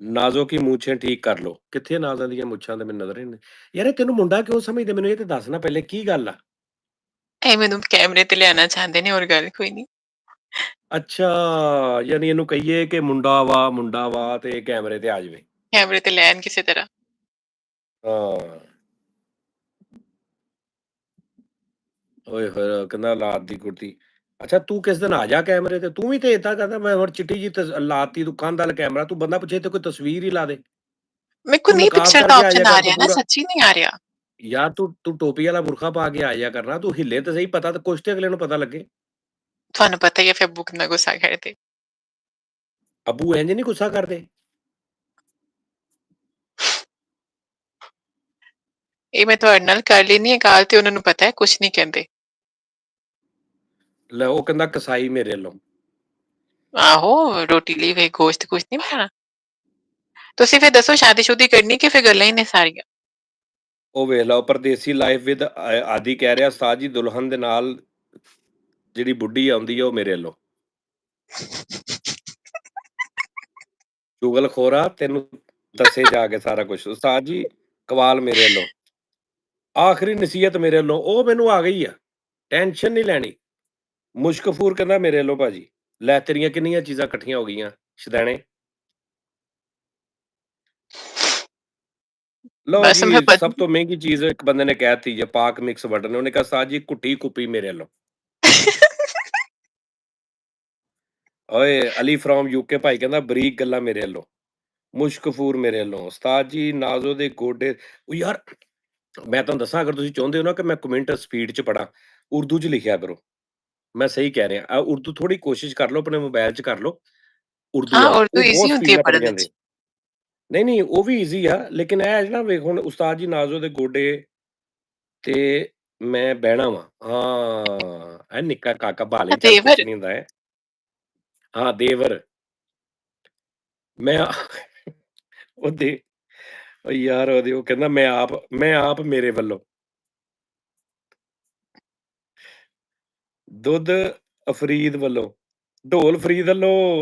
ਨਾਜ਼ੋ ਕੀ ਮੂਛੇਂ ਠੀਕ ਕਰ ਲੋ। ਕਿੱਥੇ ਨਾਜ਼ਾਂ ਦੀਆਂ ਮੁੱਛਾਂ ਤੇ ਮੈਨੂੰ ਨਜ਼ਰ ਹੀ ਨਹੀਂ। ਯਾਰ ਇਹ ਤੈਨੂੰ ਮੁੰਡਾ ਕਿਉਂ ਸਮਝਦੇ? ਮੈਨੂੰ ਇਹ ਤੇ ਦੱਸ ਨਾ ਪਹਿਲੇ ਕੀ ਗੱਲ ਆ?
ਇਹ ਮੈਨੂੰ ਕੈਮਰੇ ਤੇ ਲਿਆਣਾ ਚਾਹੁੰਦੇ ਨੇ, ਹੋਰ ਗੱਲ ਕੋਈ ਨਹੀਂ।
ਅੱਛਾ, ਯਾਨੀ ਇਹਨੂੰ ਕਹੀਏ ਕਿ ਮੁੰਡਾ ਵਾ ਤੇ ਕੈਮਰੇ ਤੇ ਆ ਜਾਵੇ।
ਕੈਮਰੇ ਤੇ ਲੈਣ ਕਿਸੇ ਤਰ੍ਹਾਂ।
ਹਾਂ। ਓਏ ਹੋਏ ਕਹਿੰਦਾ ਲਾਤ ਦੀ ਕੁੜਤੀ। ਅੱਛਾ ਤੂੰ ਕਿਸ ਦਿਨ ਆ ਜਾ ਕੈਮਰੇ ਤੇ। ਤੂੰ ਵੀ ਤੇ ਏਦਾਂ ਕਹਿੰਦਾ ਮੈਂ ਹੁਣ ਚਿੱਟੀ ਜੀ ਲਾਤੀ ਤੂੰ ਕੰਧ ਵਾਲਾ ਕੈਮਰਾ। ਤੂੰ ਬੰਦਾ ਪੁੱਛੇ ਤੇ ਕੋਈ ਤਸਵੀਰ ਹੀ ਲਾ ਦੇ।
मेरे को
ਤੂੰ
नहीं
ਨਕਾਬ
पिक्चर का
ਕਰਕੇ ਆ ਜਾ
ऑप्शन आ
ਕਰ
रहा
ਤੂੰ
है ना,
ਪੂਰਾ।
सच्ची नहीं आ रहा।
ਯਾਰ ਤੂੰ ਟੋਪੀ ਵਾਲਾ ਬੁਰਖਾ ਪਾ ਕੇ ਆ ਜਾ ਕਰਨਾ। ਤੂੰ ਹਿੱਲੇ ਤੇ ਸਹੀ, ਪਤਾ ਤੇ ਕੁਛ ਤੇ ਅਗਲੇ ਨੂੰ ਪਤਾ ਲੱਗੇ।
ਤੁਹਾਨੂੰ ਪਤਾ ਹੀ ਹੈ ਫਿਰ ਬੁੱਕ ਨਾ ਗੁੱਸਾ ਕਰਦੇ।
ਅੱਬੂ ਇੰਜ ਨਹੀਂ ਗੁੱਸਾ ਕਰਦੇ।
ਇਹ ਮੈਂ ਤੁਹਾਡੇ ਨਾਲ ਕਰ ਲੈਣੀ ਹੈ ਗੱਲ ਤੇ ਉਹਨਾਂ ਨੂੰ ਪਤਾ ਹੈ, ਕੁਝ ਨਹੀਂ ਕਹਿੰਦੇ।
ਲੈ ਉਹ ਕਹਿੰਦਾ ਕਸਾਈ ਮੇਰੇ ਵੱਲੋਂ।
ਆਹੋ ਰੋਟੀ ਲਈ ਵੇ ਗੋਸ਼ਤ ਕੁਝ ਨਹੀਂ ਬਣਾਣਾ। ਤੁਸੀਂ ਫਿਰ ਦੱਸੋ ਸ਼ਾਦੀशुदी ਕਰਨੀ ਕਿ ਫਿਰ ਗੱਲਾਂ ਹੀ ਨੇ ਸਾਰੀਆਂ।
ਉਹ ਵੇਖ ਲਓ ਪਰਦੇਸੀ ਲਾਈਫ ਵਿਦ ਆਦੀ ਕਹਿ ਰਿਹਾ ਉਸਤਾਦ ਜੀ ਦੁਲਹਨ ਦੇ ਨਾਲ ਜਿਹੜੀ ਬੁੱਢੀ ਆਉਂਦੀ ਹੈ ਉਹ ਮੇਰੇ ਵੱਲੋਂ। ਚੁਗਲਖੋਰਾ ਤੈਨੂੰ ਦੱਸੇ ਜਾ ਕੇ ਸਾਰਾ ਕੁਝ। ਉਸਤਾਦ ਜੀ ਕਵਾਲ ਮੇਰੇ ਵੱਲੋਂ। ਆਖਰੀ ਨਸੀਹਤ ਮੇਰੇ ਵੱਲੋਂ। ਉਹ ਮੈਨੂੰ ਆ ਗਈ ਆ, ਟੈਨਸ਼ਨ ਨਹੀਂ ਲੈਣੀ। ਮੁਸ਼ਕਫੂਰ ਕਹਿੰਦਾ ਮੇਰੇ ਵੱਲੋਂ ਭਾਜੀ। ਲੈ ਤੇਰੀਆਂ ਕਿੰਨੀਆਂ ਚੀਜ਼ਾਂ ਇਕੱਠੀਆਂ ਹੋ ਗਈਆਂ ਸ਼ਦੈਣੇ। ਲਓ
ਬਸ ਮੈਂ
ਜੀ ਸਭ ਤੋਂ ਮਹਿੰਗੀ ਚੀਜ਼ ਇੱਕ ਬੰਦੇ ਨੇ ਕਹਿ ਦਿੱਤੀ ਜੇ ਪਾਕ ਮਿਕਸ ਬਟਨ। ਉਹਨੇ ਕਿਹਾ ਉਸਤਾਦ ਜੀ ਕੁੱਟੀ ਕੁੱਪੀ ਮੇਰੇ ਵੱਲੋਂ। ਓਏ ਅਲੀ ਫਰੋਮ ਯੂਕੇ ਭਾਈ ਕਹਿੰਦਾ ਬਰੀਕ ਗੱਲਾਂ ਮੇਰੇ ਵੱਲੋਂ। ਮੁਸ਼ਕਫੂਰ ਮੇਰੇ ਵੱਲੋਂ। ਉਸਤਾਦ ਜੀ ਨਾਜ਼ੋ ਦੇ ਗੋਡੇ। ਉਹ ਯਾਰ ਮੈਂ ਤੁਹਾਨੂੰ ਦੱਸਾਂ, ਅਗਰ ਤੁਸੀਂ ਚਾਹੁੰਦੇ ਹੋ ਨਾ ਕਿ ਮੈਂ ਕਮੈਂਟ ਸਪੀਡ 'ਚ ਪੜਾਂ, ਉਰਦੂ 'ਚ ਲਿਖਿਆ ਕਰੋ। ਮੈਂ ਸਹੀ ਕਹਿ ਰਿਹਾ। ਉਰਦੂ ਥੋੜੀ ਕੋਸ਼ਿਸ਼ ਕਰ ਲਓ, ਆਪਣੇ ਮੋਬਾਈਲ 'ਚ ਕਰ ਲਓ ਉਰਦੂ
हाँ
ਵਾਲਾ।
उर्दू
ਉਹ ਬਹੁਤ
इजी
ਸਪੀਡ
होती है
ਨਾਲ ਪੜ੍ਹੇ
पढ़ने
ਜਾਂਦੇ।
च।
ਨਹੀਂ ਉਹ ਵੀ ਈਜ਼ੀ ਆ, ਲੇਕਿਨ ਇਹ ਨਾ ਵੇਖ ਹੁਣ ਉਸਤਾਦ ਜੀ ਨਾਜ਼ੋ ਦੇ ਗੋਡੇ ਤੇ ਮੈਂ ਬਹਿਣਾ ਵਾਂ। ਹਾਂ ਇਹ ਨਿੱਕਾ ਕਾਕਾ ਭਾਲੇ ਚੱਲ ਕੁਛ
देवर।
ਨਹੀਂ ਹੁੰਦਾ ਹੈ। ਹਾਂ ਦੇਵਰ। ਮੈਂ ਉਹ ਦੇ ਓ ਯਾਰ ਉਹ ਕਹਿੰਦਾ ਮੈਂ ਆਪ ਮੇਰੇ ਵੱਲੋਂ ਦੁੱਧ ਅਫਰੀਦ ਵੱਲੋਂ, ਢੋਲ ਫਰੀਦ ਵੱਲੋਂ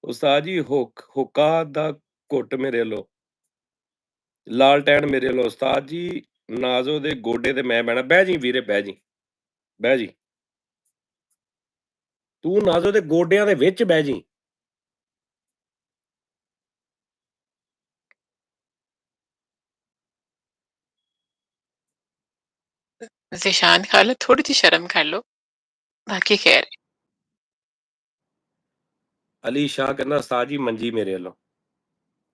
ਉਸਤਾਦ ਜੀ ਹੋਕਾ ਦਾ ਘੁੱਟ ਮੇਰੇ ਵੱਲੋਂ, ਲਾਲਟੈਨ ਮੇਰੇ ਵੱਲੋਂ, ਉਸਤਾਦ ਜੀ ਨਾਜ਼ੋ ਦੇ ਗੋਡੇ ਤੇ ਮੈਂ ਬਹਿਣਾ, ਬਹਿ ਜੀ ਵੀਰੇ ਬਹਿ ਜੀ, ਬਹਿ ਜੀ। ਤੂੰ ਨਾਜ਼ੋ ਦੇ ਗੋਡਿਆਂ ਦੇ ਵਿੱਚ ਬਹਿ ਜੀ।
ज़ीशान खान थोड़ी-सी शर्म कर लो, बाकी खैर है।
ਅਲੀ ਸ਼ਾਹ ਕਹਿੰਦਾ ਉਸਤਾਦ ਜੀ ਮੰਜੀ ਮੇਰੇ ਵੱਲੋਂ।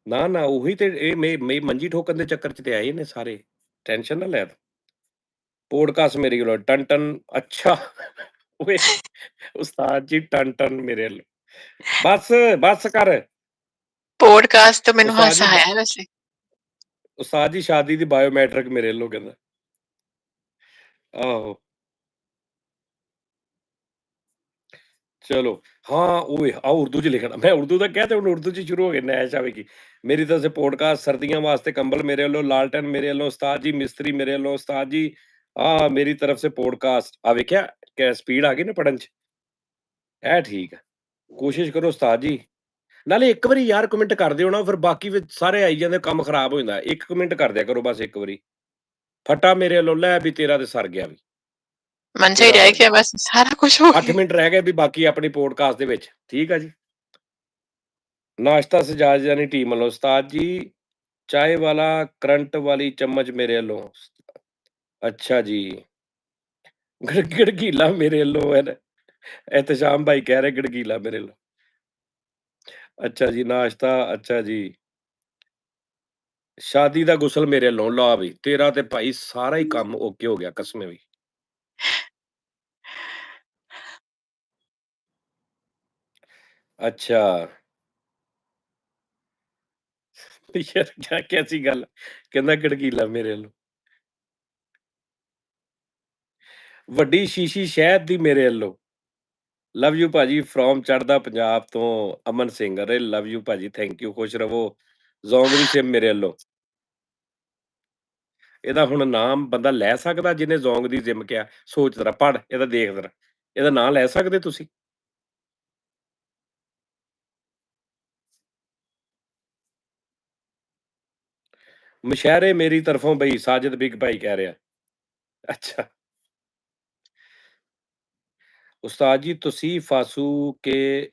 ਨਾ ਉਹੀ ਤੇ ਇਹ ਮੈਂ ਮੰਜੀ ਠੋਕਣ ਦੇ ਚੱਕਰ 'ਚ ਤੇ ਆਏ ਨੇ ਸਾਰੇ, ਟੈਨਸ਼ਨ ਨਾ ਲੈ ਤੂੰ। ਪੋਡਕਾਸਟ ਮੇਰੇ ਵੱਲੋਂ ਟਨ ਅੱਛਾ ਓਏ ਉਸਤਾਦ ਜੀ ਟਨ ਮੇਰੇ ਵੱਲੋਂ। ਬਸ ਕਰ।
पॉडकास्ट तो मैनू
ਉਸਤਾਦ
हासा
ਜੀ
आया वैसे।
ਉਸਤਾਦ ਜੀ ਸ਼ਾਦੀ ਦੀ ਬਾਇਓਮੈਟ੍ਰਿਕ ਮੇਰੇ ਵੱਲੋਂ ਕਹਿੰਦਾ। ਆਹੋ। चलो हाँ, ओए आओ उर्दू च लिखना, मैं उर्दू दा क्या ते हुण उर्दू च शुरू हो गए नैश आवेगी। मेरी तरफ से पॉडकास्ट सर्दियां वास्ते कंबल मेरे वल्लों, लालटेन मेरे वल्लों, उस्ताद जी मिस्त्री मेरे वल्लों, उस्ताद जी मेरी तरफ से पॉडकास्ट आ वेख्या कै स्पीड आ गई ना पढ़न च। ऐ ठीक है। कोशिश करो उस्ताद जी। ਨਾਲੇ ਇੱਕ ਵਾਰੀ ਯਾਰ ਕਮੈਂਟ ਕਰ ਦਿਓ ਨਾ, ਫਿਰ ਬਾਕੀ ਵਿੱਚ ਸਾਰੇ ਆਈ ਜਾਂਦੇ, ਕੰਮ ਖਰਾਬ ਹੋ ਜਾਂਦਾ। ਇੱਕ ਕਮੈਂਟ ਕਰ ਦਿਆ ਕਰੋ ਬਸ ਇੱਕ ਵਾਰੀ। ਫਟਾ ਮੇਰੇ ਵੱਲੋਂ ਲੈ ਵੀ ਤੇਰਾ ਤੇ ਸਰ ਗਿਆ ਵੀ।
मंजा ही
ਤੇਰਾ
रह
ਸਰ
गया
ਗਿਆ।
बस, सारा कुछ हो
8
गया।
ਮਿੰਟ ਰਹਿ ਗਏ ਵੀ ਬਾਕੀ ਆਪਣੀ ਪੋਡਕਾਸਟ ਦੇ ਵਿੱਚ, ਠੀਕ ਆ ਜੀ। ਨਾਸ਼ਤਾ ਸਜਾਦ ਜਾਨੀ ਟੀਮ ਵੱਲੋਂ, ਉਸਤਾਦ ਜੀ ਚਾय वाला करंट वाली चम्मच मेरे ਵੱਲੋਂ। ਅੱਛਾ ਜੀ। ਗੜਗੀਲਾ ਮੇਰੇ ਵੱਲੋਂ ਹੈ ਨਾ। एहतशाम भाई कह रहे गड़गीला मेरे ਵੱਲੋਂ। ਅੱਛਾ ਜੀ ਨਾਸ਼ਤਾ, ਅੱਛਾ ਜੀ। ਸ਼ਾਦੀ ਦਾ ਗੁਸਲ ਮੇਰੇ ਵੱਲੋਂ, ਲਾ ਵੀ ਤੇਰਾ ਤੇ ਭਾਈ ਸਾਰਾ ਹੀ ਕੰਮ ਓਕੇ ਹੋ ਗਿਆ ਕਸਮੇ ਵੀ। ਅੱਛਾ। ਯਾਰ ਕਿਆ ਕੈਸੀ ਗੱਲ, ਕਹਿੰਦਾ ਗੜਗੀਲਾ ਮੇਰੇ ਵੱਲੋਂ। ਵੱਡੀ ਸ਼ੀਸ਼ੀ ਸ਼ਹਿਦ ਦੀ ਮੇਰੇ ਵੱਲੋਂ। ਲਵ ਯੂ ਭਾਜੀ ਫਰੋਮ ਚੜ੍ਹਦਾ ਪੰਜਾਬ ਤੋਂ ਅਮਨ ਸਿੰਘ। ਅਰੇ ਲਵ ਯੂ ਭਾਜੀ, ਥੈਂਕ ਯੂ, ਖੁਸ਼ ਰਵੋ। ਜ਼ੋਂਗਰੀ ਸਿਮ ਮੇਰੇ ਵੱਲੋਂ। ਇਹਦਾ ਹੁਣ ਨਾਮ ਬੰਦਾ ਲੈ ਸਕਦਾ ਜਿਹਨੇ ਜ਼ੋਂਗ ਦੀ ਜ਼ਿਮ ਕਿਹਾ? ਸੋਚ ਜ਼ਰਾ, ਪੜ੍ਹ ਇਹਦਾ, ਦੇਖ ਜ਼ਰਾ। ਇਹਦਾ ਨਾਂ ਲੈ ਸਕਦੇ ਤੁਸੀਂ? ਮਸ਼ਹਿਰੇ ਮੇਰੀ ਤਰਫੋਂ ਬਈ, ਸਾਜਿਦ ਬਿਗ ਭਾਈ ਕਹਿ ਰਿਹਾ। ਅੱਛਾ। ਉਸਤਾਦ ਜੀ ਤੁਸੀਂ ਫਾਸੂ ਕੇ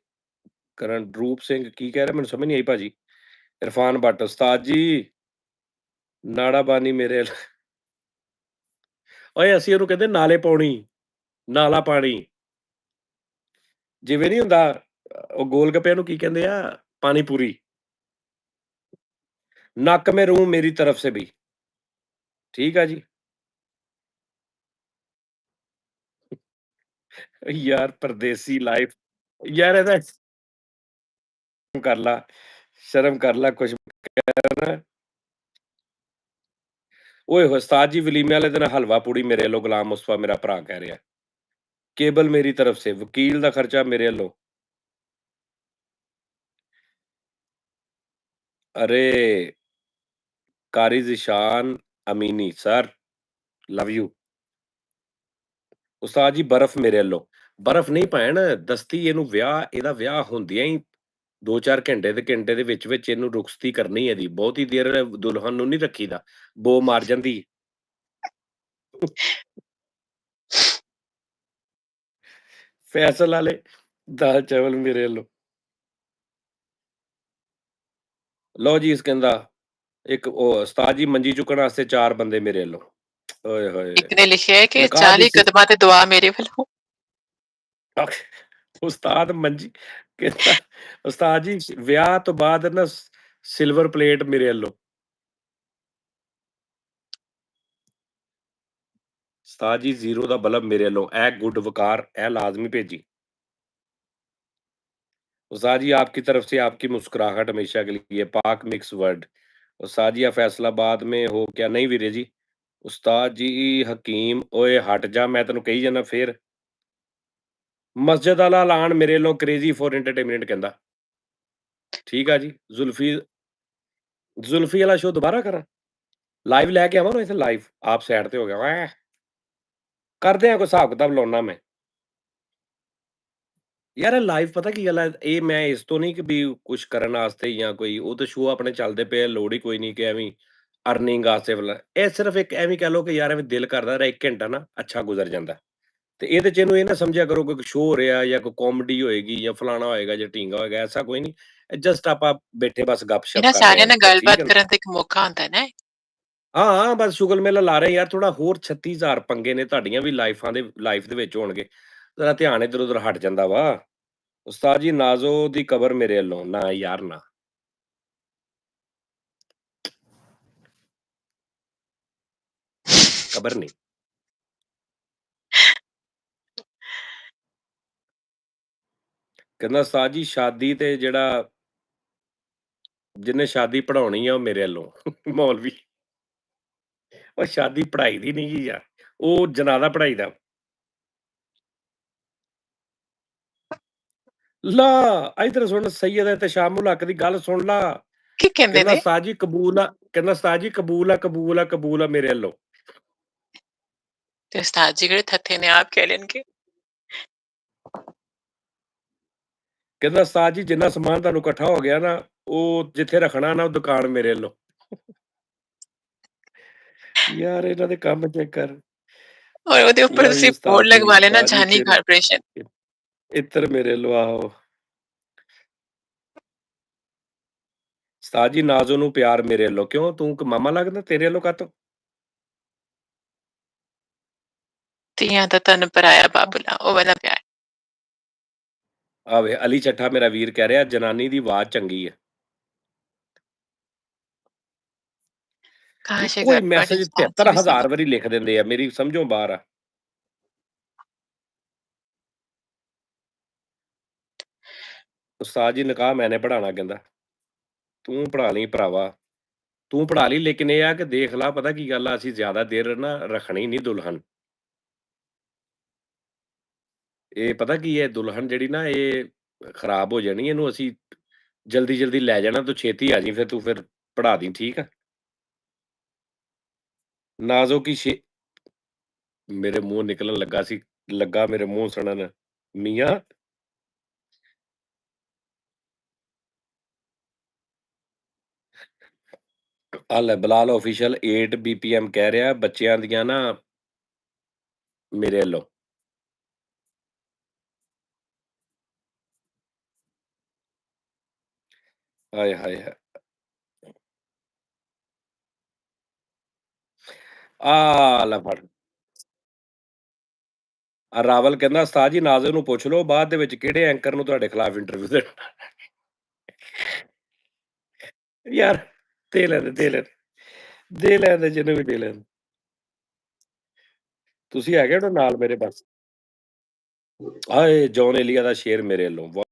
ਕਰਨ ਰੂਪ ਸਿੰਘ ਕੀ ਕਹਿ ਰਿਹਾ, ਮੈਨੂੰ ਸਮਝ ਨਹੀਂ ਆਈ ਭਾਜੀ। ਇਰਫਾਨ ਭੱਟ, ਉਸਤਾਦ ਜੀ ਨਾੜਾ ਬਾਨੀ ਮੇਰੇ ਓਏ ਅਸੀਂ ਉਹਨੂੰ ਕਹਿੰਦੇ ਨਾਲੇ ਪਾਉਣੀ, ਨਾਲਾ ਪਾਣੀ। ਜਿਵੇਂ ਨਹੀਂ ਹੁੰਦਾ ਉਹ ਗੋਲ ਗੱਪਿਆਂ ਨੂੰ ਕੀ ਕਹਿੰਦੇ ਆ, ਪਾਣੀ ਪੂਰੀ। ਨੱਕ ਮੇ ਰੂੰ ਮੇਰੀ ਤਰਫ ਸੇ ਵੀ, ਠੀਕ ਆ ਜੀ। ਯਾਰ ਪਰਦੇਸੀ ਲਾਈਫ, ਯਾਰ ਇਹਦਾ ਕਰ ਲਾ, ਸ਼ਰਮ ਕਰ ਲਾ ਕੁਛ ਕਹਿਣਾ। ਓਏ ਹੋਏ ਉਸਤਾਦ ਜੀ ਵਲੀਮੇ ਵਾਲੇ ਦਿਨ ਹਲਵਾ ਪੂੜੀ ਮੇਰੇ ਵੱਲੋਂ, ਗੁਲਾਮ ਮੁਸਤਫਾ ਮੇਰਾ ਭਰਾ ਕਹਿ ਰਿਹਾ। ਕੇਬਲ ਮੇਰੀ ਤਰਫ ਸੇ, ਵਕੀਲ ਦਾ ਖਰਚਾ ਮੇਰੇ ਵੱਲੋਂ। ਅਰੇ ਕਾਰੀ ਜ਼ਿਸ਼ਾਨ ਅਮੀਨੀ ਸਰ, ਲਵ ਯੂ। ਉਸਤਾਦ ਜੀ ਬਰਫ਼ ਮੇਰੇ ਵੱਲੋਂ। ਬਰਫ਼ ਨਹੀਂ ਭੈਣ, ਦਸਤੀ ਇਹਨੂੰ ਵਿਆਹ, ਇਹਦਾ ਵਿਆਹ ਹੁੰਦਿਆਂ ਹੀ 2-4 ਘੰਟੇ ਦੇ ਵਿੱਚ ਇਹਨੂੰ ਰੁਖਸਤੀ ਕਰਨੀ ਇਹਦੀ। ਬਹੁਤੀ ਦੇਰ ਦੁਲਹਨ ਨੂੰ ਨਹੀਂ ਰੱਖੀਦਾ, ਬੋ ਮਾਰ ਜਾਂਦੀ। ਫੈਸਲ ਵਾਲੇ ਦਾਲ ਚਾਵਲ ਮੇਰੇ ਵੱਲੋਂ। ਲਓ ਜੀ ਇਸ ਕਹਿੰਦਾ ਇੱਕ ਉਹ ਉਸਤਾਦ ਜੀ ਮੰਜੀ ਚੁੱਕਣ ਵਾਸਤੇ 4 ਬੰਦੇ ਮੇਰੇ ਵੱਲੋਂ। ਓਏ ਹੋਏ।
एक ने लिखा है कि
ਨਿਕਾਹ ਦੀ
40 कदमां ते दुआ मेरे वालों।
ਉਸਤਾਦ ਮੰਜੀ ਕਹਿੰਦਾ ਉਸਤਾਦ ਜੀ ਵਿਆਹ ਤੋਂ ਬਾਅਦ ਨਾ ਸਿਲਵਰ ਪਲੇਟ ਮੇਰੇ ਵੱਲੋਂ। ਉਸਤਾਦ ਜੀ ਜ਼ੀਰੋ ਦਾ ਬਲਬ ਮੇਰੇ ਵੱਲੋਂ। ਇਹ ਗੁੱਡ ਵਕਾਰ, ਇਹ ਲਾਜ਼ਮੀ ਭੇਜੀ। उस्ताद जी आपकी तरफ से आपकी मुस्कुराहट हमेशा के लिए, पाक मिक्स वर्ड। उस्ताद जी आप फैसलाबाद में हो क्या? नहीं वीरे जी। उस्ताद जी हकीम, ओए हट जा, मैं तेन कही जाना फिर। मस्जिद वाला ऐलान मेरे लो क्रेजी फॉर एंटरटेनमेंट कहंदा। ਠੀਕ ਆ ਜੀ। ਜ਼ੁਲਫੀ ਵਾਲਾ ਸ਼ੋਅ ਦੁਬਾਰਾ ਕਰਾਂ? ਲਾਈਵ ਲੈ ਕੇ ਆਵਾਂ ਉਹਨੂੰ ਇੱਥੇ ਲਾਈਵ? ਆਪ ਸਾਈਡ ਤੇ ਹੋ ਗਿਆ, ਐਂ। ਕਰਦੇ ਆ ਕੋਈ ਹਿਸਾਬ-ਕਿਤਾਬ ਲਾਉਨਾ ਮੈਂ। ਯਾਰ ਇਹ ਲਾਈਵ ਪਤਾ ਕੀ ਗੱਲ ਹੈ, ਇਹ ਮੈਂ ਇਸ ਤੋਂ ਨਹੀਂ ਕਿ ਵੀ ਕੁਛ ਕਰਨ ਆਸਤੇ ਜਾਂ ਕੋਈ ਉਹ ਤਾਂ ਸ਼ੋਅ ਆਪਣੇ ਚੱਲਦੇ ਪਏ ਆ, ਲੋੜ ਹੀ ਕੋਈ ਨਹੀਂ ਕਿ ਐਵੇਂ ਅਰਨਿੰਗ ਆਸਤੇ ਇਹ ਸਿਰਫ ਇੱਕ ਐਵੇਂ ਕਹਿ ਲਓ ਕਿ ਯਾਰ ਐਵੇਂ ਦਿਲ ਕਰਦਾ ਰਿਹਾ 1 ਘੰਟਾ ਨਾ ਅੱਛਾ ਗੁਜ਼ਰ ਜਾਂਦਾ। ਤੇ ਇਹਦੇ 'ਚ ਇਹਨੂੰ ਇਹ ਨਾ ਸਮਝਿਆ ਕਰੋ ਕੋਈ ਸ਼ੋਅ ਹੋ ਰਿਹਾ ਜਾਂ ਕੋਈ ਕਾਮੇਡੀ ਹੋਏਗੀ ਜਾਂ ਫਲਾਣਾ ਹੋਏਗਾ ਜਾਂ ਢੀਂਗਾ ਹੋਏਗਾ, ਐਸਾ ਕੋਈ ਨਹੀਂ। ਜਸਟ ਆਪਾਂ ਬੈਠੇ ਬਸ ਗੱਪ-ਸ਼ਪ
ਇਹਨਾਂ
ਕਰ ਰਹੇ
ਸਾਰਿਆਂ
ਹਾਂ
ਨਾਲ
ਇੱਥੇ, ਠੀਕ
ਗੱਲਬਾਤ
ਹੈ ਨਾ?
ਕਰਨ ਦਾ ਇੱਕ ਮੌਕਾ ਹੁੰਦਾ ਹੈ ਨਾ।
ਹਾਂ, ਹਾਂ, ਬਸ ਸ਼ੁਗਲ ਮੇਲਾ ਲਾ ਰਹੇ ਯਾਰ, ਥੋੜਾ ਹੋਰ 36,000 ਪੰਗੇ ਨੇ, ਤੁਹਾਡੀਆਂ ਵੀ ਲਾਈਫ ਦੇ ਵਿੱਚ ਹੋਣਗੇ। ਜ਼ਰਾ ਧਿਆਨ ਇੱਧਰ-ਉੱਧਰ ਹਟ ਜਾਂਦਾ ਵਾ। ਉਸਤਾਦ ਜੀ ਨਾਜ਼ੋ ਦੀ ਕਬਰ ਮੇਰੇ ਵੱਲੋਂ, ਨਾ ਯਾਰ ਨਾ। ਕਬਰ ਨਹੀਂ। ਕਹਿੰਦਾ ਉਸਤਾਦ ਜੀ ਸ਼ਾਦੀ ਤੇ ਜਿਹੜਾ ਜਿਹਨੇ ਸ਼ਾਦੀ ਪੜ੍ਹਾਉਣੀ ਆ ਉਹ ਮੇਰੇ ਵੱਲੋਂ ਮੌਲਵੀ। ਉਹ ਸ਼ਾਦੀ ਪੜ੍ਹਾਈ ਦੀ ਨਹੀਂ ਗੀ ਯਾਰ, ਉਹ ਜਨਾਜ਼ਾ ਪੜ੍ਹਾਈਦਾ। ਲਾ! ਇੱਧਰ ਸੁਣ ਸਈਅਦ ਇhtਸ਼ਾਮੁਲ ਹੱਕ ਦੀ ਗੱਲ ਸੁਣ ਲਾ।
ਕੀ ਕਹਿੰਦੇ
ਕਹਿੰਦਾ
ਨੇ?
ਉਸਤਾਦ ਜੀ ਕਬੂਲ ਆ, ਕਹਿੰਦਾ ਉਸਤਾਦ ਜੀ ਕਬੂਲ ਆ, ਕਬੂਲ ਆ, ਕਬੂਲ ਆ ਮੇਰੇ ਵੱਲੋਂ।
ਤੇ ਉਸਤਾਦ ਜੀ ਕਿਹੜੇ ਥੱਥੇ ਨੇ, ਆਪ ਕਹਿ ਲੈਣਗੇ।
ਕਹਿੰਦਾ ਉਸਤਾਦ ਜੀ ਜਿੰਨਾ ਸਮਾਨ ਤੁਹਾਨੂੰ ਇਕੱਠਾ ਹੋ ਗਿਆ ਨਾ, ਉਹ ਜਿੱਥੇ ਰੱਖਣਾ ਨਾ ਉਹ ਦੁਕਾਨ ਮੇਰੇ ਵੱਲੋਂ। ਯਾਰ ਇਹਨਾਂ ਦੇ ਕੰਮ ਚੈੱਕ ਕਰ।
और ਉਹਦੇ ਉੱਪਰ
ਲਓ ਜੀ
ਤੁਸੀਂ ਬੋਰਡ
ਉਸਤਾਦ ਜੀ,
ਲਗਵਾ ਲੈਣਾ,
ਉਸਤਾਦ ਜੀ
ਜਾਨੀ
ਤੇਰੇ
ਕਾਰਪੋਰੇਸ਼ਨ।
ਇੱਤਰ ਮੇਰੇ ਵੱਲੋਂ ਆਹੋ। ਉਸਤਾਦ ਜੀ ਨਾਜ਼ੋ ਨੂੰ ਪਿਆਰ ਮੇਰੇ ਵੱਲੋਂ। ਕਿਉਂ ਤੂੰ ਮਾਮਾ ਲੱਗਦਾ, ਤੇਰੇ ਵੱਲੋਂ ਕਾਹਤੋਂ?
ਧੀਆਂ ਦਾ ਤਨ ਪਰਾਇਆ ਬਾਬੁਲਾ, ਉਹ ਵਾਲਾ ਪਿਆਰ।
ਆ ਵੇ ਅਲੀ ਚੱਠਾ ਮੇਰਾ ਵੀਰ ਕਹਿ ਰਿਹਾ ਜਨਾਨੀ ਦੀ ਆਵਾਜ਼ ਚੰਗੀ ਹੈ। ਨਹੀਂ
ਕਾਸ਼ ਇਹ
ਕੋਈ
ਘਰ ਤੁਹਾਡੇ
ਮੈਸੇਜ
ਉਸਤਾਦ ਜੀ ਵੀ
73,000
ਸਮਝ।
ਵਾਰੀ ਲਿਖ ਦਿੰਦੇ ਆ, ਮੇਰੀ ਸਮਝੋਂ ਬਾਹਰ ਆ। ਉਸਤਾਦ ਜੀ ਨਿਕਾਹ ਮੈਨੇ ਪੜ੍ਹਾਣਾ ਕਹਿੰਦਾ। ਤੂੰ ਪੜ੍ਹਾ ਲਈ ਭਰਾਵਾ, ਤੂੰ ਪੜ੍ਹਾ ਲਈ, ਲੇਕਿਨ ਇਹ ਆ ਕਿ ਦੇਖ ਲਾ ਪਤਾ ਕੀ ਗੱਲ ਆ, ਅਸੀਂ ਜ਼ਿਆਦਾ ਦੇਰ ਨਾ ਰੱਖਣੀ ਨਹੀਂ ਦੁਲਹਨ। ਇਹ ਪਤਾ ਕੀ ਹੈ, ਦੁਲਹਨ ਜਿਹੜੀ ਨਾ ਇਹ ਖਰਾਬ ਹੋ ਜਾਣੀ, ਇਹਨੂੰ ਅਸੀਂ ਜਲਦੀ-ਜਲਦੀ ਲੈ ਜਾਣਾ, ਤੂੰ ਛੇਤੀ ਆ ਜਾਈਂ ਫਿਰ ਤੂੰ ਫਿਰ ਪੜ੍ਹਾ ਦੇਈਂ, ਠੀਕ ਆ? ਨਾਜ਼ੋ ਕੀ ਮੇਰੇ ਮੂੰਹ ਨਿਕਲਣ ਲੱਗਾ ਮੇਰੇ ਮੂੰਹ ਸੁਣਨ, ਮੀਆਂ ਆਹ ਲੈ ਬਲਾਲ ਆਫੀਸ਼ੀਅਲ 8 BPM ਕਹਿ ਰਿਹਾ ਬੱਚਿਆਂ ਦੀਆਂ ਨਾ ਮੇਰੇ ਵੱਲੋਂ। ਹਾਏ, ਹਾਏ, ਹਾਏ! ਆ ਲੈ ਫੜ। ਰਾਵਲ ਕਹਿੰਦਾ ਉਸਤਾਦ ਜੀ ਨਾਜ਼ੋ ਨੂੰ ਪੁੱਛ ਲਓ ਬਾਅਦ ਦੇ ਵਿੱਚ ਕਿਹੜੇ ਐਂਕਰ ਨੂੰ ਤੁਹਾਡੇ ਖਿਲਾਫ ਇੰਟਰਵਿਊ ਦੇਣਾ। ਯਾਰ ਦੇ ਲੈਣ ਦੇ ਜਿਹਨੂੰ ਵੀ ਦੇ ਲੈਣ। ਤੁਸੀਂ ਹੈਗੇ ਹੋ ਨਾ ਨਾਲ ਮੇਰੇ ਬਸ। ਹਾਏ! ਜੌਨ ਏਲੀਆ ਦਾ ਸ਼ੇਰ ਮੇਰੇ ਵੱਲੋਂ।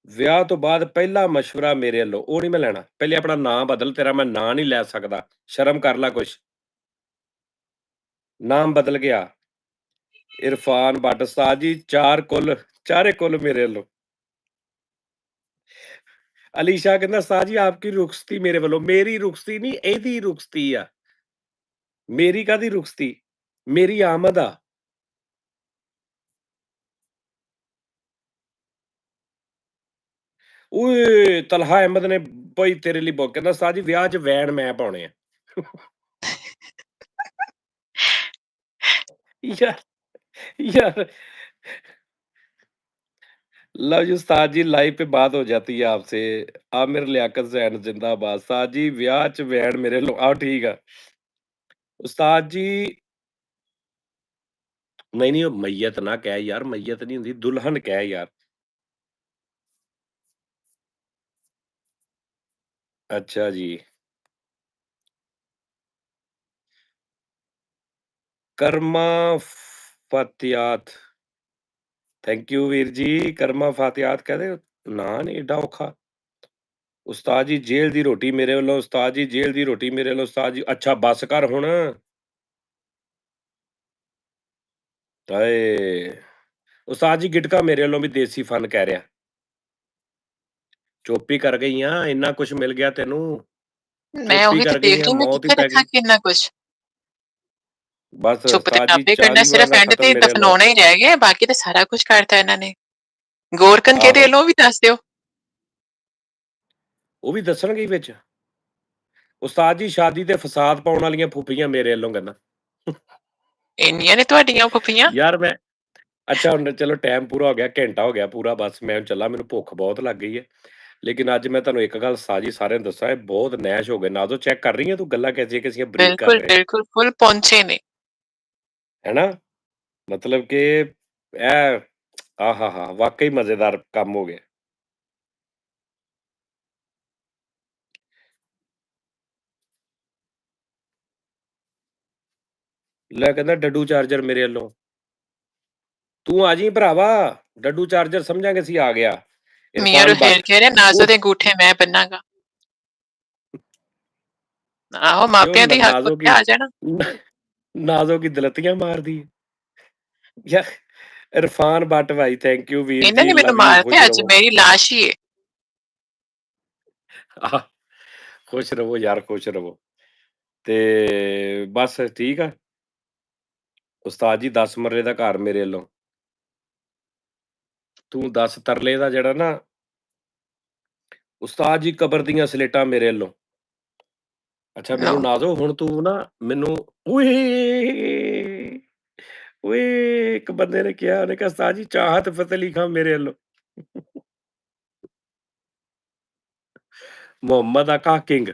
ਵਿਆਹ ਤੋਂ ਬਾਅਦ ਪਹਿਲਾ ਮਸ਼ਵਰਾ ਮੇਰੇ ਵੱਲੋਂ, ਉਹ ਨਹੀਂ ਮੈਂ ਲੈਣਾ। ਪਹਿਲੇ ਆਪਣਾ ਨਾਂ ਬਦਲ, ਤੇਰਾ ਮੈਂ ਨਾਂ ਨਹੀਂ ਲੈ ਸਕਦਾ। ਸ਼ਰਮ ਕਰ ਲੈ ਕੁਛ। ਨਾਮ ਬਦਲ ਗਿਆ। ਇਰਫਾਨ ਬੱਟ ਉਸਤਾਦ ਜੀ ਚਾਰੇ ਕੁੱਲ ਮੇਰੇ ਵੱਲੋਂ। ਅਲੀ ਸ਼ਾਹ ਕਹਿੰਦਾ ਉਸਤਾਦ ਜੀ ਆਪਕੀ ਰੁਖਸਤੀ ਮੇਰੇ ਵੱਲੋਂ। ਮੇਰੀ ਰੁਖਸਤੀ ਨਹੀਂ, ਇਹਦੀ ਰੁਖਸਤੀ ਆ। ਮੇਰੀ ਕਾਹਦੀ ਰੁਖਸਤੀ? ਮੇਰੀ ਆਮਦ ਆ। ਓਏ! ਤਲਹਾ ਅਹਿਮਦ ਨੇ ਬਈ ਤੇਰੇ ਲਈ ਕਹਿੰਦਾ ਉਸਤਾਦ ਜੀ ਵਿਆਹ 'ਚ ਵੈਨ ਮੈਂ ਪਾਉਣੇ ਆ। ਯਾਰ यार love you Ustad ji live पे बात हो जाती है आपसे। आमिर लियाकत ज़ैन जिंदाबाद। उस्ताद जी ब्याह च वैन मेरे लो आओ ठीक है। उस्ताद जी नहीं, ਉਹ ਮਈयत ਨਾ ਕਹਿ ਯਾਰ, ਮਈयत ਨਹੀਂ ਹੁੰਦੀ, ਦੁਲਹਨ ਕਹਿ ਯਾਰ। ਅੱਛਾ ਜੀ। ਕਰਮਾ ਫਤਿਆਤ ਥੈਂਕ ਯੂ ਵੀਰ ਜੀ। ਕਰਮਾ ਫਤਿਆਤ ਕਹਦੇ ਨਾਂ ਨਹੀਂ ਏਡਾ ਔਖਾ। ਉਸਤਾਦ ਜੀ ਜੇਲ੍ਹ ਦੀ ਰੋਟੀ ਮੇਰੇ ਵੱਲੋਂ, ਉਸਤਾਦ ਜੀ ਜੇਲ੍ਹ ਦੀ ਰੋਟੀ ਮੇਰੇ ਵੱਲੋਂ, ਉਸਤਾਦ ਜੀ ਅੱਛਾ ਬੱਸ ਕਰ ਹੁਣ। ਹਾਏ! ਉਸਤਾਦ ਜੀ ਗਿਟਕਾ ਮੇਰੇ ਵੱਲੋਂ ਵੀ ਦੇਸੀ ਫਨ ਕਹਿ ਰਿਹਾ। ਚੁੱਪ ਹੀ ਕਰ ਗਈ ਆ, ਇੰਨਾ ਕੁਝ ਮਿਲ ਗਿਆ ਤੈਨੂੰ,
मैं
ਚੁੱਪ ਹੀ
ਉਹੀ ਤਾਂ
ਕਰ
ਦੇਖ
ਗਈ ਆ,
ਰਹੀ ਮੈਂ
ਮੌਤ ਹੀ
ਕਿੱਥੇ
ਪੈ
ਰੱਖਾਂ
ਗਈ।
ਕਿੰਨਾ ਕੁਛ।
ਬਸ
ਚੁੱਪ ਤੇ
ਉਸਤਾਦ ਜੀ
ਆਪੇ
ਚਾਹ
ਕਰਨਾ,
ਦੀ
ਸਿਰਫ
ਬਣਾਉਣਾ
ਐਂਡ
ਖਤਮ
ਤੇ
ਮੇਰੇ ਵੱਲੋਂ।
ਦਫਨਾਉਣਾ ਹੀ ਰਹਿ ਗਿਆ, ਬਾਕੀ ਤਾਂ ਸਾਰਾ ਕੁਝ ਕਰਤਾ ਇਹਨਾਂ ਨੇ। ਗੌਰਕਨ ਕਿਹਦੇ
ਆਹੋ,
ਵੱਲੋਂ ਵੀ ਦੱਸ ਦਿਓ।
ਉਹ ਵੀ ਦੱਸਣਗੇ ਹੀ ਵਿੱਚ। ਉਸਤਾਦ ਜੀ ਸ਼ਾਦੀ ਤੇ ਫਸਾਦ ਪਾਉਣ ਵਾਲੀਆਂ ਫੁੱਫੀਆਂ ਮੇਰੇ ਵੱਲੋਂ ਕਹਿੰਦਾ।
ਇੰਨੀਆਂ ਨੇ ਤੁਹਾਡੀਆਂ ਫੁੱਫੀਆਂ?
ਯਾਰ ਮੈਂ ਅੱਛਾ ਹੁਣ ਚਲੋ ਟਾਈਮ ਪੂਰਾ ਹੋ ਗਿਆ, ਘੰਟਾ ਹੋ ਗਿਆ ਪੂਰਾ, ਬਸ ਮੈਂ ਹੁਣ ਚੱਲਾਂ, ਮੈਨੂੰ ਭੁੱਖ ਬਹੁਤ ਲੱਗ ਗਈ ਹੈ। ਲੇਕਿਨ ਅੱਜ ਮੈਂ ਤੁਹਾਨੂੰ ਇੱਕ ਗੱਲ ਉਸਤਾਦ ਜੀ ਸਾਰਿਆਂ ਨੂੰ ਦੱਸਾਂ, ਇਹ ਬਹੁਤ ਨੈਸ਼ ਹੋ ਗਏ। ਨਾਜ਼ੋ ਚੈੱਕ ਕਰ ਰਹੀ ਹੈ ਤੂੰ, ਗੱਲਾਂ ਕੈਸੀਆਂ ਬਰੀਕ ਕਰ
ਬਿਲਕੁਲ
ਰਹੇ,
ਬਿਲਕੁਲ ਫੁੱਲ ਪਹੁੰਚੇ ਨੇ।
ਹੈਨਾ? ਮਤਲਬ ਕਿ ਇਹ ਆਹਾ ਵਾਕਈ ਮਜ਼ੇਦਾਰ ਕੰਮ ਹੋ ਗਿਆ। ਲੈ ਕਹਿੰਦਾ ਡੱਡੂ ਚਾਰਜਰ ਮੇਰੇ ਵੱਲੋਂ, ਤੂੰ ਆ ਜੀ ਭਰਾਵਾ, ਡੱਡੂ ਚਾਰਜਰ ਸਮਝਾਂਗੇ ਅਸੀਂ ਆ ਗਿਆ।
ਮੀਆਂ
ਇਰਫਾਨ
ਰੋਹੇਲ
ਬੱਟ
ਕਹਿ ਰਿਹਾ ਨਾਜ਼ੋ
ਉਹ
ਦੇ ਅੰਗੂਠੇ ਮੈਂ ਬੰਨਾਂਗਾ। ਆਹੋ
ਕਿਉਂ
ਮਾਪਿਆਂ ਦੀ ਹੱਕ
ਨਾਜ਼ੋ
ਉੱਤੇ
ਕੀ
ਆ ਜਾਣਾ।
ਨਾਜ਼ੋ ਕੀ ਦਲਤੀਆਂ ਮਾਰਦੀ ਹੈ ਯਾਰ। Irfan but Bhai, thank you ਵੀਰ
ਇਹਨਾਂ
ਜੀ,
ਨੇ ਮੈਨੂੰ
ਲਵ ਯੂ,
ਮਾਰ
ਖੁਸ਼
ਤੇ ਅੱਜ
ਰਹੋ।
ਮੇਰੀ ਲਾਸ਼ ਹੀ ਹੈ।
ਆਹ, ਖੁਸ਼ ਰਹੋ ਯਾਰ, ਖੁਸ਼ ਰਹੋ। ਤੇ ਬਸ ਠੀਕ ਆ ਉਸਤਾਦ ਜੀ, 10 ਮਰਲੇ ਦਾ ਘਰ ਮੇਰੇ ਵੱਲੋਂ, ਤੂੰ 10 ਤਰਲੇ ਦਾ ਜਿਹੜਾ ਨਾ ਉਸਤਾਦ ਜੀ, ਕਬਰ ਦੀਆਂ ਸਲੇਟਾਂ ਮੇਰੇ ਵੱਲੋਂ। ਅੱਛਾ
ਨੋ
ਮੈਨੂੰ ਨਾਜ਼ੋ ਹੁਣ ਤੂੰ ਨਾ ਮੈਨੂੰ ਓਏ ਓਏ, ਇੱਕ ਬੰਦੇ ਨੇ ਕਿਹਾ, ਉਹਨੇ ਕਿਹਾ ਉਸਤਾਦ ਜੀ ਚਾਹਤ ਫਤਿਹ ਅਲੀ ਖਾਨ ਮੇਰੇ ਵੱਲੋਂ। ਮੁਹੰਮਦ ਆਕਾ ਕਿੰਗ,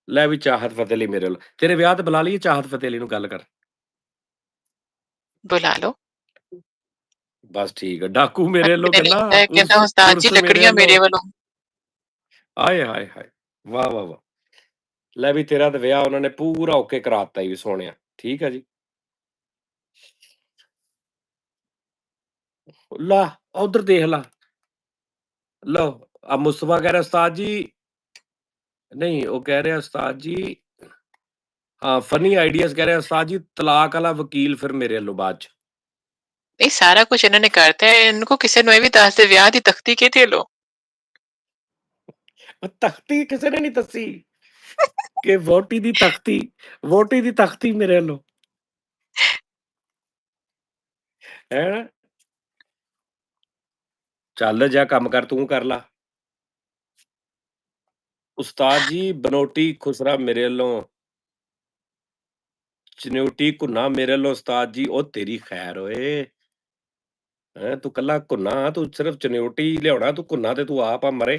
ਲੈ ਵੀ ਚਾਹਤ ਫਤਿਹ ਅਲੀ ਮੇਰੇ ਵੱਲੋਂ। ਤੇਰੇ ਵਿਆਹ ਤੇ ਬੁਲਾ ਲਈਏ ਚਾਹਤ ਫਤਿਹ ਅਲੀ ਨੂੰ, ਗੱਲ ਕਰ।
ਬੁਲਾ ਲਓ।
ਬਸ ਠੀਕ ਆ। ਡਾਕੂ ਮੇਰੇ ਵੱਲੋਂ
ਕਿਤੇ
ਕਹਿੰਦਾ,
ਲਿਖਦਾ ਹੈ
ਉਰਸ
ਕਹਿੰਦਾ ਉਸਤਾਦ ਜੀ
ਉਰਸ ਮੇਰੇ
ਲੱਕੜੀਆਂ
ਵੱਲੋਂ।
ਮੇਰੇ ਵੱਲੋਂ।
ਆਏ ਹਾਏ ਹਾਏ, ਵਾਹ ਵਾਹ ਵਾਹ। ਲੈ ਵੀ ਤੇਰਾ ਤੇ ਵਿਆਹ ਉਹਨਾਂ ਨੇ ਪੂਰਾ ਓਕੇ ਕਰਾਤਾ ਹੀ ਸੋਹਣਿਆ, ਠੀਕ ਆ ਜੀ। ਲਾ ਉਧਰ ਦੇਖ ਲਾ, ਲਓ ਆ ਮੁਸਤਫਾ ਕਹਿ ਰਿਹਾ ਉਸਤਾਦ ਜੀ, ਨਹੀਂ ਉਹ ਕਹਿ ਰਿਹਾ ਉਸਤਾਦ ਜੀ, ਹਾਂ ਫਨੀ ਆਈਡੀਆਜ਼ ਕਹਿ ਰਿਹਾ ਉਸਤਾਦ ਜੀ, ਤਲਾਕ ਵਾਲਾ ਵਕੀਲ ਫਿਰ ਮੇਰੇ ਵੱਲੋਂ ਬਾਅਦ ਚ।
ਇਹ ਸਾਰਾ ਕੁਝ ਇਹਨਾਂ ਨੇ ਕਰਤਾ ਹੈ। ਇਹਨਾਂ ਕੋ ਕਿਸੇ ਨੂੰ ਇਹ ਵੀ ਦੱਸ ਦੇ ਵਿਆਹ ਦੀ ਤਖਤੀ ਕਿਹਦੇ ਵੱਲੋਂ।
ਉਹ ਤਖਤੀ ਕਿਸੇ ਨੇ ਨਹੀਂ ਦੱਸੀ ਕਿ ਵੋਟੀ ਦੀ ਤਖਤੀ, ਵੋਟੀ ਦੀ ਤਖਤੀ ਮੇਰੇ ਵੱਲੋਂ ਹੈ। ਚੱਲ ਜਾ ਕੰਮ ਕਰ, ਤੂੰ ਕਰ ਲਾ। ਉਸਤਾਦ ਜੀ ਬਨੋਟੀ ਖੁਸਰਾ ਮੇਰੇ ਵੱਲੋਂ, ਚਨਿਊਟੀ ਘੁੰਨਾ ਮੇਰੇ ਵੱਲੋਂ ਉਸਤਾਦ ਜੀ, ਉਹ ਤੇਰੀ ਖੈਰ ਓਏ। ਹੈਂ ਤੂੰ ਕੱਲਾ ਘੁੰਨਾ, ਤੂੰ ਸਿਰਫ ਚਨਿਊਟੀ ਲਿਆਉਣਾ, ਤੂੰ ਘੁੰਨਾ ਤੇ ਤੂੰ ਆਪ ਆ ਮਰੇ।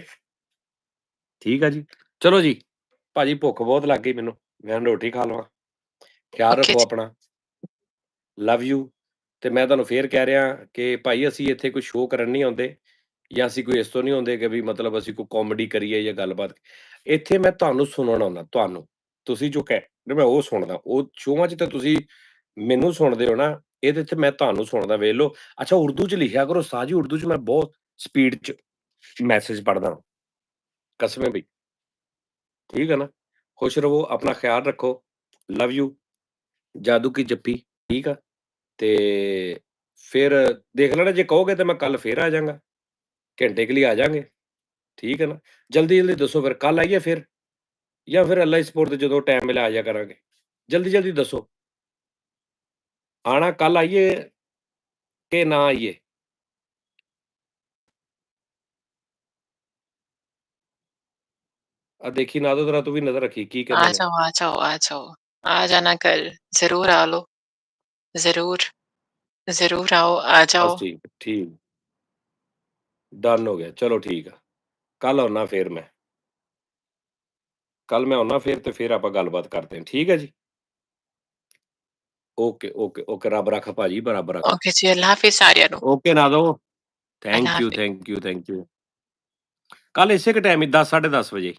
ਠੀਕ ਆ ਜੀ, ਚਲੋ ਜੀ ਭਾਜੀ, ਭੁੱਖ ਬਹੁਤ ਲੱਗ ਗਈ ਮੈਨੂੰ, ਮੈਂ ਹੁਣ ਰੋਟੀ ਖਾ ਲਵਾਂ। ਖਿਆਲ
ਓਕੇ
ਰੱਖੋ
ਜੀ।
ਆਪਣਾ, ਲਵ ਯੂ। ਤੇ ਮੈਂ ਤੁਹਾਨੂੰ ਫੇਰ ਕਹਿ ਰਿਹਾ ਕਿ ਭਾਈ ਅਸੀਂ ਇੱਥੇ ਕੋਈ ਸ਼ੋਅ ਕਰਨ ਨਹੀਂ ਆਉਂਦੇ, ਜਾਂ ਅਸੀਂ ਕੋਈ ਇਸ ਤੋਂ ਨਹੀਂ ਆਉਂਦੇ ਕਿ ਵੀ ਮਤਲਬ ਅਸੀਂ ਕੋਈ ਕਾਮੇਡੀ ਕਰੀਏ ਜਾਂ ਗੱਲਬਾਤ। ਇੱਥੇ ਮੈਂ ਤੁਹਾਨੂੰ ਸੁਣਾਉਣ ਆਉਂਦਾ, ਤੁਹਾਨੂੰ, ਤੁਸੀਂ ਜੋ ਕਹਿ ਮੈਂ ਉਹ ਸੁਣਦਾ। ਉਹ ਸ਼ੋਆਂ 'ਚ ਤਾਂ ਤੁਸੀਂ ਮੈਨੂੰ ਸੁਣਦੇ ਹੋ ਨਾ, ਇਹਦੇ 'ਚ ਮੈਂ ਤੁਹਾਨੂੰ ਸੁਣਦਾ, ਵੇਖ ਲਓ। ਅੱਛਾ ਉਰਦੂ 'ਚ ਲਿਖਿਆ ਕਰੋ ਉਸਤਾਦ ਜੀ, ਉਰਦੂ 'ਚ ਮੈਂ ਬਹੁਤ ਸਪੀਡ 'ਚ ਮੈਸੇਜ ਪੜ੍ਹਦਾ, ਕਸਮੇ ਬਈ। ਠੀਕ ਹੈ ਨਾ? ਖੁਸ਼ ਰਹੋ, ਆਪਣਾ ਖਿਆਲ ਰੱਖੋ, ਲਵ ਯੂ, ਜਾਦੂ ਕੀ ਜੱਫੀ, ਠੀਕ ਆ? ਤੇ ਫਿਰ ਦੇਖ ਲੈਣਾ, ਜੇ ਕਹੋਗੇ ਤਾਂ ਮੈਂ ਕੱਲ ਫੇਰ ਆ ਜਾਵਾਂਗਾ, ਘੰਟੇ ਕੇ ਲਈ ਆ ਜਾਵਾਂਗੇ, ਠੀਕ ਹੈ ਨਾ? ਜਲਦੀ ਜਲਦੀ ਦੱਸੋ ਫਿਰ, ਕੱਲ ਆਈਏ ਫਿਰ, ਜਾਂ ਫਿਰ ਅੱਲਾ ਸਪੋਰਟ ਤੇ ਜਦੋਂ ਟਾਈਮ ਮਿਲਿਆ ਆ ਜਾ ਕਰਾਂਗੇ। ਜਲਦੀ ਜਲਦੀ ਦੱਸੋ, ਆਣਾ ਕੱਲ ਆਈਏ ਕਿ ਨਾ ਆਈਏ? ਆ ਦੇਖੀ ਨਾ ਦੋ, ਤੂੰ ਵੀ ਨਜ਼ਰ ਰੱਖੀ ਕੀ
आ
ਕਹਿੰਦੇ ਨੇ।
जाओ आ जाओ आ जाओ, आ जाना कल, जरूर आ लो, जरूर जरूर आओ, आ
ਬਸ
जाओ।
ਠੀਕ ਠੀਕ, ਡਨ ਹੋ ਗਿਆ, ਚਲੋ ਠੀਕ ਆ। ਕੱਲ ਆਉਣਾ ਫੇਰ ਮੈਂ, ਕੱਲ ਮੈਂ ਆਉਣਾ ਫੇਰ, ਤੇ ਫਿਰ ਆਪਾਂ ਗੱਲਬਾਤ ਕਰਦੇ ਹਾਂ, ਠੀਕ ਹੈ ਜੀ? ਓਕੇ ਓਕੇ ਓਕੇ, ਰੱਬ ਰੱਖ ਭਾਜੀ, ਰੱਬ ਰੱਖ।
ओके जी, अल्लाह हाफिज़ सारिਆਂ ਨੂੰ।
ਓਕੇ ਨਾ ਦੋ,
अल्लाह
ਥੈਂਕ ਯੂ
हाफिज़।
Thank you thank you. ਕੱਲ ਇਸੇ ਕੁ ਟਾਈਮ ਹੀ 10 10:30 ਵਜੇ।